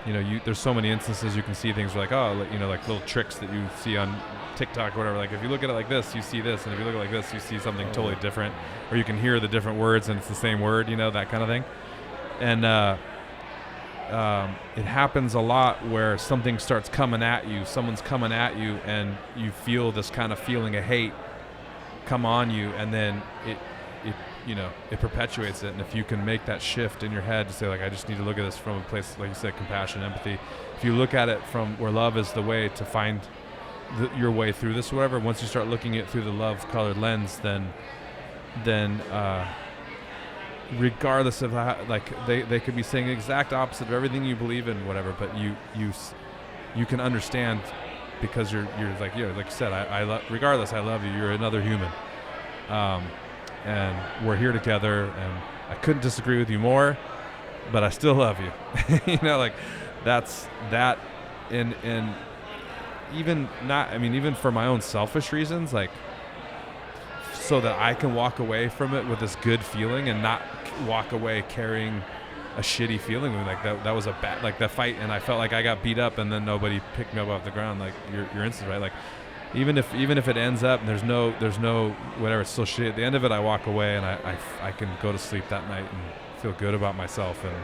you know, there's so many instances you can see things like, oh, you know, like little tricks that you see on TikTok or whatever. Like if you look at it like this, you see this, and if you look at it like this, you see something totally different. Or you can hear the different words and it's the same word, you know, that kind of thing. And it happens a lot where something starts coming at you, someone's coming at you, and you feel this kind of feeling of hate come on you, and then it you know, it perpetuates it. And if you can make that shift in your head to say, like, I just need to look at this from a place, like you said, compassion, empathy. If you look at it from where love is the way to find your way through this or whatever, once you start looking at it through the love-colored lens, then regardless of how, like, they could be saying the exact opposite of everything you believe in, whatever, but you can understand because you're like, you know, like you said, regardless, I love you. You're another human. And we're here together, and I couldn't disagree with you more, but I still love you. You know, like that's that. And even not, I mean, even for my own selfish reasons, like so that I can walk away from it with this good feeling and not walk away carrying a shitty feeling. Like that was a bad, like that fight, and I felt like I got beat up, and then nobody picked me up off the ground. Like your instant, right? Like even if it ends up and there's no whatever, it's still shit. At the end of it, I walk away and I can go to sleep that night and feel good about myself, and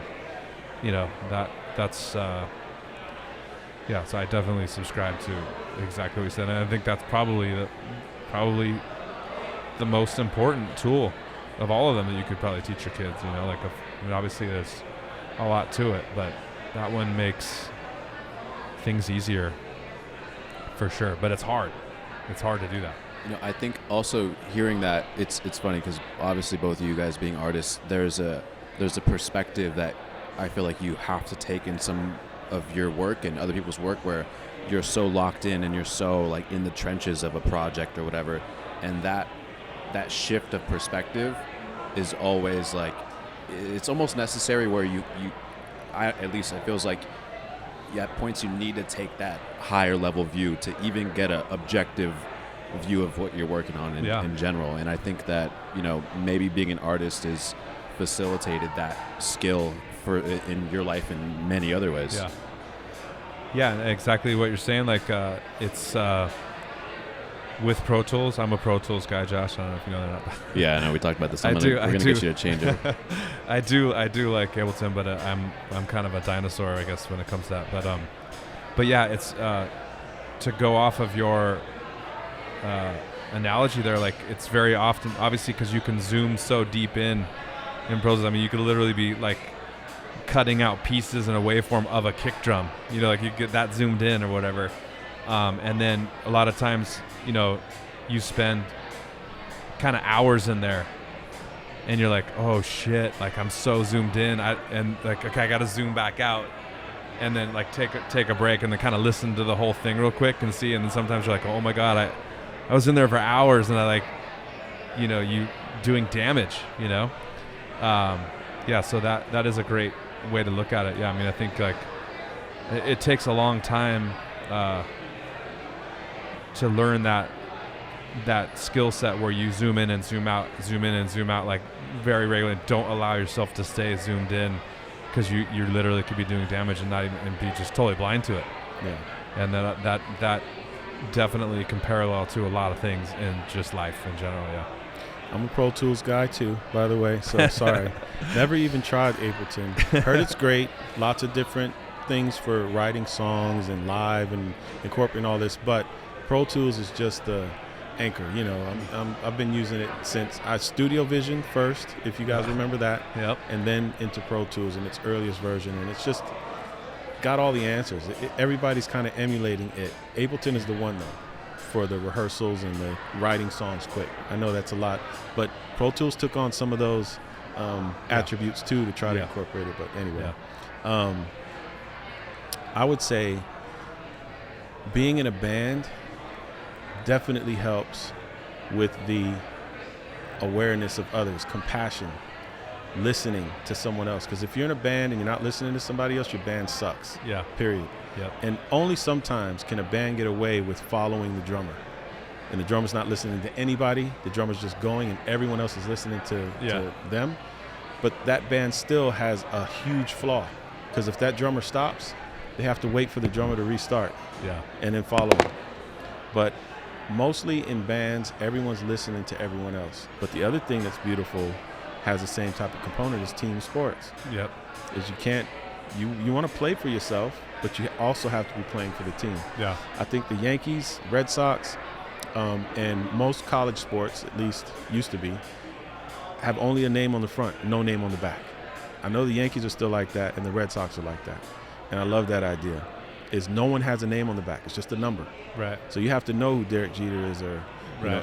you know that's yeah. So I definitely subscribe to exactly what you said, and I think that's probably the most important tool of all of them that you could probably teach your kids. You know, like I mean, obviously there's a lot to it, but that one makes things easier. For sure, but it's hard. It's hard to do that. You know, I think also hearing that, it's funny because obviously both of you guys being artists, there's a perspective that I feel like you have to take in some of your work and other people's work where you're so locked in and you're so like in the trenches of a project or whatever, and that shift of perspective is always like, it's almost necessary where at least it feels like at points you need to take that higher level view to even get an objective view of what you're working on in general. And I think that, you know, maybe being an artist has facilitated that skill in your life in many other ways. Yeah, exactly what you're saying. Like it's with Pro Tools. I'm a Pro Tools guy, Josh. I don't know if you know that or not. Yeah, I know. We talked about this. We're going to get you to change it. I do like Ableton, but I'm kind of a dinosaur, I guess, when it comes to that. But yeah, it's to go off of your analogy there. Like it's very often, obviously, because you can zoom so deep in Pro Tools. I mean, you could literally be like cutting out pieces in a waveform of a kick drum. You know, like you get that zoomed in or whatever. And then a lot of times, you know, you spend kind of hours in there, and you're like, oh shit, like I'm so zoomed in, and like, okay, I got to zoom back out, and then like take a break, and then kind of listen to the whole thing real quick and see. And then sometimes you're like, oh my god, I was in there for hours, and I like, you know, you doing damage, you know. Yeah, so that is a great way to look at it. Yeah, I mean, I think like it takes a long time to learn that skill set where you zoom in and zoom out, like very regularly. Don't allow yourself to stay zoomed in, because you literally could be doing damage and not even, and be just totally blind to it. Yeah. And that definitely can parallel to a lot of things in just life in general. Yeah. I'm a Pro Tools guy too, by the way, so sorry. Never even tried Ableton. Heard it's great, lots of different things for writing songs and live and incorporating all this, but Pro Tools is just the anchor. You know, I've been using it since Studio Vision first, if you guys remember that. Yep. And then into Pro Tools in its earliest version, and it's just got all the answers. Everybody's kind of emulating it. Ableton is the one though, for the rehearsals and the writing songs quick. I know that's a lot, but Pro Tools took on some of those attributes too to try to incorporate it. But anyway, I would say being in a band definitely helps with the awareness of others, compassion, listening to someone else. Because if you're in a band and you're not listening to somebody else, your band sucks. Yeah. Period. Yep. And only sometimes can a band get away with following the drummer. And the drummer's not listening to anybody. The drummer's just going, and everyone else is listening to them. But that band still has a huge flaw, because if that drummer stops, they have to wait for the drummer to restart. Yeah. And then follow him. But mostly in bands, everyone's listening to everyone else. But the other thing that's beautiful, has the same type of component as team sports. Yep. Is you can't, you want to play for yourself, but you also have to be playing for the team. Yeah. I think the Yankees, Red Sox, and most college sports, at least used to be, have only a name on the front, no name on the back. I know the Yankees are still like that, and the Red Sox are like that. And I love that idea. Is no one has a name on the back. It's just a number. Right. So you have to know who Derek Jeter is, or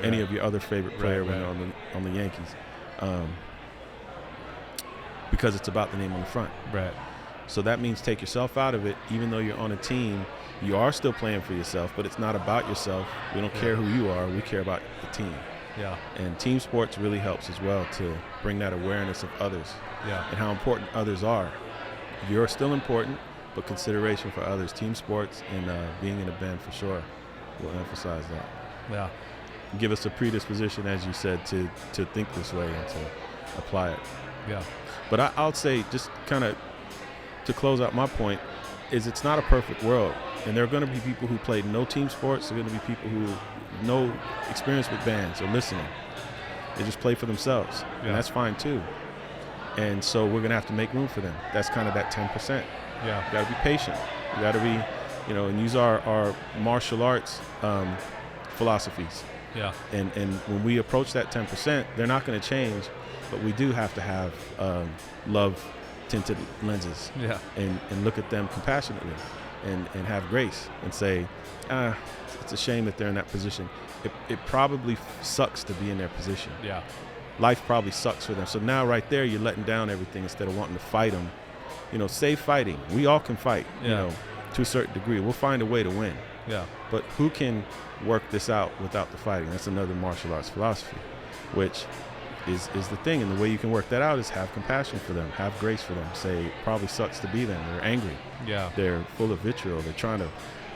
any of your other favorite player when you're on the Yankees. Because it's about the name on the front. Right. So that means take yourself out of it. Even though you're on a team, you are still playing for yourself, but it's not about yourself. We don't care who you are. We care about the team. Yeah. And team sports really helps as well to bring that awareness of others and how important others are. You're still important, but consideration for others. Team sports and being in a band for sure will emphasize that. Yeah. Give us a predisposition, as you said, to think this way and to apply it. Yeah. But I'll say, just kind of to close out my point, is it's not a perfect world. And there are going to be people who play no team sports. There are going to be people who no experience with bands or listening. They just play for themselves. Yeah. And that's fine too. And so we're going to have to make room for them. That's kind of that 10%. Yeah. You got to be patient. You got to be, and use our martial arts philosophies. Yeah. And when we approach that 10%, they're not going to change, but we do have to have love-tinted lenses. Yeah. And look at them compassionately and have grace and say, it's a shame that they're in that position. It probably sucks to be in their position. Yeah. Life probably sucks for them. So now right there, you're letting down everything instead of wanting to fight them. Save fighting. We all can fight, to a certain degree. We'll find a way to win. Yeah. But who can work this out without the fighting? That's another martial arts philosophy, which is the thing. And the way you can work that out is have compassion for them, have grace for them. Say, it probably sucks to be them. They're angry. Yeah. They're full of vitriol. They're trying to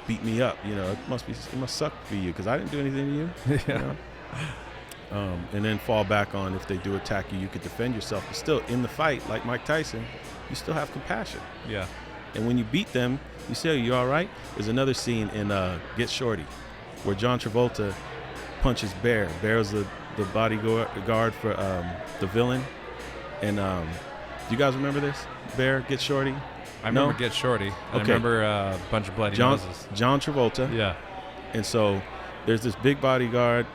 beat me up. It must suck for you because I didn't do anything to you. Yeah. And then fall back on, if they do attack you, you could defend yourself. But still, in the fight, like Mike Tyson, you still have compassion. Yeah. And when you beat them, you say, "You all right?" There's another scene in Get Shorty where John Travolta punches Bear. Bear's the bodyguard for the villain. And do you guys remember this? Bear, Get Shorty? I remember Get Shorty. Okay. I remember a bunch of bloody noses. John Travolta. Yeah. And so there's this big bodyguard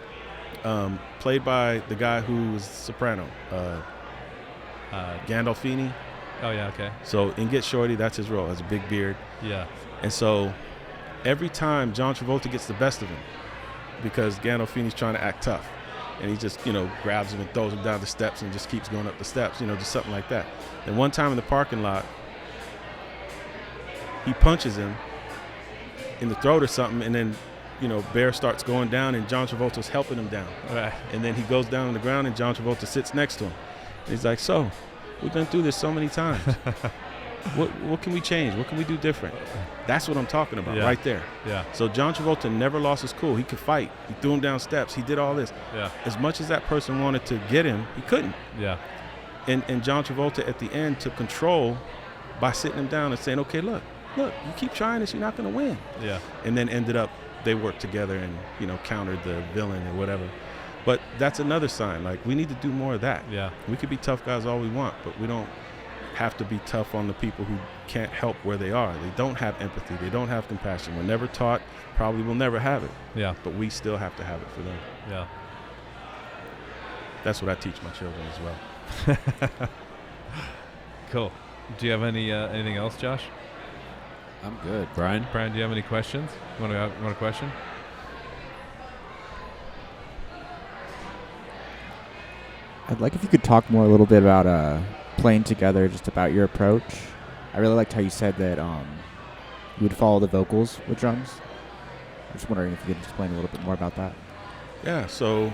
Played by the guy who was soprano, Gandolfini. Oh yeah, okay. So in Get Shorty, that's his role, has a big beard. Yeah. And so every time John Travolta gets the best of him, because Gandolfini's trying to act tough, and he just, grabs him and throws him down the steps and just keeps going up the steps, just something like that. And one time in the parking lot, he punches him in the throat or something, and then, Bear starts going down, and John Travolta's helping him down. Right. And then he goes down on the ground, and John Travolta sits next to him. And he's like, so, we've been through this so many times. What can we change? What can we do different? That's what I'm talking about right there. Yeah. So John Travolta never lost his cool. He could fight. He threw him down steps. He did all this. Yeah. As much as that person wanted to get him, he couldn't. Yeah. And John Travolta at the end took control by sitting him down and saying, okay, look, you keep trying this, you're not going to win. Yeah. And then ended up, they worked together and, countered the villain or whatever. But that's another sign. Like, we need to do more of that. Yeah. We could be tough guys all we want, but we don't have to be tough on the people who can't help where they are. They don't have empathy. They don't have compassion. We're never taught, probably will never have it. Yeah. But we still have to have it for them. Yeah. That's what I teach my children as well. Cool. Do you have anything else, Josh? I'm good. Brian? Brian, do you have any questions? You want a question? I'd like if you could talk more a little bit about playing together, just about your approach. I really liked how you said that you would follow the vocals with drums. I'm just wondering if you could explain a little bit more about that. Yeah, so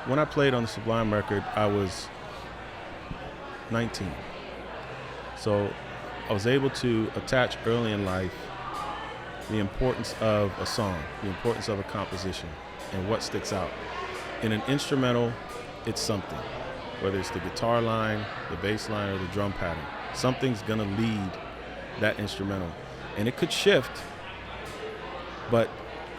when I played on the Sublime record, I was 19. So I was able to attach early in life the importance of a song, the importance of a composition, and what sticks out. In an instrumental, it's something, whether it's the guitar line, the bass line, or the drum pattern. Something's gonna lead that instrumental. And it could shift, but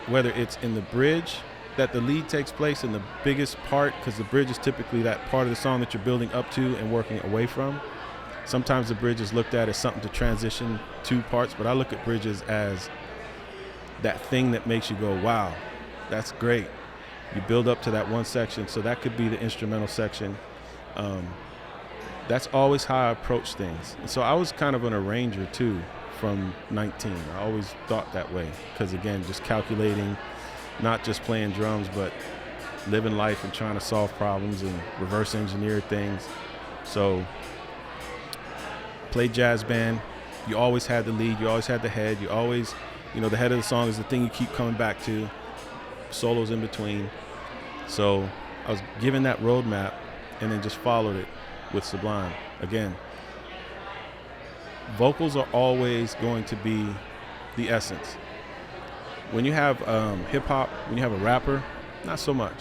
whether it's in the bridge that the lead takes place in the biggest part, because the bridge is typically that part of the song that you're building up to and working away from. Sometimes the bridge is looked at as something to transition to parts, but I look at bridges as that thing that makes you go, wow, that's great. You build up to that one section, so that could be the instrumental section. That's always how I approach things. And so I was kind of an arranger too from 19. I always thought that way because, again, just calculating, not just playing drums, but living life and trying to solve problems and reverse engineer things. So played jazz band. You always had the lead. You always had the head. You always, the head of the song is the thing you keep coming back to. Solos in between. So I was given that roadmap and then just followed it with Sublime. Again, vocals are always going to be the essence. When you have hip hop, when you have a rapper, not so much,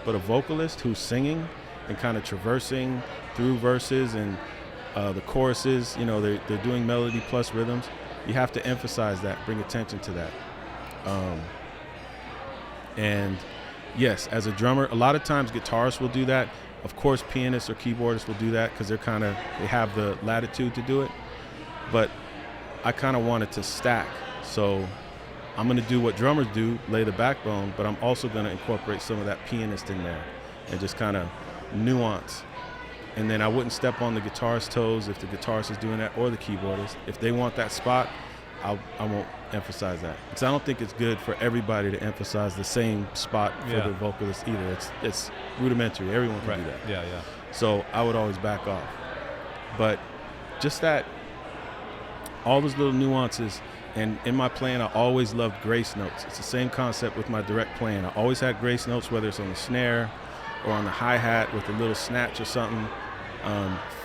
but a vocalist who's singing and kind of traversing through verses and the choruses, they're doing melody plus rhythms. You have to emphasize that, bring attention to that. And yes, as a drummer, a lot of times guitarists will do that. Of course, pianists or keyboardists will do that because they have the latitude to do it. But I kind of wanted to stack. So I'm going to do what drummers do, lay the backbone, but I'm also going to incorporate some of that pianist in there and just kind of nuance. And then I wouldn't step on the guitarist's toes if the guitarist is doing that or the keyboardist. If they want that spot, I won't emphasize that. Because I don't think it's good for everybody to emphasize the same spot for the vocalist either. It's rudimentary. Everyone can do that. Yeah. So I would always back off. But just that, all those little nuances, and in my playing, I always loved grace notes. It's the same concept with my direct playing. I always had grace notes, whether it's on the snare or on the hi-hat with a little snatch or something,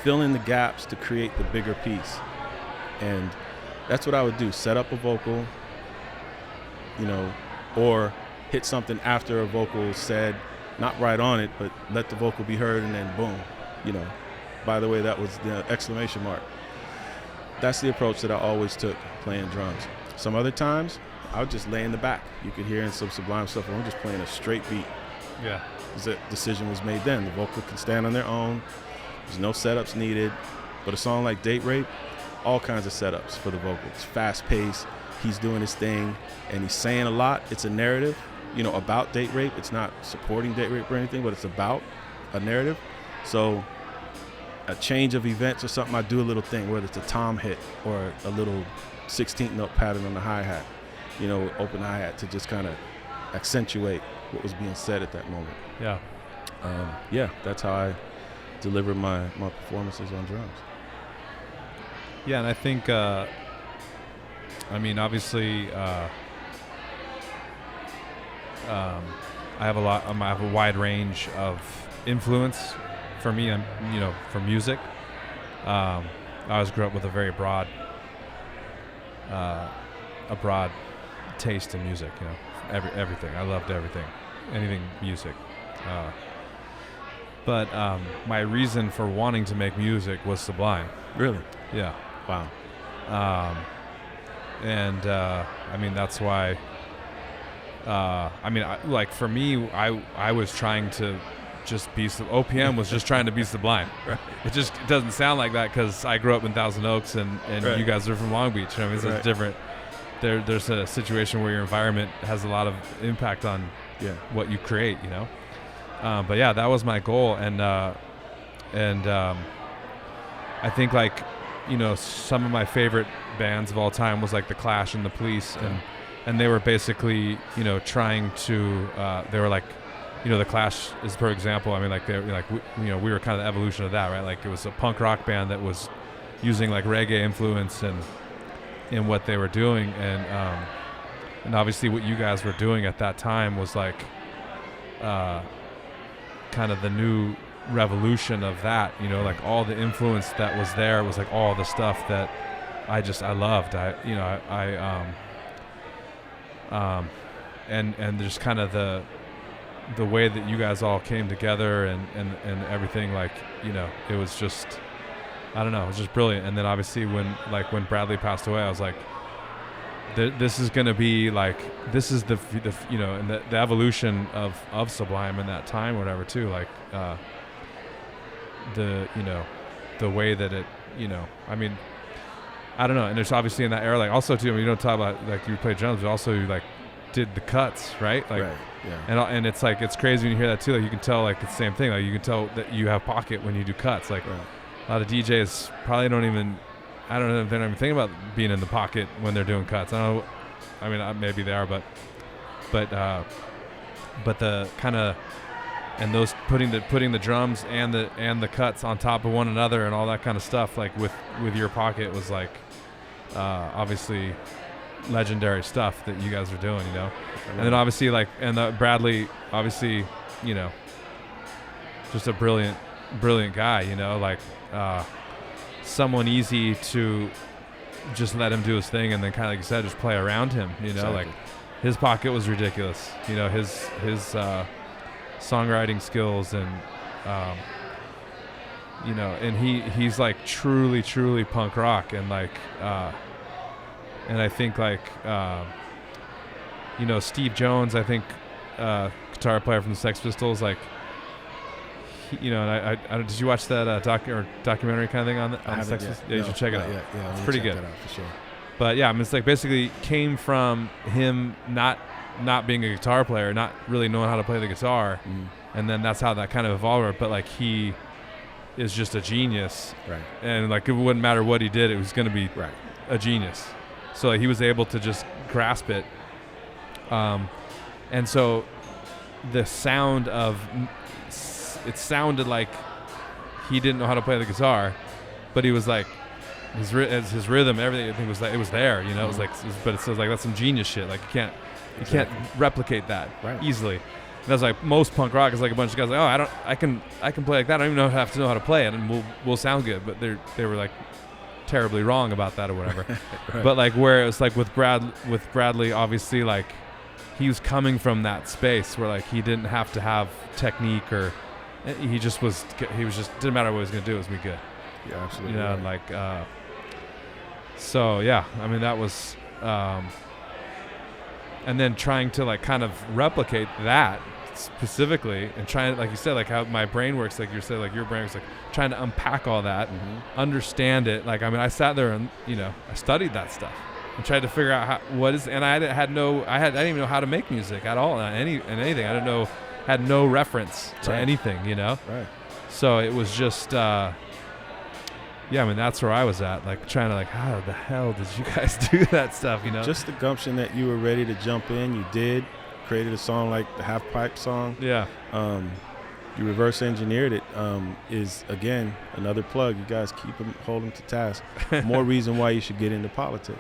fill in the gaps to create the bigger piece. And that's what I would do, set up a vocal, or hit something after a vocal said, not right on it, but let the vocal be heard, and then boom, by the way, that was the exclamation mark. That's the approach that I always took playing drums. Some other times, I would just lay in the back. You could hear in some Sublime stuff, I'm just playing a straight beat. Yeah. The decision was made then. The vocal can stand on their own. There's no setups needed. But a song like Date Rape, all kinds of setups for the vocal. It's fast paced. He's doing his thing, and he's saying a lot. It's a narrative. about date rape. It's not supporting date rape or anything, but it's about a narrative. So a change of events or something, I do a little thing, whether it's a tom hit or a little 16th note pattern on the hi-hat, open hi-hat to just kind of accentuate what was being said at that moment. Yeah. That's how I deliver my performances on drums. Yeah, and I think, obviously, I have I have a wide range of influence for me, for music. I always grew up with a very broad taste in music. Everything. I loved everything, anything music. But my reason for wanting to make music was Sublime. Really? Yeah. Wow. That's why. For me, I was trying to just be OPM was just trying to be Sublime. Right. It doesn't sound like that because I grew up in Thousand Oaks and right. You guys are from Long Beach. It's right. different. There's a situation where your environment has a lot of impact on what you create. But yeah, that was my goal, and I think some of my favorite bands of all time was like the Clash and the Police, and they were basically trying to they were like the Clash is per example. We were kind of the evolution of that, right? Like it was a punk rock band that was using like reggae influence in what they were doing, and obviously what you guys were doing at that time was like kind of the new revolution of that, like all the influence that was there was like all the stuff that I loved. And there's kind of the way that you guys all came together and everything, like, it was just, I don't know, it was just brilliant. And then obviously when Bradley passed away, I was like, this is going to be like, this is the and the evolution of Sublime in that time, whatever too, like the way that it, I don't know. And there's obviously in that era, like also too, you don't talk about like you play drums, but also you like did the cuts, right? Like, right. Yeah. And it's like, it's crazy when you hear that too. Like you can tell like it's the same thing. Like you can tell that you have pocket when you do cuts. Like right. a lot of DJs probably don't even, I don't know if they're not even thinking about being in the pocket when they're doing cuts. I don't know. Maybe they are, but the kind of, and those putting the drums and the cuts on top of one another and all that kind of stuff, like with your pocket was like obviously legendary stuff that you guys are doing, and then obviously like, and Bradley obviously, just a brilliant guy, like someone easy to just let him do his thing and then kind of like you said, just play around him, Exactly. Like his pocket was ridiculous, his songwriting skills and and he's like truly punk rock, and like and I think like Steve Jones, I think guitar player from the Sex Pistols, like and I did you watch that documentary kind of thing on Sex Pistols? Yeah, you should check it out. Yeah, it's pretty good. That out for sure. But yeah, it's like basically came from him not being a guitar player, not really knowing how to play the guitar, and then that's how that kind of evolved. But like he is just a genius, right? And like it wouldn't matter what he did, it was going to be right. a genius. So like, he was able to just grasp it, and so the sound of it sounded like he didn't know how to play the guitar, but he was like his rhythm, everything. I think was like it was there, It was like, but it was like that's some genius shit. Like you can't replicate that easily. And that's like most punk rock is like a bunch of guys like, I can play like that. I don't even have to know how to play it, and we'll sound good. But they were like terribly wrong about that or whatever. Right. But like where it was like with Bradley, obviously like he was coming from that space where like he didn't have to have technique, or he just didn't matter what he was gonna do, it was be good. Yeah, absolutely. And like so yeah, that was and then trying to like kind of replicate that specifically, and trying, like you said, like how my brain works, like you said, like your brain was like trying to unpack all that, understand it. Like I sat there and I studied that stuff. and tried to figure out and I didn't even know how to make music at all, anything. I had no reference to anything, you know. Right. So it was just, I mean, that's where I was at, like trying to how the hell did you guys do that stuff, you know? Just the gumption that you were ready to jump in. You did. Created a song like the Half Pipe song. Yeah. You reverse engineered it. Is again another plug. You guys hold them to task. More reason why you should get into politics.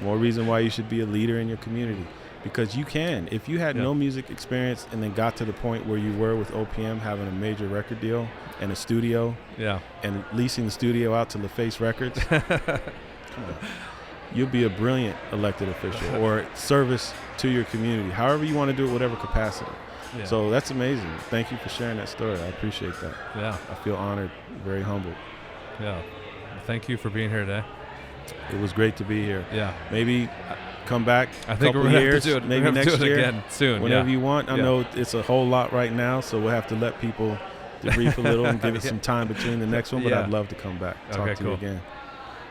More reason why you should be a leader in your community. Because you can. If you had no music experience and then got to the point where you were with OPM having a major record deal and a studio, and leasing the studio out to LaFace Records, come on. You'll be a brilliant elected official or service to your community, however you want to do it, whatever capacity. Yeah. So that's amazing. Thank you for sharing that story. I appreciate that. Yeah. I feel honored, very humbled. Yeah. Thank you for being here today. It was great to be here. Yeah. Maybe come back I think we're going to have to do it. maybe next year again soon. Whenever you want. I know it's a whole lot right now, so we'll have to let people debrief a little and give it some time between the next one, but I'd love to come back. Talk to you again.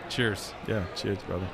Cheers. Yeah, cheers, brother.